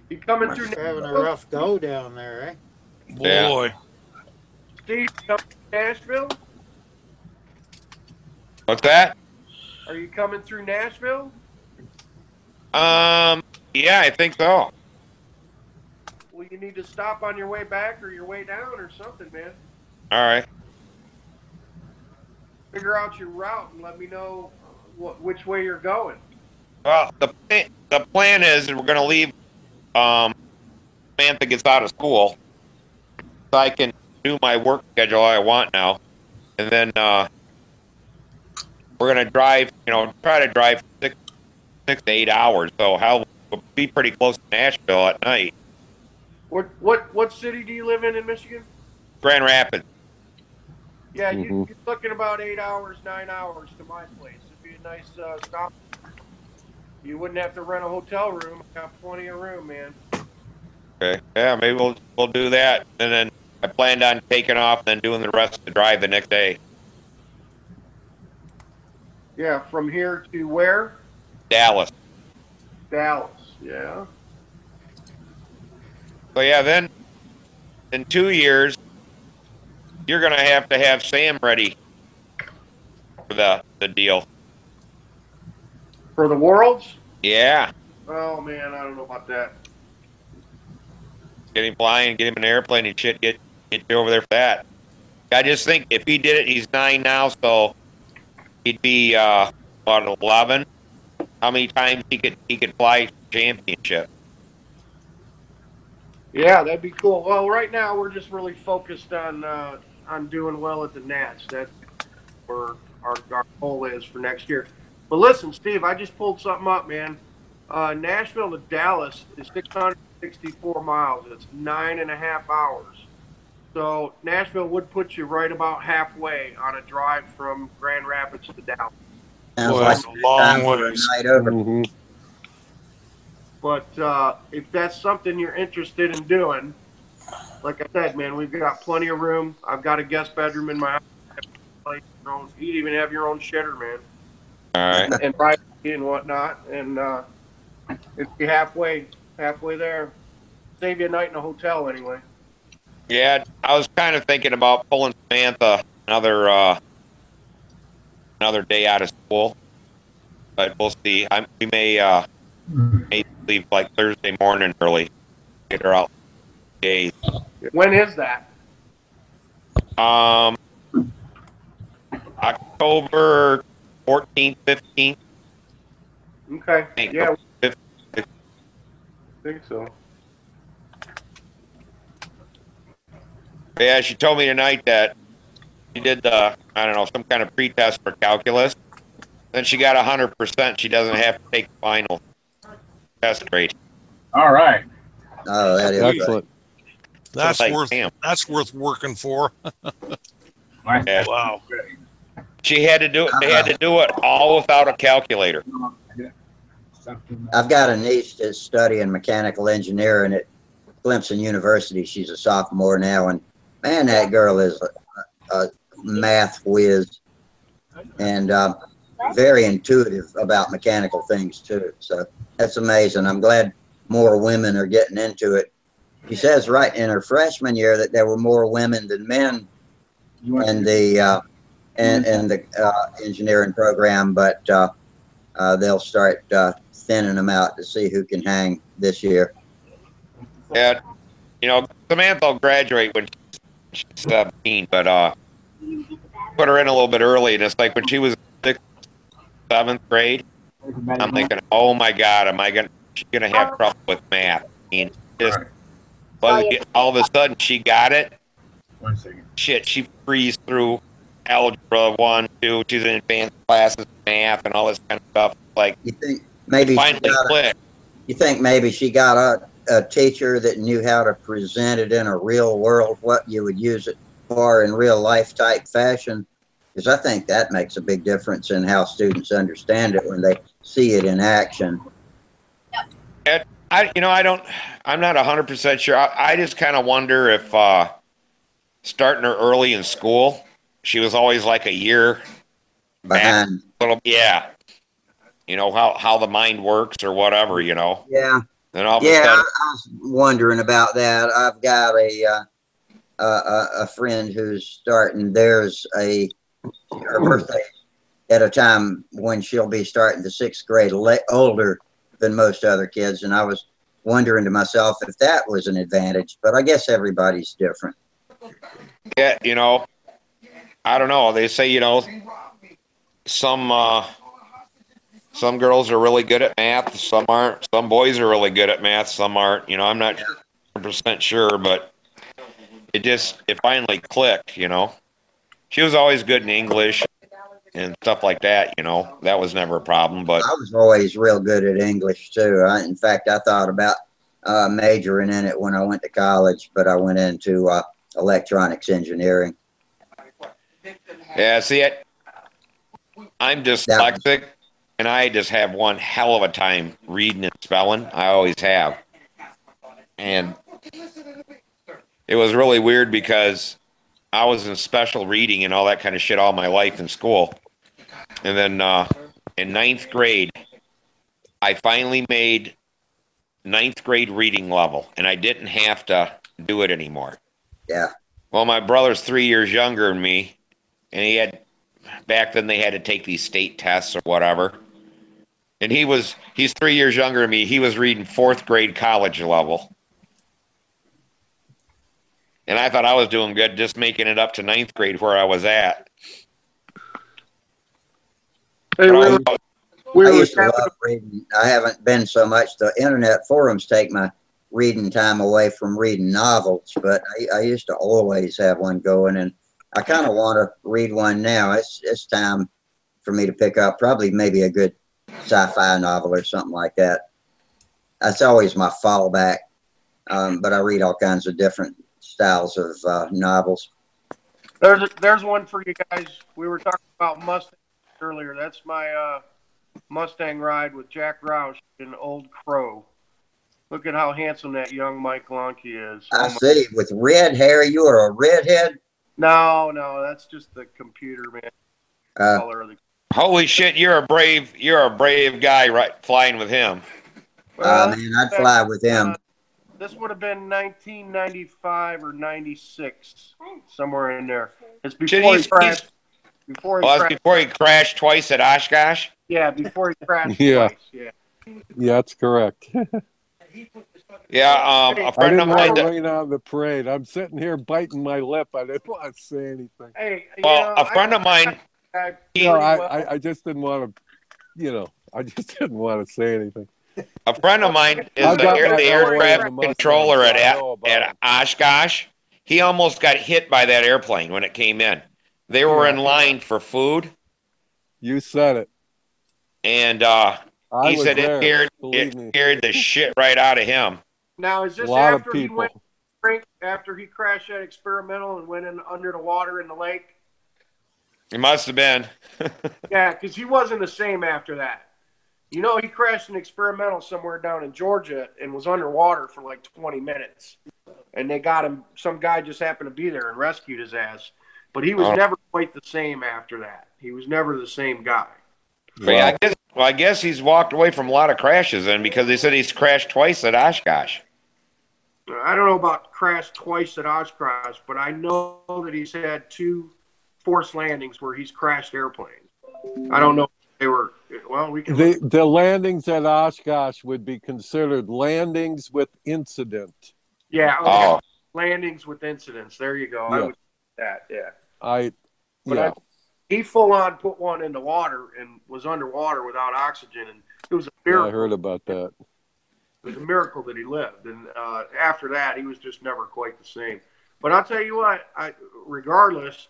You coming through? You're having a rough go down there, eh? Boy. Yeah. Steve, coming to Nashville? What's that? Are you coming through Nashville? Yeah, I think so. Well, you need to stop on your way back or your way down or something, man. All right. Figure out your route and let me know which way you're going. Well, the plan is we're going to leave. Samantha gets out of school, so I can do my work schedule I want now, and then we're going to drive. Try to drive 6 to 8 hours. So we'll be pretty close to Nashville at night. What city do you live in Michigan? Grand Rapids. Yeah, you're looking about 8 hours, 9 hours to my place. It'd be a nice stop. You wouldn't have to rent a hotel room. I got plenty of room, man. Okay. Yeah, maybe we'll do that, and then I planned on taking off and then doing the rest of the drive the next day. Yeah, from here to where? Dallas. Dallas. Yeah. So yeah, then in 2 years, you're gonna have to have Sam ready for the deal. For the Worlds? Yeah. Oh man, I don't know about that. Get him flying, get him an airplane and shit. Get you over there for that. I just think if he did it, he's 9 now, so he'd be about 11. How many times he could fly championship? Yeah, that'd be cool. Well, right now we're just really focused on doing well at the Nats. That's where our goal is for next year. But listen, Steve, I just pulled something up, man. Nashville to Dallas is 664 miles. It's 9.5 hours. So Nashville would put you right about halfway on a drive from Grand Rapids to Dallas. Sounds Boy, like that's a long ways. night over. Mm-hmm. But if that's something you're interested in doing, like I said, man, we've got plenty of room. I've got a guest bedroom in my house. You'd even have your own shitter, man. All right. And privacy and whatnot. And it'd be halfway there. Save you a night in a hotel anyway. Yeah, I was kind of thinking about pulling Samantha another day out of school, but we'll see. We may leave like Thursday morning early, get her out. Days. When is that? October 14th, 15th. Okay. Yeah, I 15th. think so. Yeah, she told me tonight that she did some kind of pretest for calculus. Then she got 100%. She doesn't have to take the final test grade. All right. Oh, that is Excellent. That's Like, worth damn. that's worth working for. Yeah. Wow. She had to do it. They had to do it all without a calculator. I've got a niece that's studying mechanical engineering at Clemson University. She's a sophomore now, and man, that girl is a math whiz, and very intuitive about mechanical things too. So that's amazing. I'm glad more women are getting into it. She says right in her freshman year that there were more women than men in the engineering program, but they'll start thinning them out to see who can hang this year. Yeah, you know, Samantha will graduate when she's 17, but put her in a little bit early, and it's like when she was 6th, 7th grade, I'm thinking, oh my God, she's gonna have trouble with math? I mean, just all of a sudden she got it. 1 second. Shit, she breezed through algebra 1, 2. She's in advanced classes, math, and all this kind of stuff. Like, You think maybe finally clicked. you think maybe she got a teacher that knew how to present it in a real world, what you would use it for in real life type fashion? Because I think that makes a big difference in how students understand it when they see it in action. And I'm not 100% sure. I just kind of wonder if starting her early in school, she was always like a year Behind. Yeah. You know, how the mind works or whatever, you know. Yeah. And all of a Yeah, sudden, I was wondering about that. I've got a friend who's starting theirs her birthday at a time when she'll be starting the 6th grade older than most other kids, and I was wondering to myself if that was an advantage, but I guess everybody's different. yeah, you know, I don't know. They say, you know, some girls are really good at math, some aren't. Some boys are really good at math, some aren't. You know, I'm not 100% sure, but it finally clicked, you know. She was always good in English and stuff like that, you know. That was never a problem, but I was always real good at English too. In fact, I thought about majoring in it when I went to college, but I went into electronics engineering. yeah, see, I'm dyslexic, and I just have one hell of a time reading and spelling. I always have. And it was really weird because I was in special reading and all that kind of shit all my life in school. And then in 9th grade, I finally made 9th grade reading level, and I didn't have to do it anymore. Yeah. Well, my brother's 3 years younger than me, and back then they had to take these state tests or whatever. And he's 3 years younger than me. He was reading 4th grade college level. And I thought I was doing good, just making it up to 9th grade where I was at. Hey, I used to love reading. I haven't been so much. The internet forums take my reading time away from reading novels, but I used to always have one going, and I kind of want to read one now. It's time for me to pick up probably maybe a good sci-fi novel or something like that. That's always my fallback, but I read all kinds of different styles of novels. There's one for you guys. We were talking about Mustang earlier. That's my Mustang ride with Jack Roush in Old Crow. Look at how handsome that young Mike Lonke is. I see. With red hair, you are a redhead? No, that's just the computer, man. Color of the... Holy shit, you're a brave guy, right? Flying with him. Well, man, I'd fly with him. This would have been 1995 or 96, somewhere in there. It's before he crashed. Before he crashed twice at Oshkosh? Yeah, before he crashed twice. Yeah. Yeah, that's correct. Yeah, a friend of mine. I didn't want to rain on the parade. I'm sitting here biting my lip. I didn't want to say anything. Hey, a friend of mine. I just didn't want to, I just didn't want to say anything. A friend of mine is the air traffic controller at Oshkosh. He almost got hit by that airplane when it came in. They were in line for food. You said it. And he said it scared the shit right out of him. Now, is this after he went after he crashed that experimental and went in under the water in the lake? It must have been. Yeah, because he wasn't the same after that. You know, he crashed an experimental somewhere down in Georgia and was underwater for like 20 minutes. And they got him. Some guy just happened to be there and rescued his ass. but he was never quite the same after that. He was never the same guy. Yeah, I guess he's walked away from a lot of crashes then, because they said he's crashed twice at Oshkosh. I don't know about crashed twice at Oshkosh, but I know that he's had 2 forced landings where he's crashed airplanes. I don't know if they were, well, we can the landings at Oshkosh would be considered landings with incident. Yeah, okay. Landings with incidents. There you go. Yeah. I would that, yeah. He full on put one in the water and was underwater without oxygen, and it was a miracle. I heard about that. It was a miracle that he lived, and after that, he was just never quite the same. But I'll tell you what, regardless,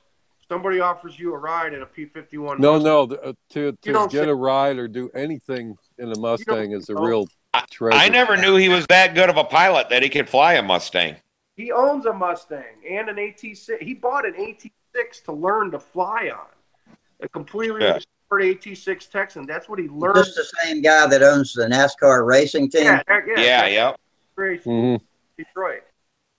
somebody offers you a ride in a P-51 Mustang. To get a ride or do anything in a Mustang is a real treasure. I never knew he was that good of a pilot that he could fly a Mustang. He owns a Mustang and an AT6. He bought an AT6 to learn to fly on. A completely restored AT6 Texan. That's what he learned. Just the same guy that owns the NASCAR racing team? Yeah. Racing, Detroit.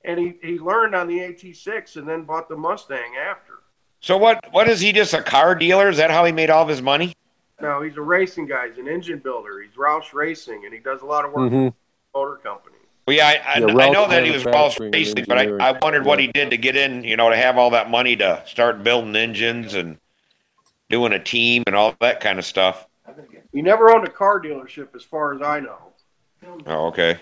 And he learned on the AT6 and then bought the Mustang after. So what is he, just a car dealer? Is that how he made all of his money? No, he's a racing guy. He's an engine builder. He's Roush Racing, and he does a lot of work for the motor company. Well, yeah, I know that he was Roush Racing, but I wondered what he did to get in, to have all that money to start building engines and doing a team and all that kind of stuff. He never owned a car dealership, as far as I know. Oh, okay.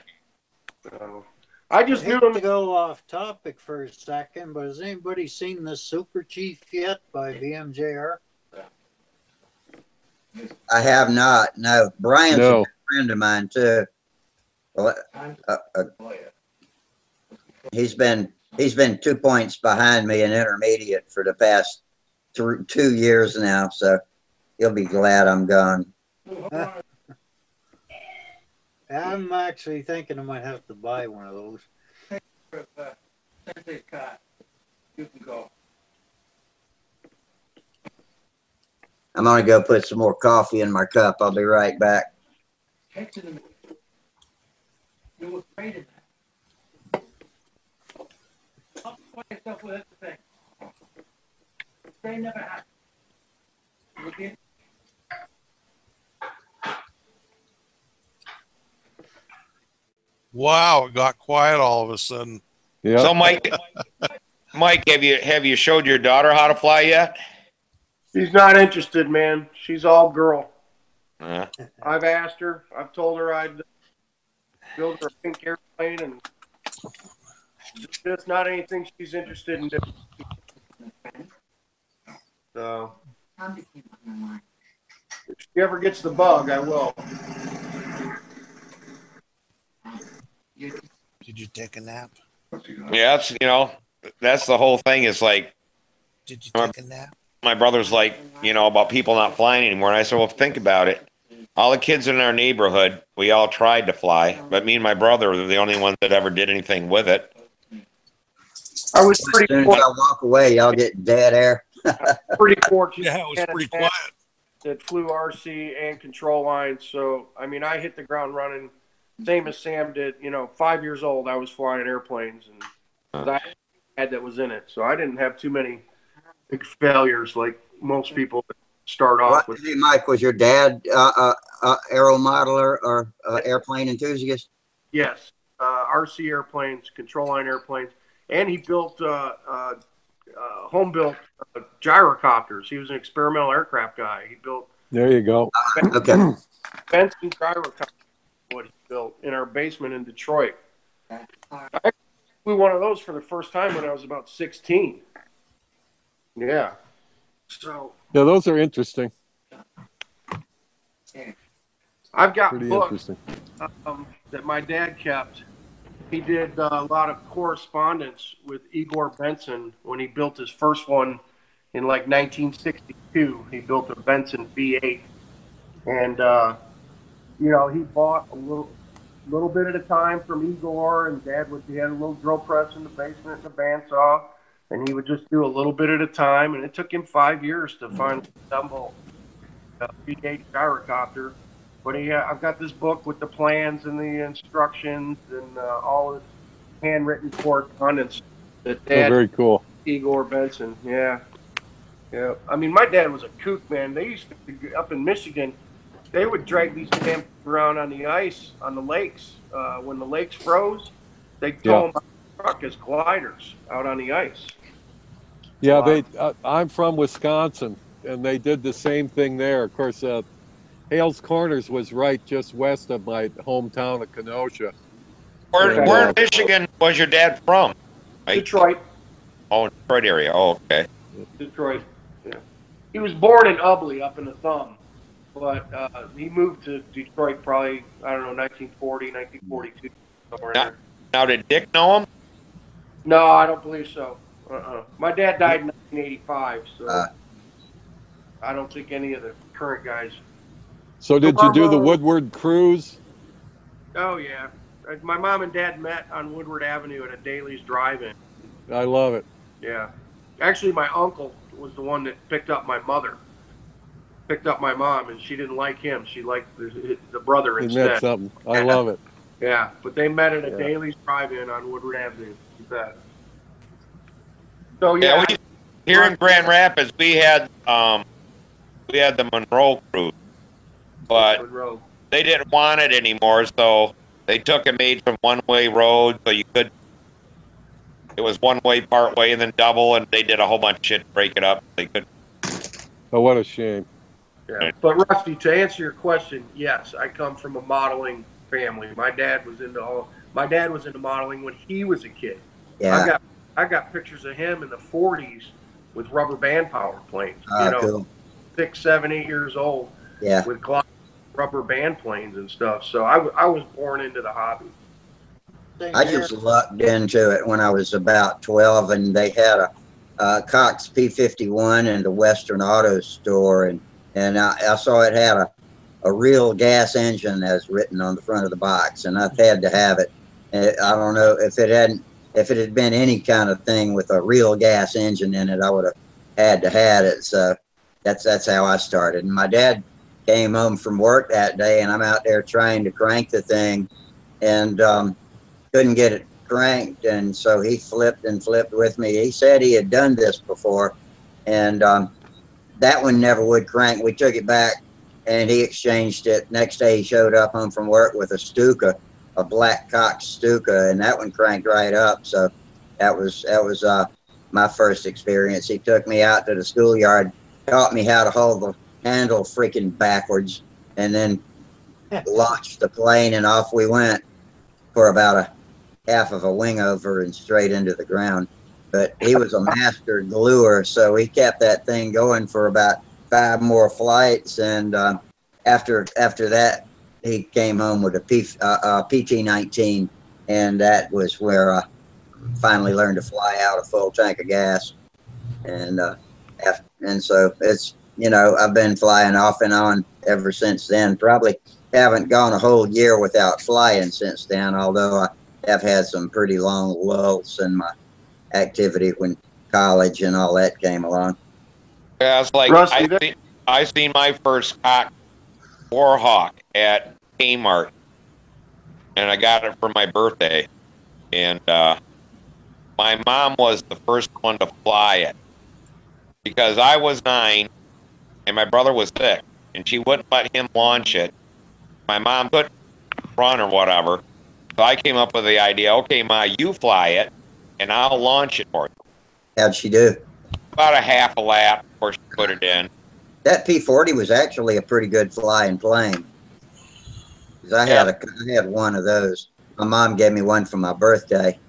I just knew him to go off topic for a second, but has anybody seen the Super Chief yet by BMJR? I have not. No, Brian's a good friend of mine too. Well, he's been 2 points behind me in intermediate for the past 2 years now, so he'll be glad I'm gone. I'm actually thinking I might have to buy one of those. You can go. I'm gonna go put some more coffee in my cup. I'll be right back. You were great at that. I'll put yourself with the thing. They never had. Okay. Wow, it got quiet all of a sudden. Yeah. So Mike, have you showed your daughter how to fly yet? She's not interested, man. She's all girl. I've asked her. I've told her I'd build her a pink airplane, and it's just not anything she's interested in doing. So, if she ever gets the bug, I will. Did you take a nap? Yeah, that's the whole thing. Is like, did you take a nap? My brother's like, about people not flying anymore, and I said, well, think about it. All the kids in our neighborhood, we all tried to fly, but me and my brother were the only ones that ever did anything with it. I was pretty. As soon as I walk away, y'all get dead air. Pretty fortunate. Yeah, it was pretty quiet. That flew RC and control lines, so I mean, I hit the ground running, same as Sam did. 5 years old, I was flying airplanes, and I had that was in it, so I didn't have too many big failures like most people start off with. Hey, Mike, was your dad aero modeler or airplane enthusiast? Yes, RC airplanes, control line airplanes, and he built home-built gyrocopters. He was an experimental aircraft guy. He built. There you go. Okay. Benson gyrocopter, what he built in our basement in Detroit. I flew one of those for the first time when I was about 16. Yeah. So. Yeah, those are interesting. I've got Pretty books that my dad kept. He did a lot of correspondence with Igor Benson when he built his first one in like 1962. He built a Benson V8, and he bought a little bit at a time from Igor, and Dad he had a little drill press in the basement and a bandsaw, and he would just do a little bit at a time, and it took him 5 years to finally assemble a V8 gyrocopter. But I've got this book with the plans and the instructions and all his handwritten correspondence that Dad, very cool. Igor Benson, yeah. Yeah, I mean, my dad was a kook, man. They used to up in Michigan. They would drag these damn around on the ice on the lakes. When the lakes froze, they tow Yeah. them out the truck as gliders out on the ice. Yeah, Wow. I'm from Wisconsin, and they did the same thing there. Of course, Hales Corners was right just west of my hometown of Kenosha. Where, And, where in Michigan was your dad from? Like, Detroit. oh, Detroit area. Oh, okay. Detroit. Yeah. He was born in Ubley up in the Thumb, but he moved to Detroit probably, I don't know, 1940, 1942, somewhere in Now, there. now, did Dick know him? No, I don't believe so. My dad died in 1985, so I don't think any of the current guys. So did you do the Normo. Woodward Cruise? Oh, yeah. My mom and dad met on Woodward Avenue at a Daly's Drive-In. I love it. Yeah. Actually, my uncle was the one that picked up my mother. Picked up my mom, and she didn't like him. She liked the brother Isn't that instead. something? I love it. Yeah, but they met at a Yeah. Daly's Drive-In on Woodward Avenue. You bet. So Yeah, yeah, we here in Grand Rapids we had the Monroe Cruise, but Monroe. they didn't want it anymore, so they took and made from one-way road, so you could. It was one way, part way, and then double, and they did a whole bunch of shit to break it up. They could. Oh, what a shame. Yeah, but Rusty, to answer your question, yes, I come from a modeling family. My dad was into modeling when he was a kid. Yeah. I got pictures of him in the 40s with rubber band power planes. Cool. 6, 7, 8 years old. Yeah. With rubber band planes and stuff. So I was born into the hobby. I just lucked into it when I was about 12, and they had a Cox P-51 in the Western Auto Store, and I saw it had a real gas engine as written on the front of the box, and I've had to have it. And I don't know if it had been any kind of thing with a real gas engine in it, I would have had to have it. So that's how I started. And my dad came home from work that day, and I'm out there trying to crank the thing, and couldn't get it cranked, and so he flipped and flipped with me. He said he had done this before, and that one never would crank. We took it back, and he exchanged it. Next day, he showed up home from work with a Stuka, a black Cox Stuka, and that one cranked right up. So that was my first experience. He took me out to the schoolyard, taught me how to hold the handle freaking backwards, and then launched the plane, and off we went for about a half of a wing over and straight into the ground. But he was a master gluer, so he kept that thing going for about 5 more flights. And after that, he came home with a PT-19, and that was where I finally learned to fly out a full tank of gas. And so it's, I've been flying off and on ever since then. Probably haven't gone a whole year without flying since then, although I have had some pretty long lulls in my activity when college and all that came along. Yeah, it's like Rusty, I seen my first Cox Warhawk at Kmart, and I got it for my birthday. And my mom was the first one to fly it because I was 9 and my brother was 6, and she wouldn't let him launch it. My mom couldn't run or whatever. So I came up with the idea, okay, Ma, you fly it, and I'll launch it for you. How'd she do? About a half a lap before she put it in. That P-40 was actually a pretty good flying plane. 'Cause I had one of those. My mom gave me one for my birthday.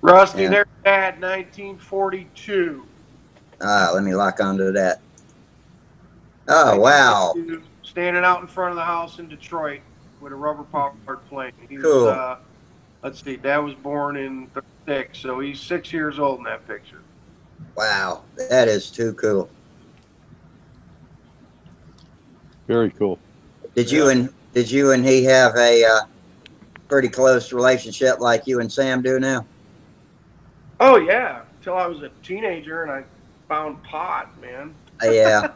Rusty, And, there's Dad, 1942. let me lock onto that. Oh, wow. Standing out in front of the house in Detroit with a rubber-powered plane. He Cool. was, let's see, Dad was born in 36, so he's 6 years old in that picture. Wow, that is too cool. Very cool. Did you and he have a pretty close relationship like you and Sam do now? Oh, yeah, until I was a teenager and I found pot, man. Yeah,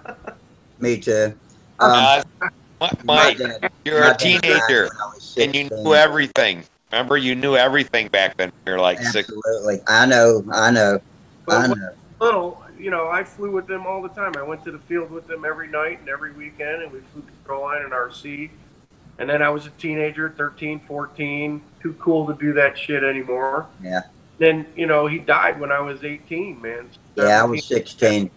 me too. Mike, you're a teenager, and you 16. knew everything. Remember, you knew everything back then. You're like 6. Absolutely. I know. Little, I flew with them all the time. I went to the field with them every night and every weekend, and we flew control line and RC. And then I was a teenager, 13, 14, too cool to do that shit anymore. Yeah. Then, he died when I was 18, man. Yeah, I was 16.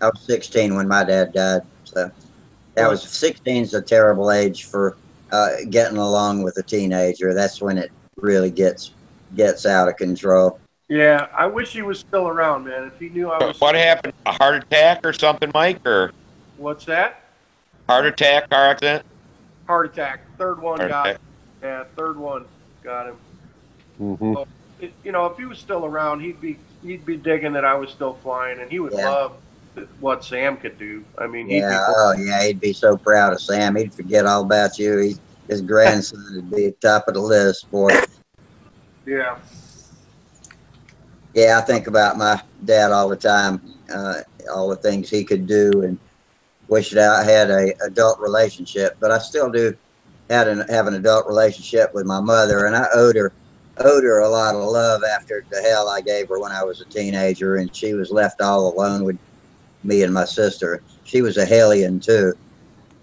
I was 16 when my dad died. So that was 16 is a terrible age for getting along with a teenager. That's when it really gets out of control. Yeah, I wish he was still around, man. If he knew I was. What happened? A heart attack or something, Mike? Or What's that? heart attack, car accident? Heart attack. Third one Heart got attack. him. Yeah, third one got him. Mm-hmm. So, if he was still around, he'd be digging that I was still flying, and he would love what Sam could do. I mean, he'd be so proud of Sam. He'd forget all about you. His grandson would be at the top of the list, boy. Yeah. Yeah, I think about my dad all the time, all the things he could do, and wish that I had a adult relationship. But I still do have an adult relationship with my mother, and I owed her a lot of love after the hell I gave her when I was a teenager, and she was left all alone with me and my sister. She was a hellion too.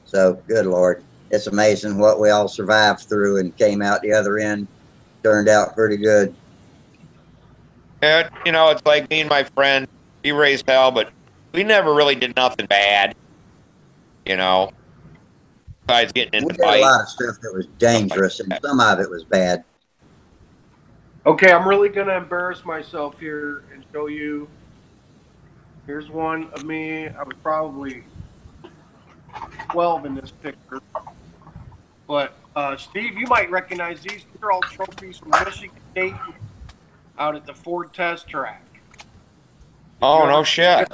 So good Lord, it's amazing what we all survived through and came out the other end. Turned out pretty good. Yeah, it's like me and my friend. We raised hell, but we never really did nothing bad. Besides getting into We did a lot of stuff that was dangerous, and some of it was bad. Okay, I'm really gonna embarrass myself here and show you. Here's one of me. I was probably 12 in this picture. But Steve, you might recognize these. These are all trophies from Michigan State out at the Ford Test Track. Oh, no shit.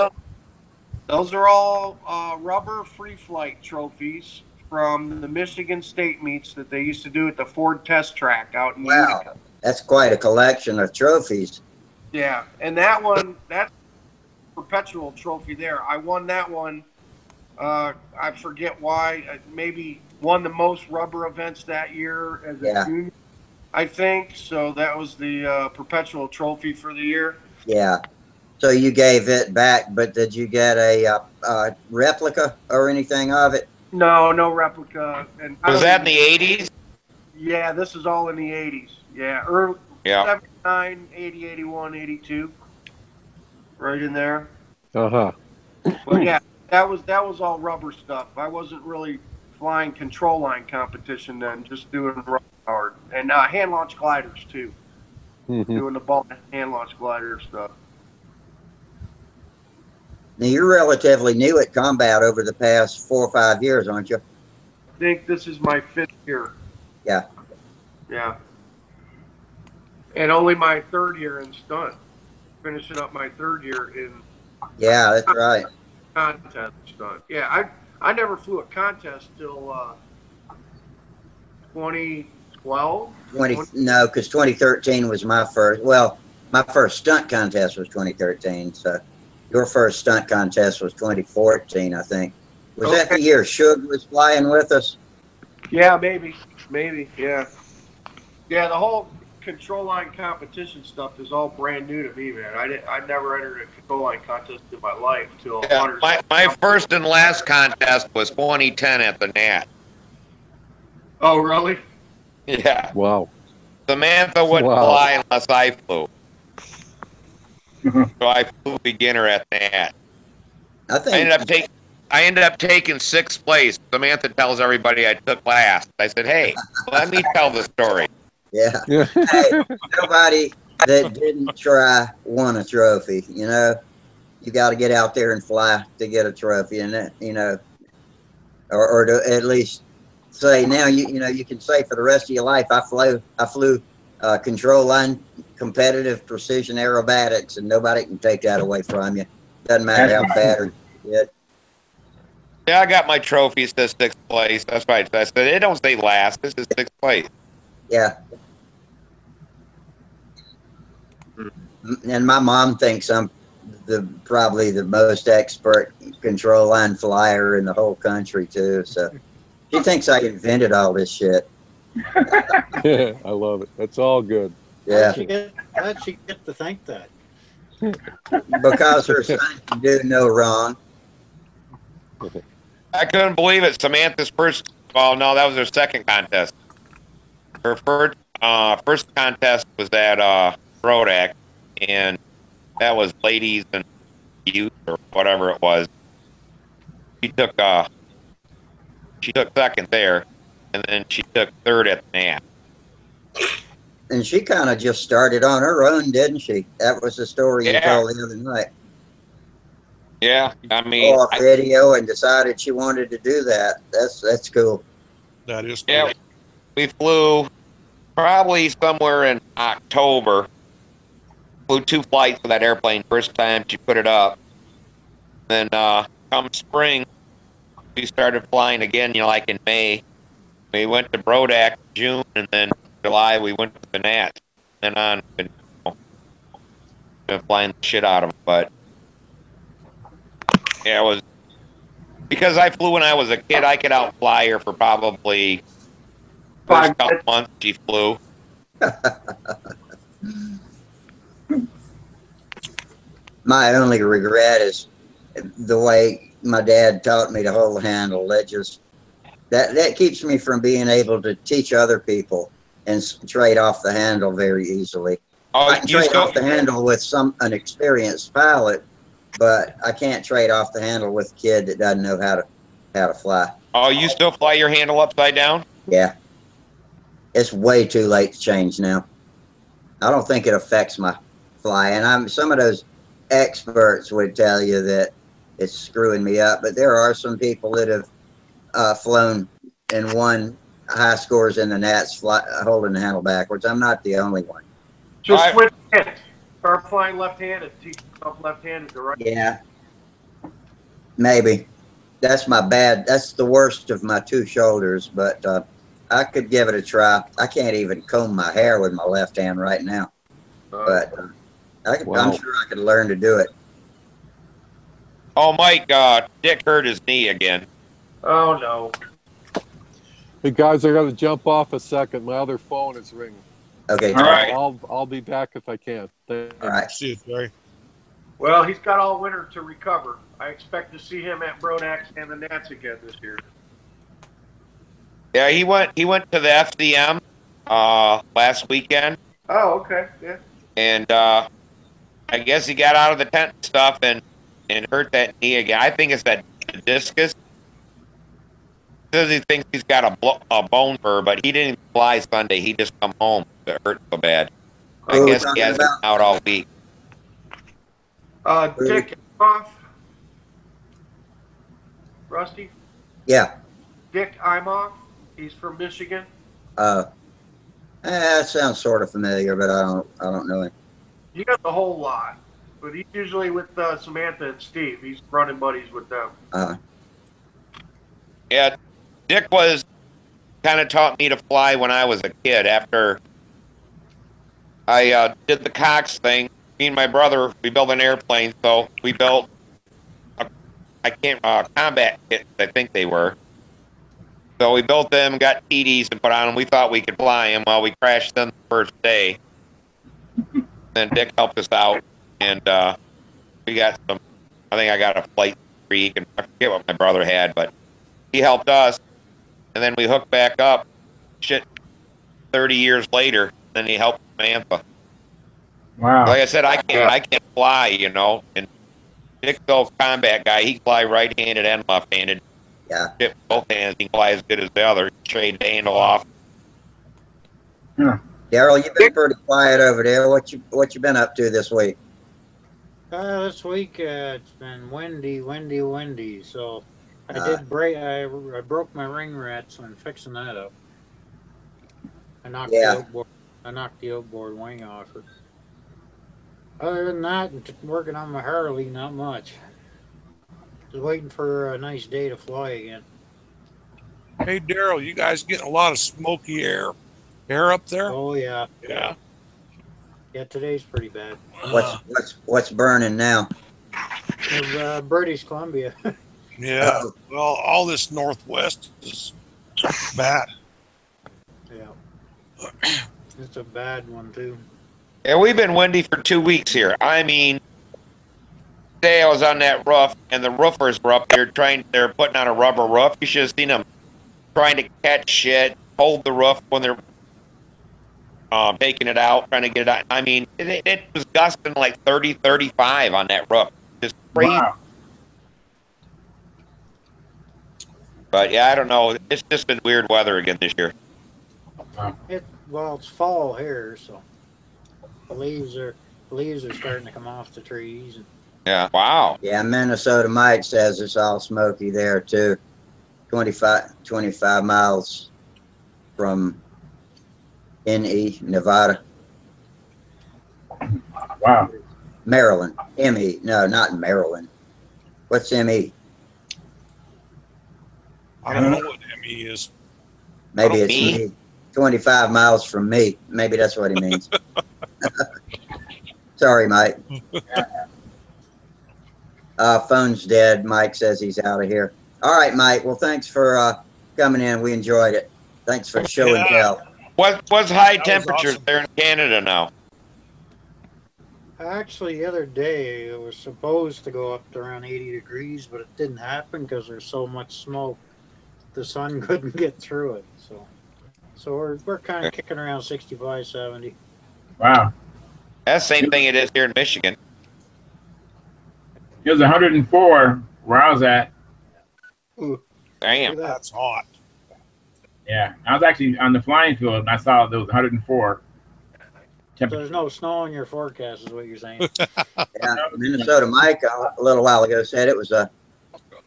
Those are all rubber free flight trophies from the Michigan State meets that they used to do at the Ford Test Track out in Utica. That's quite a collection of trophies. Yeah, and that one, that's a perpetual trophy there. I won that one. I forget why. I maybe won the most rubber events that year as a junior, I think. So that was the perpetual trophy for the year. Yeah. So you gave it back, but did you get a replica or anything of it? No, no replica. And was that in the 80s? Yeah, this is all in the 80s. Yeah, early 79, 80, 81, 82. Right in there. Uh-huh. But yeah, that was all rubber stuff. I wasn't really flying control line competition then, just doing rubber hard. And hand launch gliders too. Mm-hmm. Doing the ball hand launch glider stuff. Now you're relatively new at combat over the past 4 or 5 years, aren't you? I think this is my 5th year. Yeah. Yeah. And only my 3rd year in stunt. Finishing up my 3rd year in. Yeah, that's right. Contest stunt. Yeah, I never flew a contest till 2012. No, because 2013 was my first. Well, my first stunt contest was 2013. So your first stunt contest was 2014, I think. Was that the year Shug was flying with us? Yeah, maybe, yeah. Yeah, the whole control line competition stuff is all brand new to me, man. I never entered a control line contest in my life till. Yeah, my first and last contest was 2010 at the NAT. Oh, really? Yeah. Wow. Samantha wouldn't fly unless I flew. So I flew beginner at NAT. I ended up taking 6th place. Samantha tells everybody I took last. I said, hey, let me tell the story. Yeah. Hey, nobody that didn't try won a trophy. You got to get out there and fly to get a trophy, and or to at least say now you can say for the rest of your life I flew control line competitive precision aerobatics, and nobody can take that away from you. Doesn't matter how bad or good. Yeah, I got my trophies to 6th place. That's right. I said it don't say last. This is 6th place. Yeah. And my mom thinks I'm probably the most expert control line flyer in the whole country too. So she thinks I invented all this shit. I love it. That's all good. Yeah. How'd she get to think that? because her son can do no wrong. I couldn't believe it. Samantha's first. Well, no, that was her second contest. Her first contest was at Brodak, and that was ladies and youth or whatever it was. She took second there, and then she took third at the NAT. And she kind of just started on her own, didn't she? That was the story you Yeah. told the other night. Yeah, I mean, Off video and decided she wanted to do that. That's cool. That is cool. yeah, we flew probably somewhere in October. Flew 2 flights with that airplane first time she put it up. Then come spring, we started flying again, like in May. We went to Brodak in June, and then July we went to the NAT. And on, been flying the shit out of them. But yeah, it was because I flew when I was a kid. I could outfly her for probably first couple months she flew. My only regret is the way my dad taught me to hold the handle. That keeps me from being able to teach other people and trade off the handle very easily. Oh, I can trade off the handle with an experienced pilot, but I can't trade off the handle with a kid that doesn't know how to fly. Oh, you still fly your handle upside down? Yeah. It's way too late to change now. I don't think it affects my flying. Some of those experts would tell you that it's screwing me up, but there are some people that have flown and won high scores in the NATs holding the handle backwards. I'm not the only one. Just switch hands. Start flying left-handed. Teach yourself left-handed to right. Yeah. Maybe. That's the worst of my two shoulders, but I could give it a try. I can't even comb my hair with my left hand right now. But I'm sure I could learn to do it. Oh, Mike, Dick hurt his knee again. Oh, no. Hey, guys, I got to jump off a second. My other phone is ringing. Okay. All right. I'll be back if I can. All right. See you, Jerry. Well, he's got all winter to recover. I expect to see him at Brodax and the Nats again this year. Yeah, he went to the FDM last weekend. Oh, okay. Yeah. And I guess he got out of the tent and stuff and hurt that knee again. I think it's that discus. Says he thinks he's got a bone spur, but he didn't fly Sunday. He just come home. It hurt so bad. I guess he hasn't been out all week. Dick off. Rusty? Yeah. Dick Imoff. He's from Michigan. That sounds sort of familiar, but I don't know him. You got the whole lot, but he's usually with Samantha and Steve. He's running buddies with them. Yeah, Dick was kind of taught me to fly when I was a kid. After I did the Cox thing, me and my brother, we built an airplane. So we built combat kits, I think they were. So we built them, got TDs and put on them. We thought we could fly them. Well, we crashed them the first day. Then Dick helped us out, and we got some. I think I got a flight freak, and I forget what my brother had, but he helped us. And then we hooked back up. 30 years later, then he helped Samantha. Wow. Like I said, I can't fly, And Dick's the combat guy. He can fly right-handed and left-handed. Yeah. Tip both hands. He can fly as good as the other. Trade the handle off. Yeah. Daryl, you've been pretty quiet over there. What you been up to this week? This week it's been windy. So I broke my ring rat, so I'm fixing that up. I knocked the outboard wing off it. Other than that, working on my Harley, not much. Just waiting for a nice day to fly again. Hey, Daryl, you guys getting a lot of smoky air up there? Oh yeah. Yeah. Yeah, today's pretty bad. What's burning now? British Columbia. Yeah. Well, all this Northwest is bad. Yeah. It's a bad one too. Yeah, we've been windy for 2 weeks here. I mean, day I was on that roof, and the roofers were up here they're putting on a rubber roof. You should have seen them trying to catch shit, hold the roof when they're taking it out, trying to get it out. I mean, it was gusting like 30, 35 on that roof. Just crazy. Wow. But yeah, I don't know. It's just been weird weather again this year. Well, it's fall here, so the leaves are starting to come off the trees. And Yeah. Wow. Yeah, Minnesota Mike says it's all smoky there too. 25 miles from Nevada. Wow. Maryland. ME. No, not Maryland. What's ME? I don't know what ME is. Maybe it's me. 25 miles from me. Maybe that's what he means. Sorry, Mike. Phone's dead. Mike says he's out of here. All right, Mike. Well, thanks for coming in. We enjoyed it. Thanks for show and tell. What's high temperatures there in Canada now? actually, the other day it was supposed to go up to around 80 degrees, but it didn't happen because there's so much smoke. The sun couldn't get through it. So we're kind of kicking around 65, 70. Wow. That's the same thing it is here in Michigan. It was 104 where I was at. Ooh, Damn. That's hot. Yeah, I was actually on the flying field and I saw there was 104. so there's no snow in your forecast, is what you're saying. Yeah, Minnesota Mike a little while ago said it was let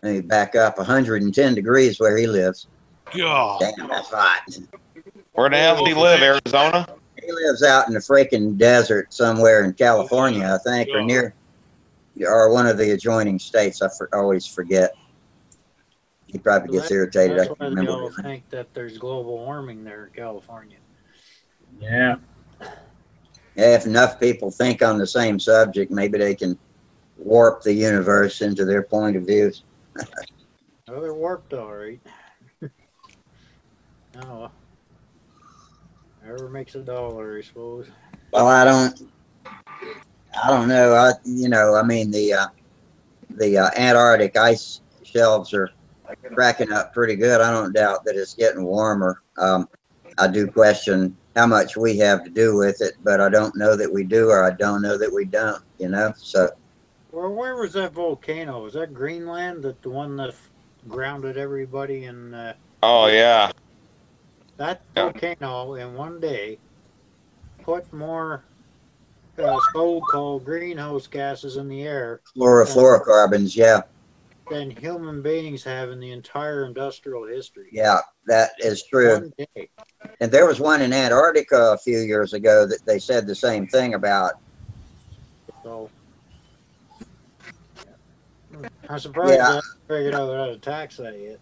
me back up, 110 degrees where he lives. God. Damn, that's hot. Where the hell does he live? Arizona? He lives out in the freaking desert somewhere in California, I think, or near, or one of the adjoining states. I always forget. He probably gets irritated. I That's can't why they remember. all think that there's global warming there in California. Yeah. Yeah, if enough people think on the same subject, maybe they can warp the universe into their point of views. Oh, they're warped all right. Oh, whoever makes a dollar, I suppose. Well, I don't know. I mean, the Antarctic ice shelves are cracking up pretty good. I don't doubt that it's getting warmer. I do question how much we have to do with it, but I don't know that we do, or I don't know that we don't, so. Well, where was that volcano? Was that Greenland, the one that grounded everybody in? Oh, yeah. That volcano in one day put more so-called greenhouse gases in the air. Fluorocarbons, yeah. Than human beings have in the entire industrial history. Yeah, that is true. One day. And there was one in Antarctica a few years ago that they said the same thing about. So I'm surprised I haven't figured out how to tax that yet.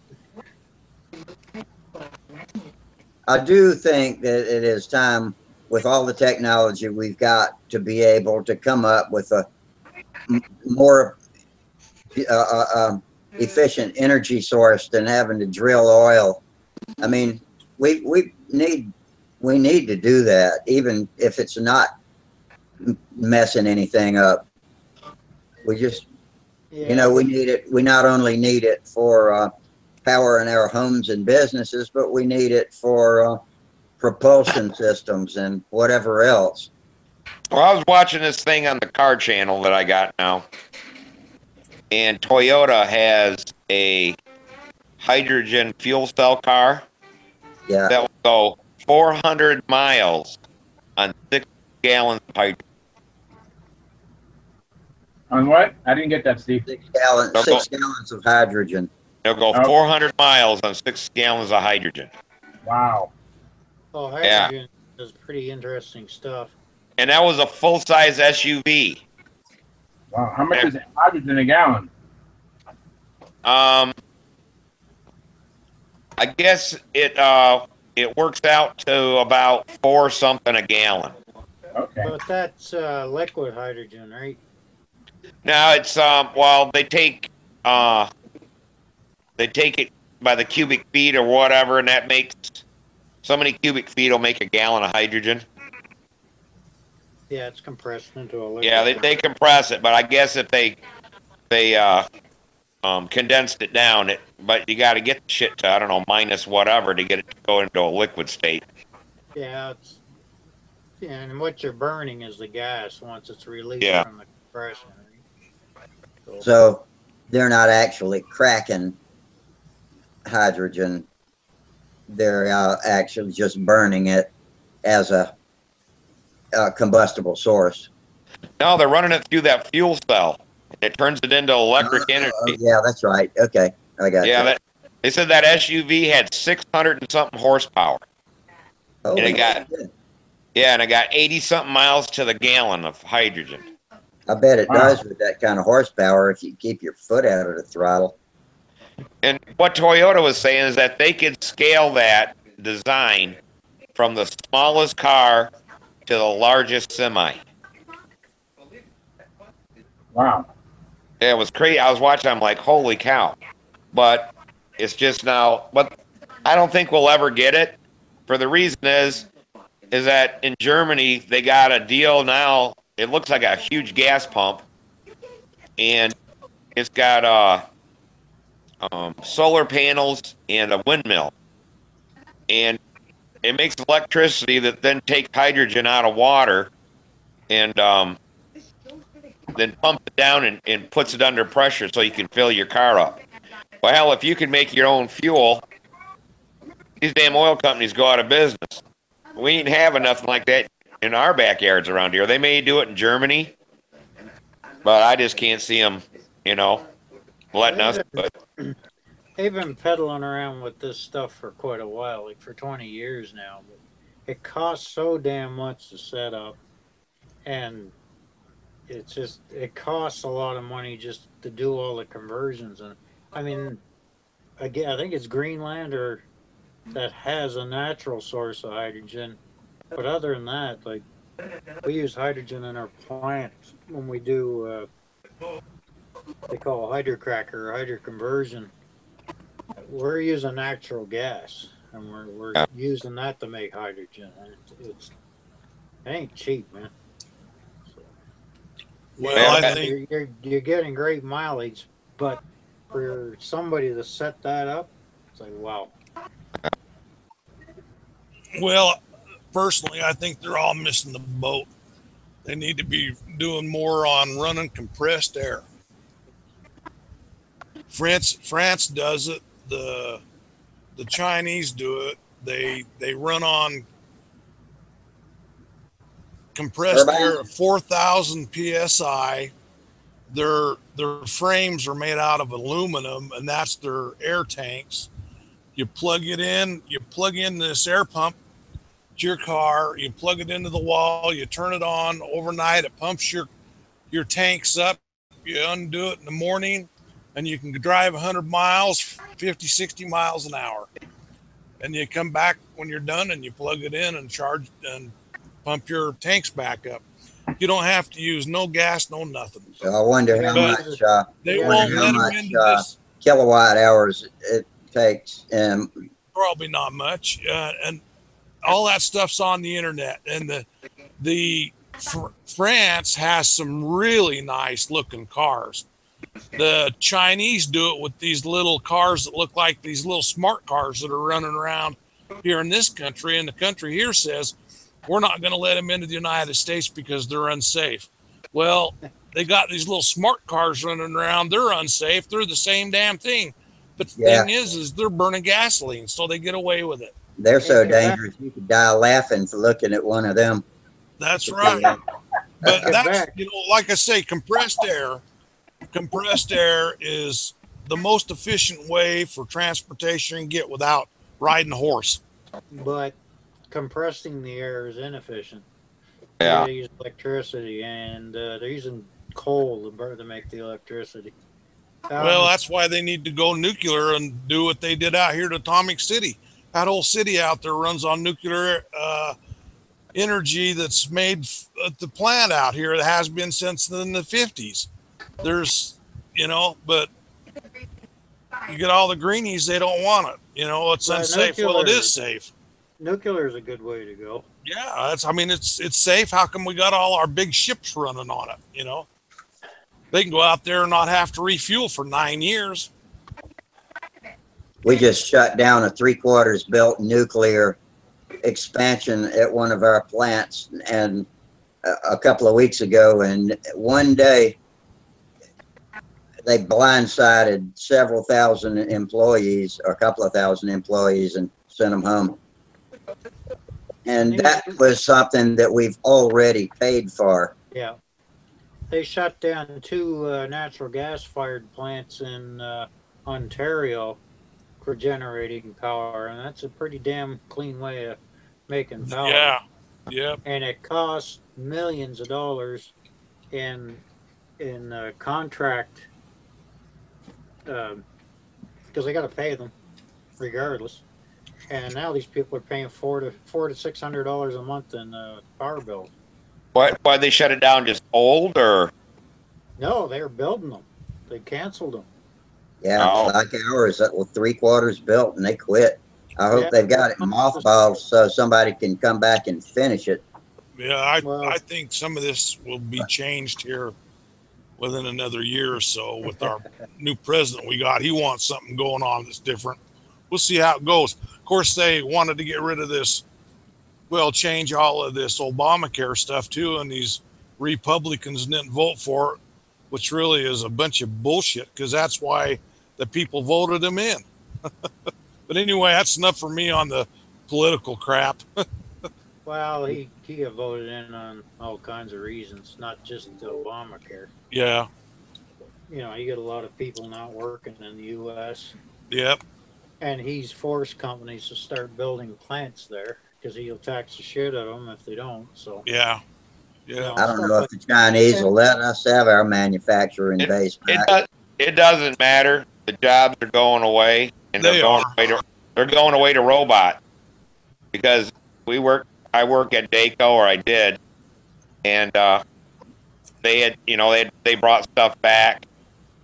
I do think that it is time, with all the technology we've got, to be able to come up with a more efficient energy source than having to drill oil. I mean, we need to do that, even if it's not messing anything up. We just, we need it. We not only need it for power in our homes and businesses, but we need it for propulsion systems and whatever else. Well, I was watching this thing on the car channel that I got now, and Toyota has a hydrogen fuel cell car that will go 400 miles on 6 gallons of hydrogen. On what? I didn't get that, Steve. 6 gallons of hydrogen. They'll go 400 miles on 6 gallons of hydrogen. Wow. Oh, hydrogen is pretty interesting stuff. And that was a full-size SUV. Wow. How much is hydrogen a gallon? I guess it works out to about 4 something a gallon. Okay. But that's liquid hydrogen, right? Now it's they take it by the cubic feet or whatever, and that makes so many cubic feet will make a gallon of hydrogen. Yeah, it's compressed into a liquid. Yeah, they compress it, but I guess if they they condensed it down. But you got to get the shit to, I don't know, minus whatever to get it to go into a liquid state. Yeah, and what you're burning is the gas once it's released Yeah. from the compression. Right? So they're not actually cracking hydrogen. They're actually just burning it as a combustible source. No, they're running it through that fuel cell. It turns it into electric energy. Yeah, that's right. Okay, I got you. They said that SUV had 600 and something horsepower. Holy and it got shit. and it got 80 something miles to the gallon of hydrogen. I bet it does with that kind of horsepower if you keep your foot out of the throttle. And what Toyota was saying is that they could scale that design from the smallest car to the largest semi. Wow. Yeah, it was crazy. I was watching, I'm like, holy cow. But it's just now, but I don't think we'll ever get it. For the reason is that in Germany, they got a deal now. It looks like a huge gas pump. And it's got solar panels and a windmill. And it makes electricity that then takes hydrogen out of water and then pumps it down and puts it under pressure so you can fill your car up. Well, hell, if you can make your own fuel, these damn oil companies go out of business. We ain't having nothing like that in our backyards around here. They may do it in Germany, but I just can't see them, letting us do it. They've been peddling around with this stuff for quite a while, like for 20 years now. But it costs so damn much to set up, and it costs a lot of money just to do all the conversions. And I mean, again, I think it's Greenland that has a natural source of hydrogen. But other than that, like, we use hydrogen in our plant when we do they call a hydrocracker or hydroconversion. We're using natural gas, and we're using that to make hydrogen. And it ain't cheap, man. So, well, I think you're getting great mileage, but for somebody to set that up, it's like, wow. Well, personally, I think they're all missing the boat. They need to be doing more on running compressed air. France does it. The Chinese do it. They run on compressed air at 4,000 psi. Their frames are made out of aluminum, and that's their air tanks. You plug it in. You plug in this air pump to your car. You plug it into the wall. You turn it on overnight. It pumps your tanks up. You undo it in the morning, and you can drive 100 miles, 50, 60 miles an hour. And you come back when you're done, and you plug it in and charge and pump your tanks back up. You don't have to use no gas, no nothing. So I wonder how much they won't let them into this kilowatt hours it takes. Probably not much, and all that stuff's on the internet. And France has some really nice looking cars. The Chinese do it with these little cars that look like these little smart cars that are running around here in this country. And the country here says, we're not going to let them into the United States because they're unsafe. Well, they got these little smart cars running around. They're unsafe. They're the same damn thing. But the thing is they're burning gasoline, so they get away with it. They're so dangerous, you could die laughing for looking at one of them. That's right. But that's, like I say, compressed air is the most efficient way for transportation to get without riding a horse. But compressing the air is inefficient. Yeah. They use electricity, and they're using coal to make the electricity. Well, that's why they need to go nuclear and do what they did out here at Atomic City. That whole city out there runs on nuclear energy that's made at the plant out here. It has been since in the 50s. There's, but you get all the greenies, they don't want it. It's unsafe. Well, it is safe. Nuclear is a good way to go. Yeah, it's safe. How come we got all our big ships running on it, They can go out there and not have to refuel for 9 years. We just shut down a 3/4 built nuclear expansion at one of our plants and a couple of weeks ago, and one day they blindsided several thousand employees, or a couple of thousand employees, and sent them home. And that was something that we've already paid for. Yeah. They shut down 2 natural gas fired plants in Ontario for generating power, and that's a pretty damn clean way of making power. Yeah. Yep. And it costs millions of dollars in contract because they got to pay them regardless. And now these people are paying $400 to $600 a month in power bills. Why they shut it down? Just old, or? No, they were building them. They canceled them. Yeah, like ours, that was 3/4 built, and they quit. I hope they've got it mothballed so somebody can come back and finish it. Yeah, I think some of this will be changed here within another year or so with our new president we got. He wants something going on that's different. We'll see how it goes. Of course, they wanted to get rid of this, well, change all of this Obamacare stuff too, and these Republicans didn't vote for it, which really is a bunch of bullshit because that's why the people voted him in. But anyway, that's enough for me on the political crap. Well, he got voted in on all kinds of reasons, not just Obamacare. Yeah. You know, you get a lot of people not working in the U.S. Yep. And he's forced companies to start building plants there because he'll tax the shit out of them if they don't. So yeah. Yeah. I don't know if the Chinese will let us have our manufacturing base back. It doesn't matter. The jobs are going away, and they're going away to robot because I work at Daco, or I did, and they had, they brought stuff back.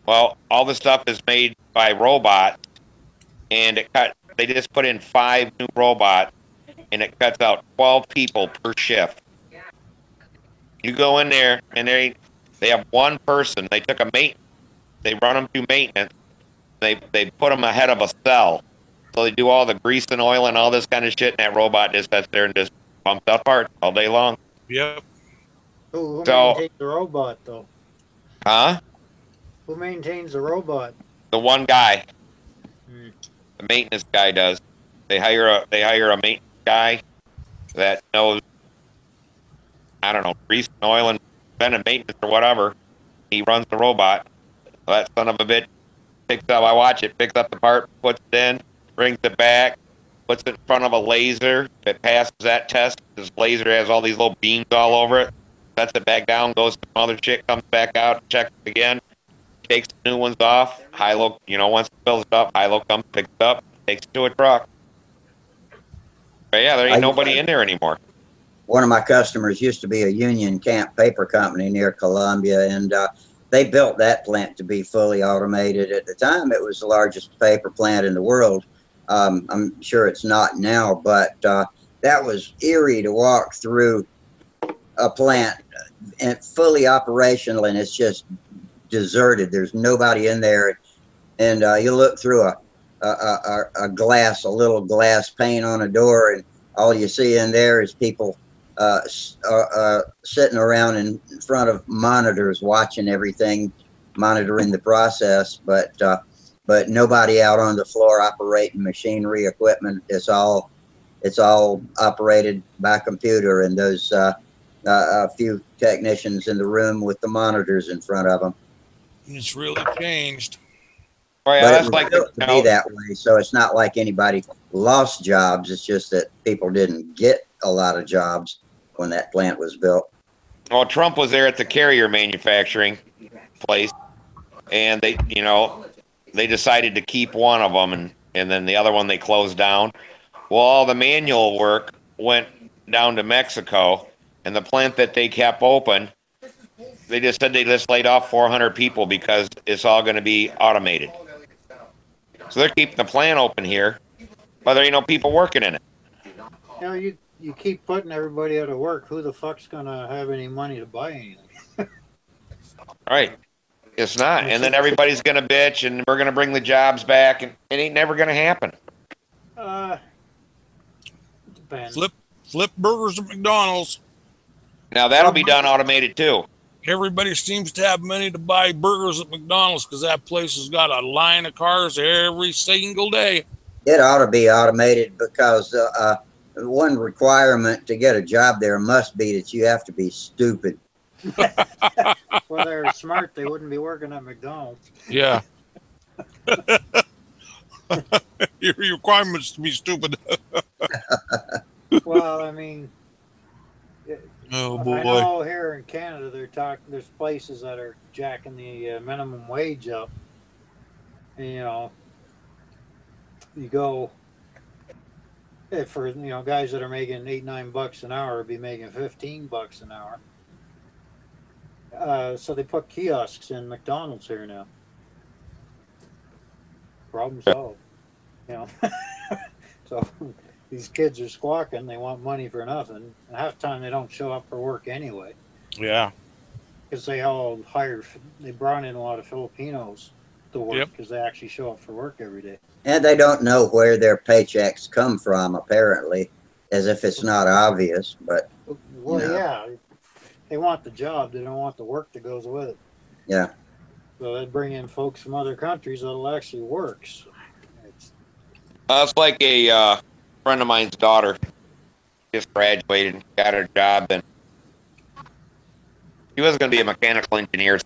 Well, all the stuff is made by robots, and they just put in 5 new robots, and it cuts out 12 people per shift. You go in there, and they have one person. They took they run them through maintenance. They put them ahead of a cell. So they do all the grease and oil and all this kind of shit, and that robot just sits there and just pumps out parts all day long. Yep. Who maintains the robot, though? Huh? Who maintains the robot? The one guy. The maintenance guy does. They hire a maintenance guy that knows, I don't know, grease and oil and preventive maintenance or whatever. He runs the robot. That son of a bitch picks up the part, puts it in, brings it back, puts it in front of a laser. If it passes that test, this laser has all these little beams all over it. Sets it back down, goes to some other shit, comes back out, checks it again, takes the new ones off. Hilo, once it fills it up, Hilo comes, picks it up, takes it to a truck. But yeah, there ain't nobody in there anymore. One of my customers used to be a Union Camp paper company near Columbia, and they built that plant to be fully automated. At the time, it was the largest paper plant in the world. I'm sure it's not now, but that was eerie to walk through a plant and fully operational, and it's just deserted. There's nobody in there, and you look through a little glass pane on a door, and all you see in there is people sitting around in front of monitors watching everything, monitoring the process, but nobody out on the floor operating machinery, equipment. It's all operated by computer, and those a few technicians in the room with the monitors in front of them. It's really changed. Oh, yeah, but that's it was like built to be that way, so it's not like anybody lost jobs. It's just that people didn't get a lot of jobs when that plant was built. Well, Trump was there at the carrier manufacturing place, and they decided to keep one of them, and then the other one they closed down. Well, all the manual work went down to Mexico, and the plant that they kept open, they just said they just laid off 400 people because it's all going to be automated. So they're keeping the plant open here, but there ain't no people working in it. You keep putting everybody out of work. Who the fuck's gonna have any money to buy anything? Right. It's not. And then everybody's going to bitch, and we're going to bring the jobs back, and it ain't never going to happen. Depends. Flip burgers at McDonald's. Now, that'll be done automated, too. Everybody seems to have money to buy burgers at McDonald's because that place has got a line of cars every single day. It ought to be automated because one requirement to get a job there must be that you have to be stupid. Well, they're smart. They wouldn't be working at McDonald's. Yeah. Your requirements to be stupid. Well, I mean, oh boy! I know here in Canada there's places that are jacking the minimum wage up. And, you know, you go for guys that are making $8-9 an hour be making $15 an hour. So they put kiosks in McDonald's here now. Problem solved. So these kids are squawking. They want money for nothing. And half the time they don't show up for work anyway. Yeah. Because they brought in a lot of Filipinos to work because they actually show up for work every day. And they don't know where their paychecks come from, apparently, as if it's not obvious. But yeah, they want the job. They don't want the work that goes with it. Yeah. So they bring in folks from other countries that'll actually work. So it's like a friend of mine's daughter just graduated, got her job, and she was going to be a mechanical engineer.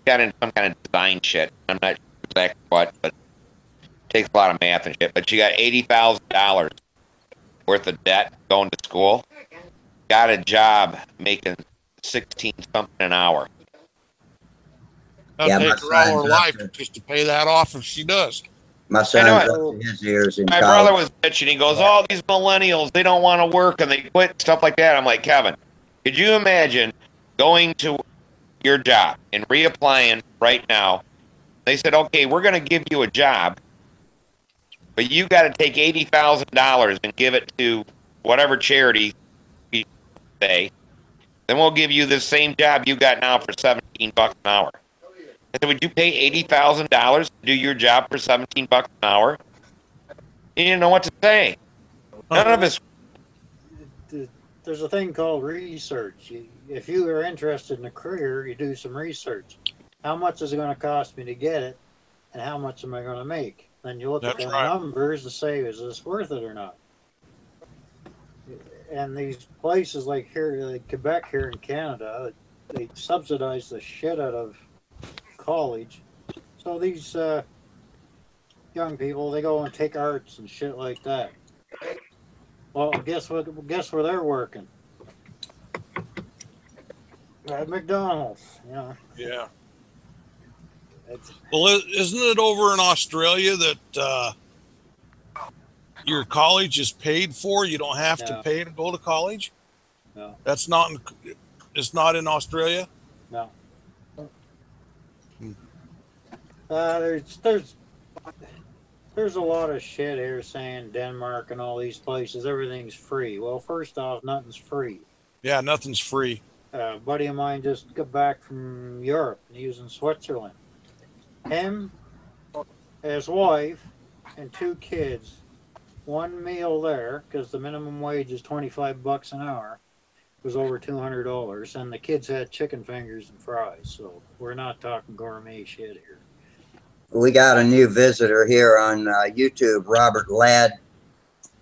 Got in some kind of design shit. I'm not sure exactly what, but it takes a lot of math and shit. But she got $80,000 worth of debt going to school. Got a job making 16 something an hour. That'll take her all her life just to pay that off if she does. My son's up to his ears in My college. brother was bitching. He goes, "Oh, these millennials, they don't want to work and they quit," stuff like that. I'm like, Kevin, could you imagine going to your job and reapplying right now? They said, "Okay, we're going to give you a job, but you got to take $80,000 and give it to whatever charity you say. Then we'll give you the same job you got now for $17 an hour." I said, "Would you pay $80,000 to do your job for $17 an hour?" He didn't know what to say. None of us. There's a thing called research. If you are interested in a career, you do some research. How much is it going to cost me to get it, and how much am I going to make? Then you look at the numbers to say, is this worth it or not? And these places like here, like Quebec here in Canada, they subsidize the shit out of college. So these young people, they go and take arts and shit like that. Well, guess what? Guess where they're working? At McDonald's. Yeah. Well, isn't it over in Australia that your college is paid for? You don't have to pay to go to college. No. That's not. It's not in Australia. No. There's a lot of shit here saying Denmark and all these places, everything's free. Well, first off, nothing's free. Yeah, nothing's free. A buddy of mine just got back from Europe. He was in Switzerland. Him, his wife, and 2 kids. One meal there, because the minimum wage is $25 an hour, was over $200, and the kids had chicken fingers and fries. So we're not talking gourmet shit here. We got a new visitor here on YouTube. Robert Ladd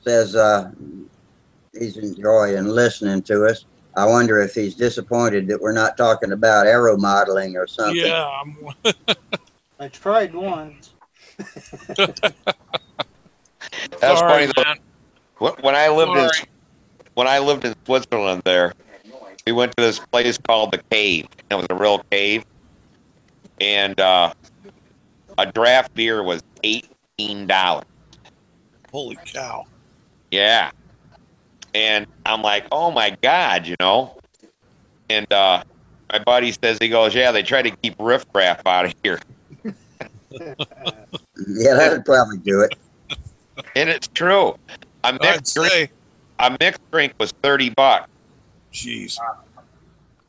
says he's enjoying listening to us. I wonder if he's disappointed that we're not talking about aero modeling or something. Yeah. I tried once. That's funny though. When I lived in Switzerland there, we went to this place called the Cave. It was a real cave. And a draft beer was $18. Holy cow. Yeah. And I'm like, oh my God, And my buddy says, he goes, yeah, they try to keep riffraff out of here. Yeah, that'd probably do it. And it's true. A mixed drink was $30. Jeez.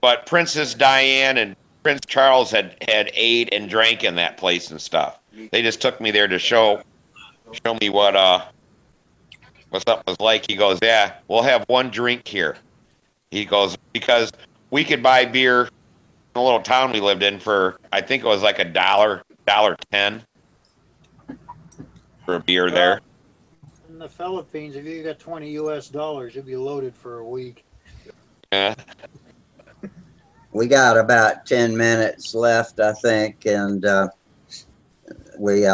But Princess Diane and Prince Charles had ate and drank in that place and stuff. They just took me there to show me what something was like. He goes, yeah, we'll have one drink here. He goes, because we could buy beer in the little town we lived in for, I think it was like $1.10 for a beer there. In the Philippines, if you got 20 US dollars, you'd be loaded for a week. Yeah. We got about 10 minutes left, I think, and we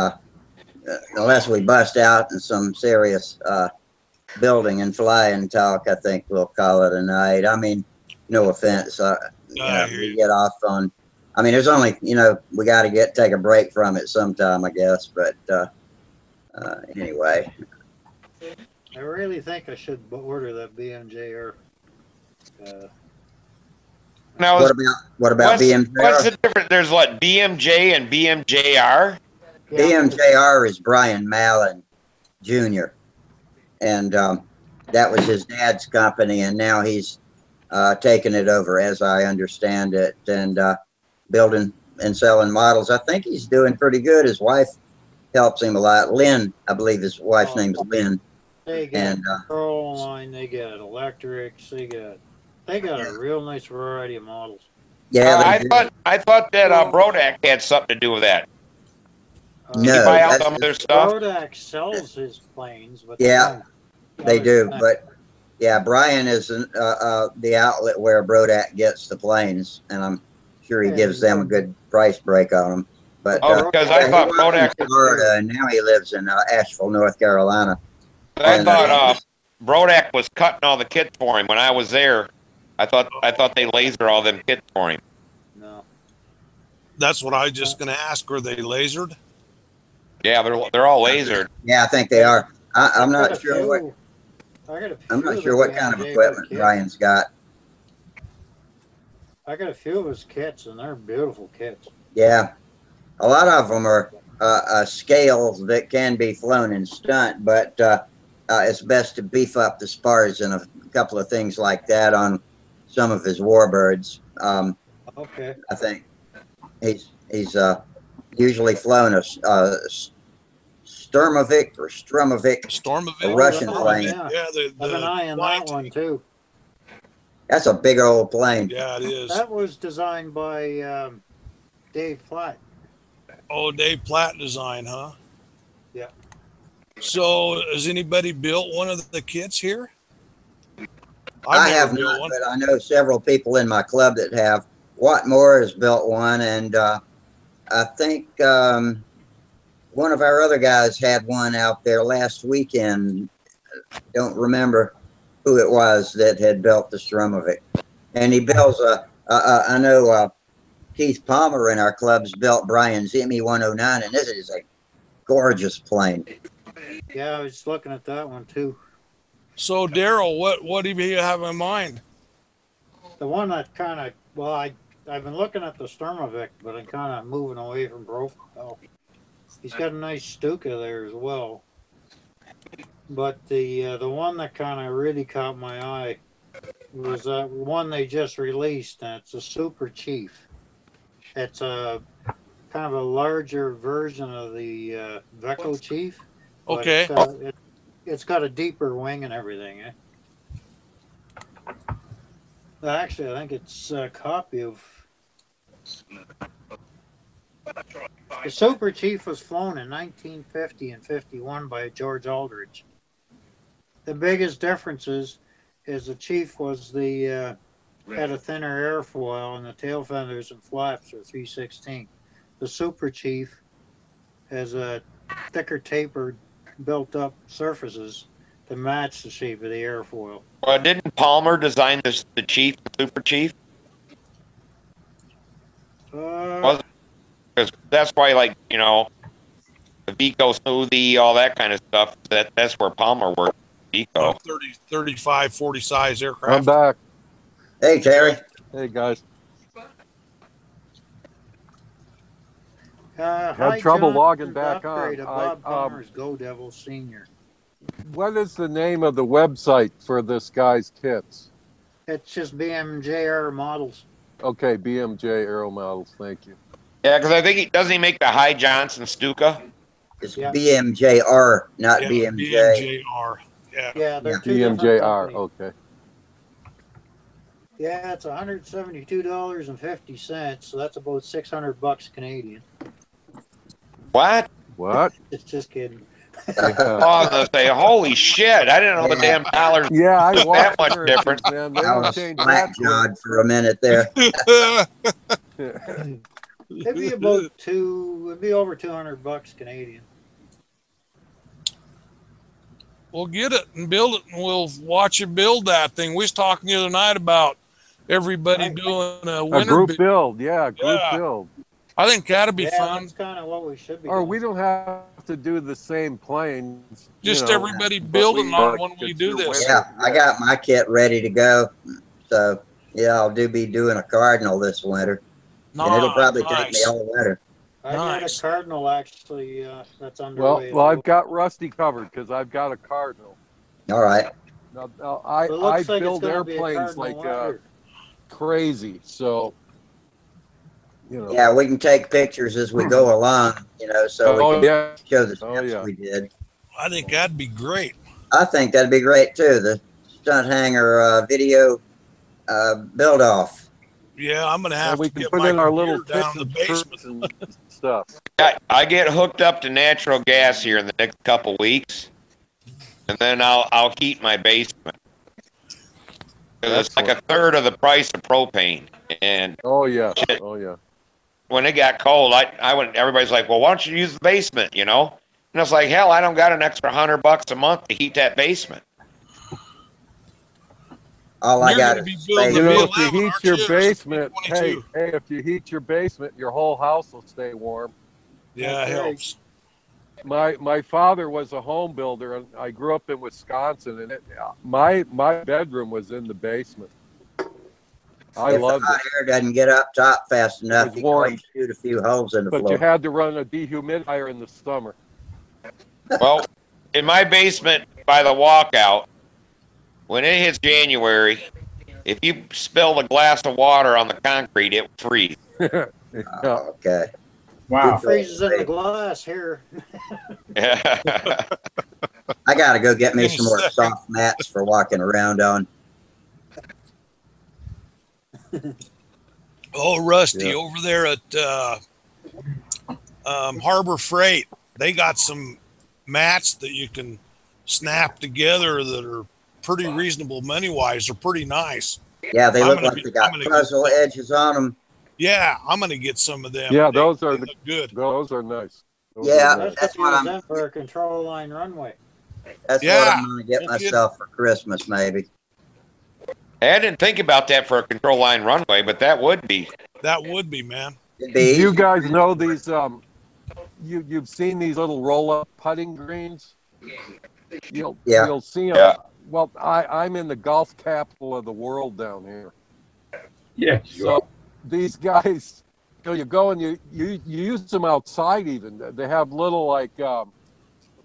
unless we bust out in some serious building and flying talk, I think we'll call it a night. I mean, no offense, we get off on. I mean, there's only, we got to take a break from it sometime, I guess. But anyway, I really think I should order that BMJR. Now, what about BMJR? What's the difference? There's what, BMJ and BMJR? Yeah. BMJR is Brian Mallon Jr. And that was his dad's company, and now he's taken it over, as I understand it, and building and selling models. I think he's doing pretty good. His wife helps him a lot. Lynn, I believe his wife's name is Lynn. They got control line, they got electrics, they got a real nice variety of models. Yeah, I thought that Brodak had something to do with that. No, he buy out some of their stuff. Brodak sells his planes, but they do. But yeah, Brian is the outlet where Brodak gets the planes, and I'm sure he gives them a good price break on them. But because I thought Brodak was in Florida, and now he lives in Asheville, North Carolina. I thought Brodak was cutting all the kits for him when I was there. I thought they lasered all them kits for him. No. That's what I was just going to ask. Are they lasered? Yeah, they're all lasered. Yeah, I think they are. I'm not sure what. I'm not sure what kind of equipment Brian's got. I got a few of his kits, and they're beautiful kits. Yeah, a lot of them are scales that can be flown in stunt, but it's best to beef up the spars and a couple of things like that on some of his warbirds. Okay. I think he's usually flown a Sturmovik or Strumovik, a Russian plane. Yeah, I've an eye on that one too. That's a big old plane. Yeah, it is. That was designed by Dave Platt. Oh, Dave Platt design, huh? Yeah. So, has anybody built one of the kits here? I have not, but I know several people in my club that have. Watt Moore has built one, and I think one of our other guys had one out there last weekend. Don't remember who it was that had built the Strumovik. And he builds I know Keith Palmer in our club's built Brian's ME-109, and this is a gorgeous plane. Yeah, I was looking at that one too. So, Daryl, what do you have in mind? The one that kind of, well, I've been looking at the Sturmovik, but I'm kind of moving away from profile. He's got a nice Stuka there as well. But the one that kind of really caught my eye was one they just released, and it's a Super Chief. It's a kind of a larger version of the Veco Chief. Okay. It's got a deeper wing and everything. Actually, I think it's a copy of. The Super Chief was flown in 1950 and 51 by George Aldrich. The biggest differences is the Chief was had a thinner airfoil, and the tail feathers and flaps are 3/16. The Super Chief has a thicker tapered built up surfaces to match the shape of the airfoil. Well, didn't Palmer design the Chief, the Super Chief? Because that's why, like, the Vico smoothie, all that kind of stuff. That's where Palmer worked. Vico. 30, 35, 40 size aircraft. I'm back. Hey, Terry. Hey, guys. Had trouble logging back on. Bob Palmer's Go Devil Senior. What is the name of the website for this guy's kits? It's just BMJR models. Okay, BMJ Aero Models. Thank you. Yeah, because I think doesn't he make the High Johnson Stuka? It's BMJR, not Yeah, BMJ. BMJR. Yeah. Yeah, they're two different BMJR. companies. Okay. Yeah, it's $172.50, so that's about $600 Canadian. What? What? Just kidding. Oh, I was gonna say, holy shit! I didn't know the damn dollars Yeah, I was that watched much currencies, different. man. They I don't was change slack that jawed for a minute there. It'd be about it'd be over $200 Canadian. We'll get it and build it, and we'll watch you build that thing. We was talking the other night about everybody doing a winter group build. Yeah, group build. I think that'd be Yeah, fun. that's kind of what we should be Or doing. we don't have to do the same planes. Just you know, everybody but building we, on when we do consider this. winter. Yeah, I got my kit ready to go. So yeah, I'll be doing a Cardinal this winter. And it'll probably take me all winter. I got a Cardinal actually that's Well, underway. I've got Rusty covered because I've got a Cardinal. All right. Now I like build airplanes like crazy, so you know. Yeah, we can take pictures as we go along, so we can show the steps we did. I think that'd be great. I think that'd be great too. The Stunthangar video build off. Yeah, I'm gonna have we to can get put my in our little computer down in the basement and stuff. I get hooked up to natural gas here in the next couple weeks, and then I'll heat my basement. Because it's like a third of the price of propane. And shit, when it got cold, I went. Everybody's like, "Well, why don't you use the basement?" And it's like, hell, I don't got an extra $100 a month to heat that basement. All I got is if you heat your basement, hey, if you heat your basement, your whole house will stay warm. Yeah, it helps. My father was a home builder, and I grew up in Wisconsin, and my bedroom was in the basement. I loved it. If the hot air doesn't get up top fast enough, you can shoot a few holes in the floor. But you had to run a dehumidifier in the summer. Well, in my basement by the walkout, when it hits January, if you spill a glass of water on the concrete, it will freeze. Okay. Wow. It freezes in the glass here. I got to go get me some more soft mats for walking around on. Oh, Rusty, over there at Harbor Freight, they got some mats that you can snap together that are pretty reasonable money-wise. They're pretty nice. Yeah, they look like they got puzzle edges on them. Yeah, I'm going to get some of them. Yeah, those are good. Those are nice. That's what I'm for a control line runway. That's what I'm going to get myself for Christmas, maybe. I didn't think about that for a control line runway, but that would be. That would be, man. You guys know these? You've seen these little roll-up putting greens. You'll see them. Yeah. Well, I'm in the golf capital of the world down here. Yeah. So these guys, you go and you use them outside. Even they have little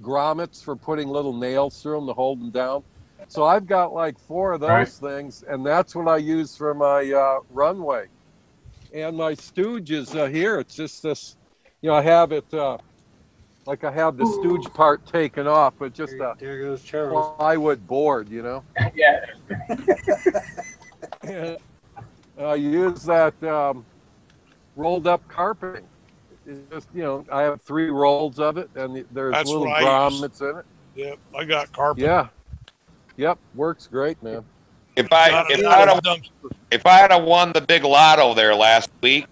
grommets for putting little nails through them to hold them down. So I've got like 4 of those things, and that's what I use for my runway. And my stooge is here. It's just this, I have it like I have the stooge part taken off, but just there goes Charles. plywood board, Yeah. And I use that rolled up carpeting. It's just, I have 3 rolls of it, and there's little grommets in it. Yep, I got carpet. Yeah. Yep, works great, man. If I had won the big lotto there last week,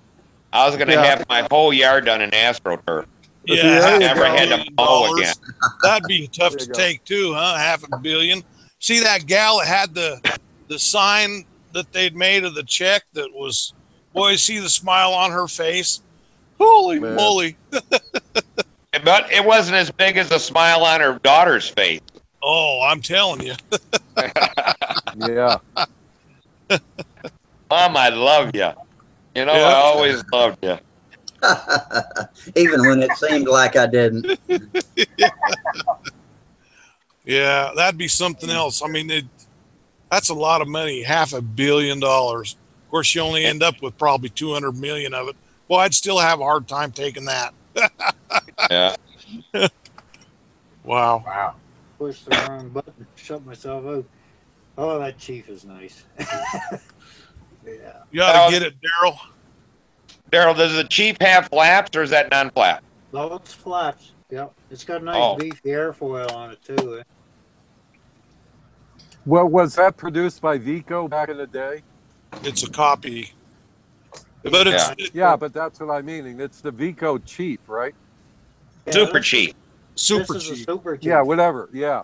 I was going to have my whole yard done in AstroTurf. Yeah, I never had to mow again. That'd be tough to take too, huh? $500 million. See that gal that had the sign that they'd made of the check that was, boy, see the smile on her face. Holy moly! But it wasn't as big as the smile on her daughter's face. Oh, I'm telling you. Yeah. Mom, I love you. I always loved you. Even when it seemed like I didn't. Yeah, that'd be something else. I mean, that's a lot of money. $500 million. Of course, you only end up with probably 200 million of it. Well, I'd still have a hard time taking that. Yeah. Wow. Wow. Push the wrong button, shut myself out. Oh, that Chief is nice. Yeah. You ought to get it, Daryl. Daryl, does the Chief have flaps or is that non-flap? No, it's flaps. Yep. It's got nice beefy airfoil on it too. Well, was that produced by Vico back in the day? It's a copy. But it's yeah, but that's what I'm meaning. It's the Vico Chief, right? Yeah, Super Chief. Super Chief. Super Chief. Yeah, whatever. Yeah.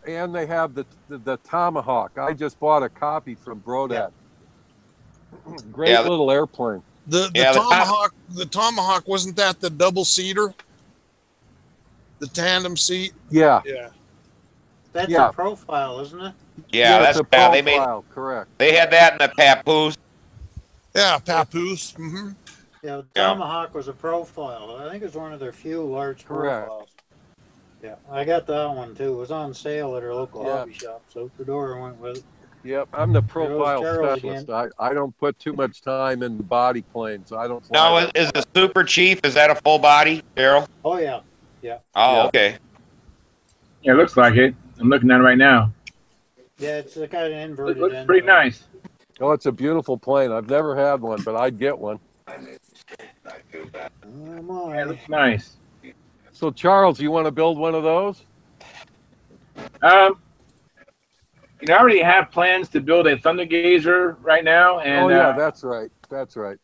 And they have the Tomahawk. I just bought a copy from Brodat. Great little airplane. The Tomahawk. The Tomahawk, wasn't that the double seater? The tandem seat. Yeah. Yeah. That's a profile, isn't it? Yeah, that's a profile. they made. Correct. They had that in the Papoose. Yeah, Papoose. Mm-hmm. Yeah, the Tomahawk was a profile. I think it was one of their few large profiles. Yeah, I got that one too. It was on sale at our local hobby shop, so Fedora went with it. Yep, I'm the profile specialist. I don't put too much time in the body planes. I don't. Now, is the Super Chief, is that a full body, Daryl? Oh, yeah. Yeah. Oh, okay. Yeah, it looks like it. I'm looking at it right now. Yeah, it's a kind of inverted. It looks pretty nice. Oh, it's a beautiful plane. I've never had one, but I'd get one. Yeah, it looks nice. So, Charles, you want to build one of those? You know, I already have plans to build a Thunder Gazer right now, and that's right. That's right.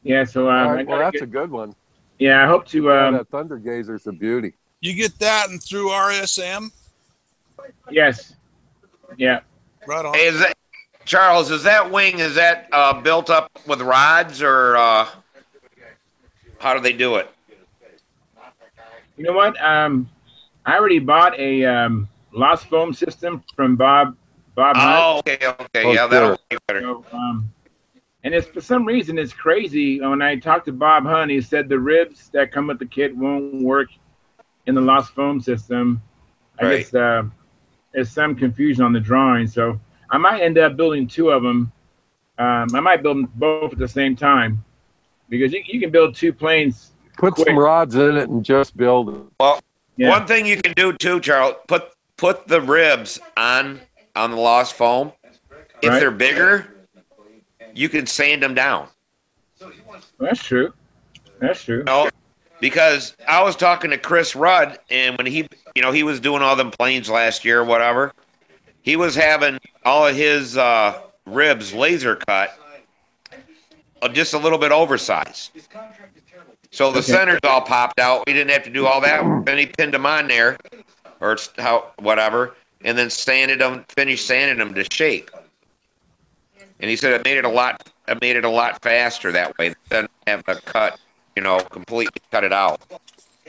Yeah, so well, that's a good one. Yeah, I hope to. That Thunder Gazer's a beauty. You get that and through RSM? Yes. Yeah. Right on. Hey, Charles, is that wing, built up with rods or how do they do it? You know what? I already bought a lost foam system from Bob Hunt. Oh, okay. Yeah, that'll be better. So, and it's for some reason it's crazy. When I talked to Bob Hunt, he said the ribs that come with the kit won't work in the lost foam system. I guess there's some confusion on the drawing, so I might end up building two of them. I might build them both at the same time because you can build two planes. Put some rods in it and just build it. Well, one thing you can do too, Charles, put the ribs on the lost foam. If they're bigger, you can sand them down. That's true. That's true. No, because I was talking to Chris Rudd, and when he was doing all them planes last year or whatever, he was having all of his ribs laser cut, just a little bit oversized. So the centers all popped out. We didn't have to do all that. Then he pinned them on there, or whatever, and then finished sanding them to shape. And he said it made it a lot faster that way. It doesn't have a cut, completely cut it out.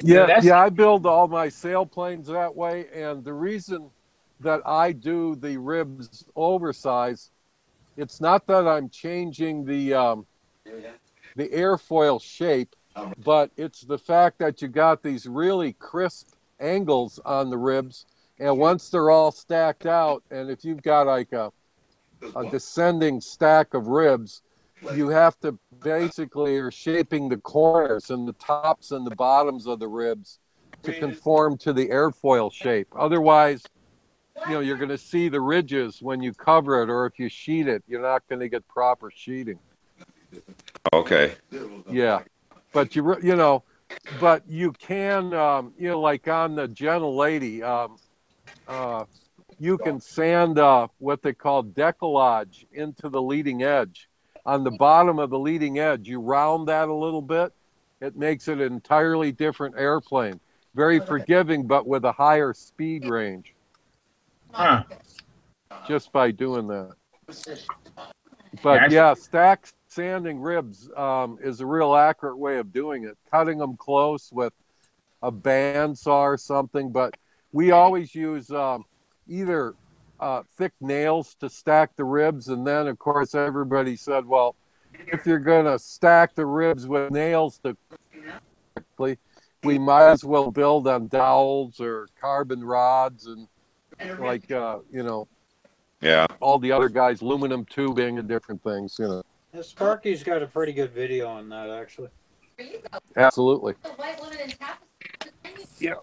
Yeah, I build all my sailplanes that way, and the reason that I do the ribs oversized, it's not that I'm changing the airfoil shape, but it's the fact that you got these really crisp angles on the ribs, and once they're all stacked out, and if you've got like a descending stack of ribs, you have to basically are shaping the corners and the tops and the bottoms of the ribs to conform to the airfoil shape. Otherwise, you're going to see the ridges when you cover it, or if you sheet it, you're not going to get proper sheeting. Okay. Yeah, but but you can, like on the Gentle Lady, you can sand what they call decollage into the leading edge. On the bottom of the leading edge, you round that a little bit. It makes it an entirely different airplane. Very forgiving, but with a higher speed range. Huh. Just by doing that. But stack sanding ribs is a real accurate way of doing it. Cutting them close with a bandsaw or something. But we always use either thick nails to stack the ribs, and then of course everybody said, well, if you're going to stack the ribs with nails we might as well build on dowels or carbon rods and Yeah. All the other guys, aluminum tubing and different things, you know. Yeah, Sparky's got a pretty good video on that, actually. Absolutely. Yeah.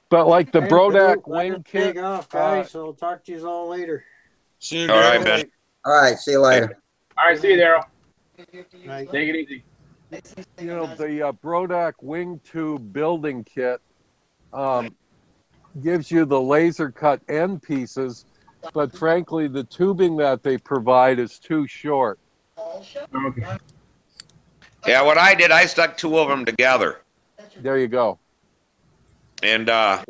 But like the Hey, Brodak Lou, I wing gotta kit. take off, guys. So I'll talk to you all later. See you, All right, Daryl. Ben. All right, see you later. All right, see you, Daryl. Night. Take it easy. You know, the Brodak wing tube building kit gives you the laser cut end pieces, but frankly, the tubing that they provide is too short. Okay. Yeah, what I did, I stuck two of them together. There you go. And a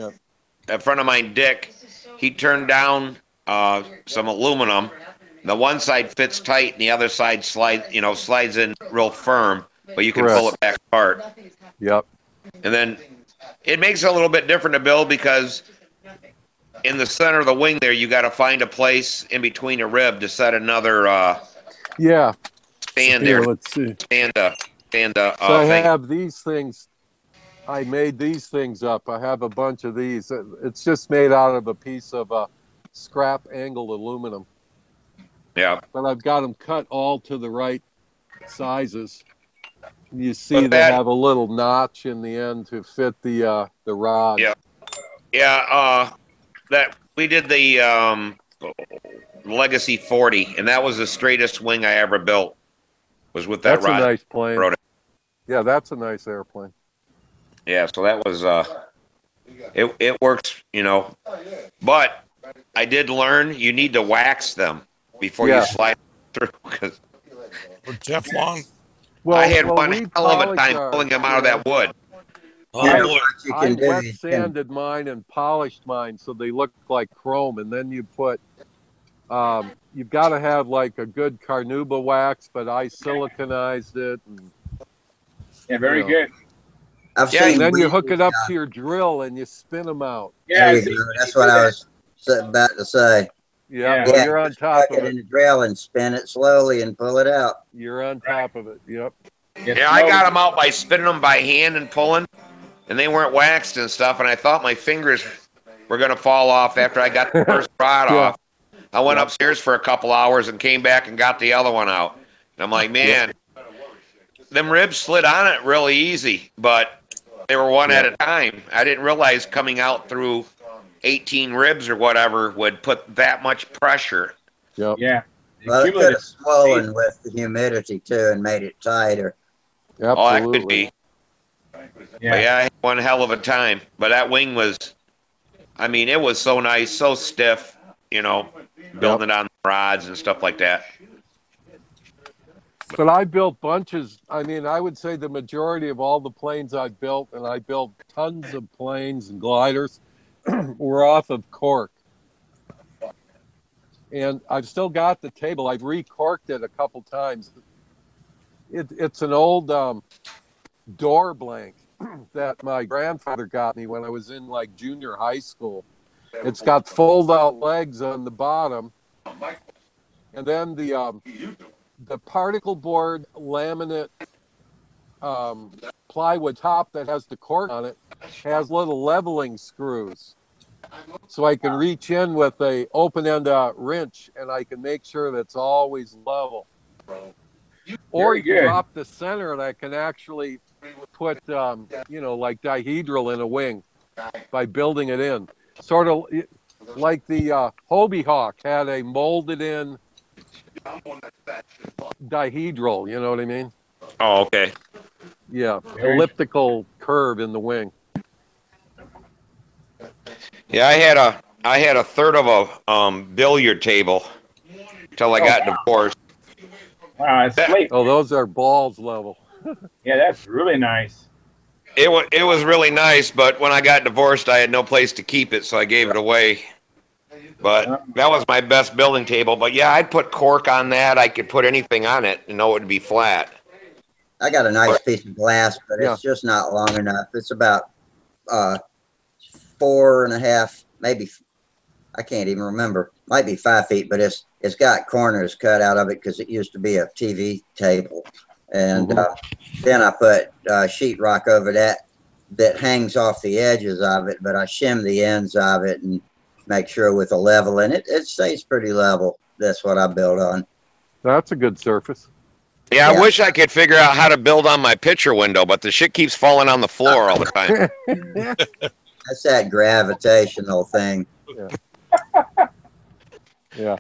friend of mine, Dick, he turned down some aluminum. The one side fits tight, and the other side slides in real firm, but you can Correct. pull it back apart. Yep. And then it makes it a little bit different to build because in the center of the wing there, you got to find a place in between a rib to set another Yeah. stand Here, there. let's see. Stand So I thing. have these things. I made these things up. I have a bunch of these. It's just made out of a piece of scrap angled aluminum. Yeah. But I've got them cut all to the right sizes. You see But they that- have a little notch in the end to fit the rod. Yeah. Yeah. That we did the Legacy 40, and that was the straightest wing I ever built. Was with that That's rod. a nice plane. Wrote it. Yeah, that's a nice airplane. Yeah, so that was it works, you know. But I did learn you need to wax them before you slide through because Or Teflon. Well, I had one we hell of a polish time ours, pulling them out of that wood. Oh, Yeah, boy. what you I can do, wet you can, sanded mine and polished mine so they look like chrome, and then you put you've got to have like a good carnauba wax, but I siliconized it. And, Yeah, very you know. good. I've Yeah, seen and then you weeds, hook it up to your drill and you spin them out. Yeah, there you go. That's what I was about to say. Yeah, Yeah. well, you're on just top tuck of it in it. the drill and spin it slowly and pull it out. You're on top of it. Yep. Yeah, I got them out by spinning them by hand and pulling, and they weren't waxed and stuff. And I thought my fingers were gonna fall off after I got the first rod Yeah. off. I went Yep. upstairs for a couple hours and came back and got the other one out. And I'm like, man, them ribs slid on it really easy, but they were one at a time. I didn't realize coming out through 18 ribs or whatever would put that much pressure. Yep. Yeah. Well, it could have swollen with the humidity too and made it tighter. Absolutely. Oh, that could be. Yeah. But yeah, I had one hell of a time. But that wing was, I mean, it was so nice, so stiff, you know, building on rods and stuff like that. But I built bunches. I mean, I would say the majority of all the planes I built, and I built tons of planes and gliders, were off of cork. And I've still got the table. I've recorked it a couple times. It's an old door blank that my grandfather got me when I was in like junior high school. It's got fold-out legs on the bottom, and then the particle board laminate plywood top that has the cork on it has little leveling screws. So I can reach in with a open-end wrench and I can make sure that's always level. Or you can drop the center and I can actually put, you know, like dihedral in a wing by building it in. Sort of like the Hobie Hawk had a molded in dihedral, you know what I mean? Oh, okay. Yeah, elliptical curve in the wing. Yeah, I had a third of a billiard table till I got divorced. Wow, it's late. Oh, those are balls level. Yeah, that's really nice. It was really nice, but when I got divorced, I had no place to keep it, so I gave it away. But that was my best building table. But yeah, I'd put cork on that. I could put anything on it and know it would be flat. I got a nice piece of glass, but it's just not long enough. It's about 4.5, maybe, I can't even remember. Might be 5 feet, but it's got corners cut out of it because it used to be a TV table. And then I put sheetrock over that hangs off the edges of it, but I shim the ends of it and make sure with a level, and it stays pretty level. That's what I build on. That's a good surface. Yeah, I wish I could figure out how to build on my picture window, but the shit keeps falling on the floor all the time. That's that gravitational thing. Yeah. Yeah.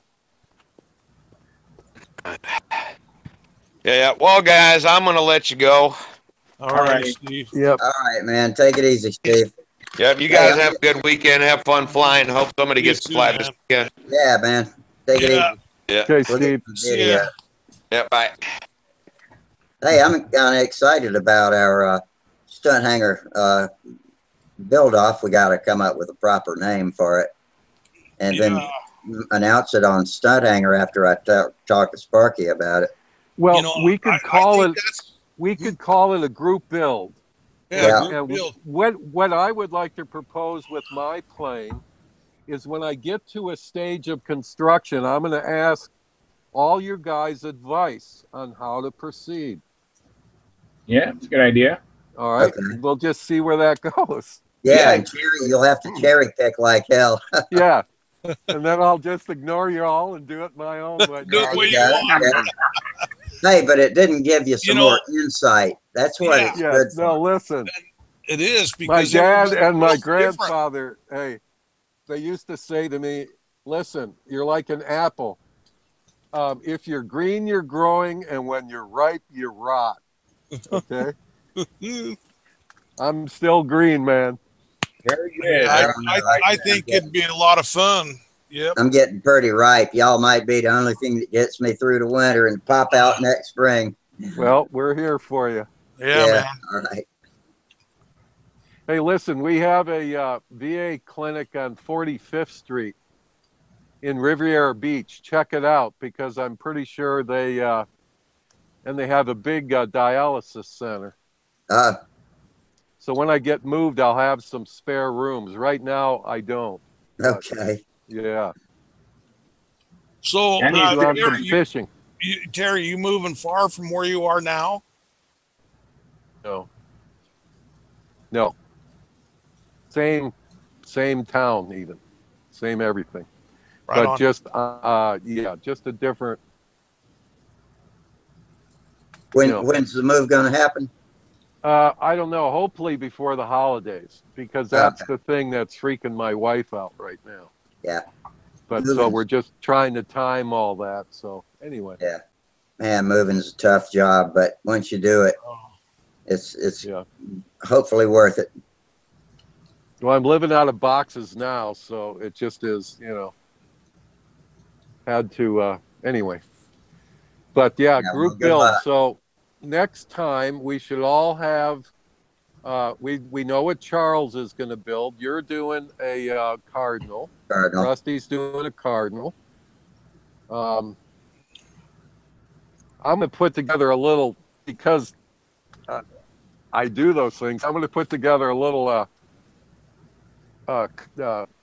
Yeah. Well, guys, I'm gonna let you go. All right, Steve. Yep. All right, man. Take it easy, Steve. Yep. You guys have a good weekend. Have fun flying. Hope somebody You gets to too, fly man. this weekend. Yeah, man. Take it Yeah. easy. Yeah. Okay, We'll get Steve. some See video. ya. Yeah. Bye. Hey, I'm kind of excited about our Stunthangar build off. We got to come up with a proper name for it, and then announce it on Stunthangar after I talk to Sparky about it. Well, You know, we could I call think it. that's- We could call it a group build. Yeah, Yeah. group build. What I would like to propose with my plane is when I get to a stage of construction, I'm going to ask all your guys' advice on how to proceed. Yeah, it's a good idea. All right, Okay. we'll just see where that goes. Yeah, and you'll have to cherry pick like hell. Yeah, and then I'll just ignore you all and do it my own way. Do it the way you Yeah, want. yeah. Hey, but it didn't give you some You know- more insight. That's what it's Yeah, good no, for. listen. It is My because dad everybody and my feels different. grandfather, hey, they used to say to me, listen, you're like an apple. If you're green, you're growing, and when you're ripe, you rot. Okay? I'm still green, man. Very good. I think it'd be a lot of fun. Yep. I'm getting pretty ripe. Y'all might be the only thing that gets me through the winter and pop out next spring. Well, we're here for you. Yeah, man. All right. Hey, listen, we have a VA clinic on 45th Street in Riviera Beach. Check it out because I'm pretty sure they have a big dialysis center. So when I get moved, I'll have some spare rooms. Right now, I don't. Okay. Yeah. So, I need to do some fishing. Terry, you moving far from where you are now? No. Same town, even. Same everything. Right but on. just just a different. When's the move going to happen? I don't know. Hopefully before the holidays, because that's the thing that's freaking my wife out right now. Yeah. But so we're just trying to time all that. So anyway. Yeah. Man, moving's a tough job, but once you do it, it's hopefully worth it. Well, I'm living out of boxes now, so it just is, had to anyway. But group build. So next time we should all have we know what Charles is going to build. You're doing a Cardinal. Rusty's doing a Cardinal. I'm going to put together a little, because I do those things. I'm going to put together a little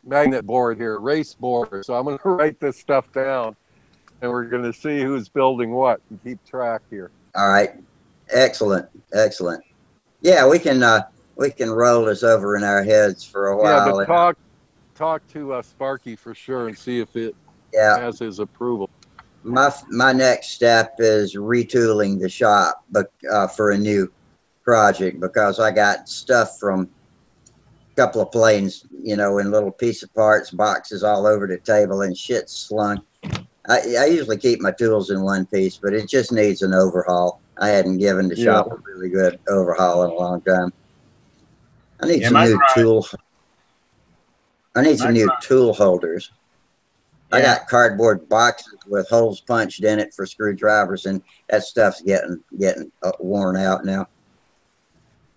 magnet board here, race board. So I'm going to write this stuff down, and we're going to see who's building what and keep track here. All right. Excellent. Excellent. Yeah, we can roll this over in our heads for a while. Yeah, but talk to Sparky for sure and see if it has his approval. My next step is retooling the shop, but for a new project, because I got stuff from a couple of planes, in little piece of parts, boxes all over the table, and shit slung. I usually keep my tools in one piece, but it just needs an overhaul. I hadn't given the shop a really good overhaul in a long time. I need some new tools. I need some new tool holders. I got cardboard boxes with holes punched in it for screwdrivers, and that stuff's getting worn out now.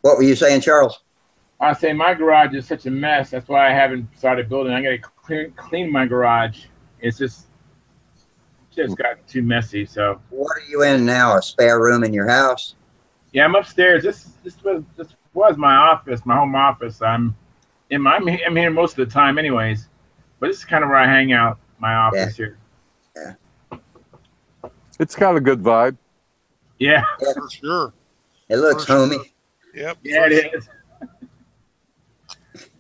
What were you saying, Charles? I say my garage is such a mess. That's why I haven't started building. I got to clean my garage. It's just got too messy. So what are you in now? A spare room in your house? Yeah, I'm upstairs. This was my office, my home office. I'm here most of the time, anyways. But this is kind of where I hang out. My office here. Yeah. It's got a good vibe. Yeah. For sure. It looks homey. Yep. Yeah, it is.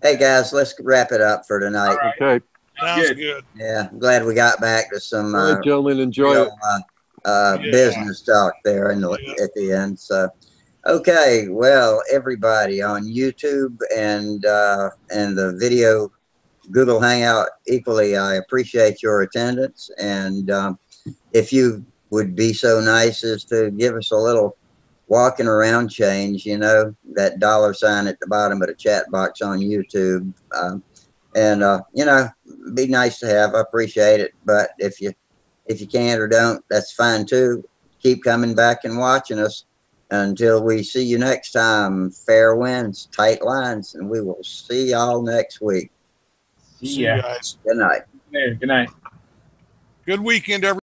Hey guys, let's wrap it up for tonight. Right. Okay. Sounds good. Yeah, I'm glad we got back to some All right, gentlemen, enjoy real, it. Yeah. business talk there in at the end. So, okay, well, everybody on YouTube and the video Google Hangout equally, I appreciate your attendance. And if you would be so nice as to give us a little walking around change, you know, that $ at the bottom of the chat box on YouTube. And you know, be nice to have. I appreciate it. But if you can't or don't, that's fine too. Keep coming back and watching us. Until we see you next time, fair winds, tight lines, and we will see y'all next week. See you guys. Good night. Good night. Good weekend, everybody.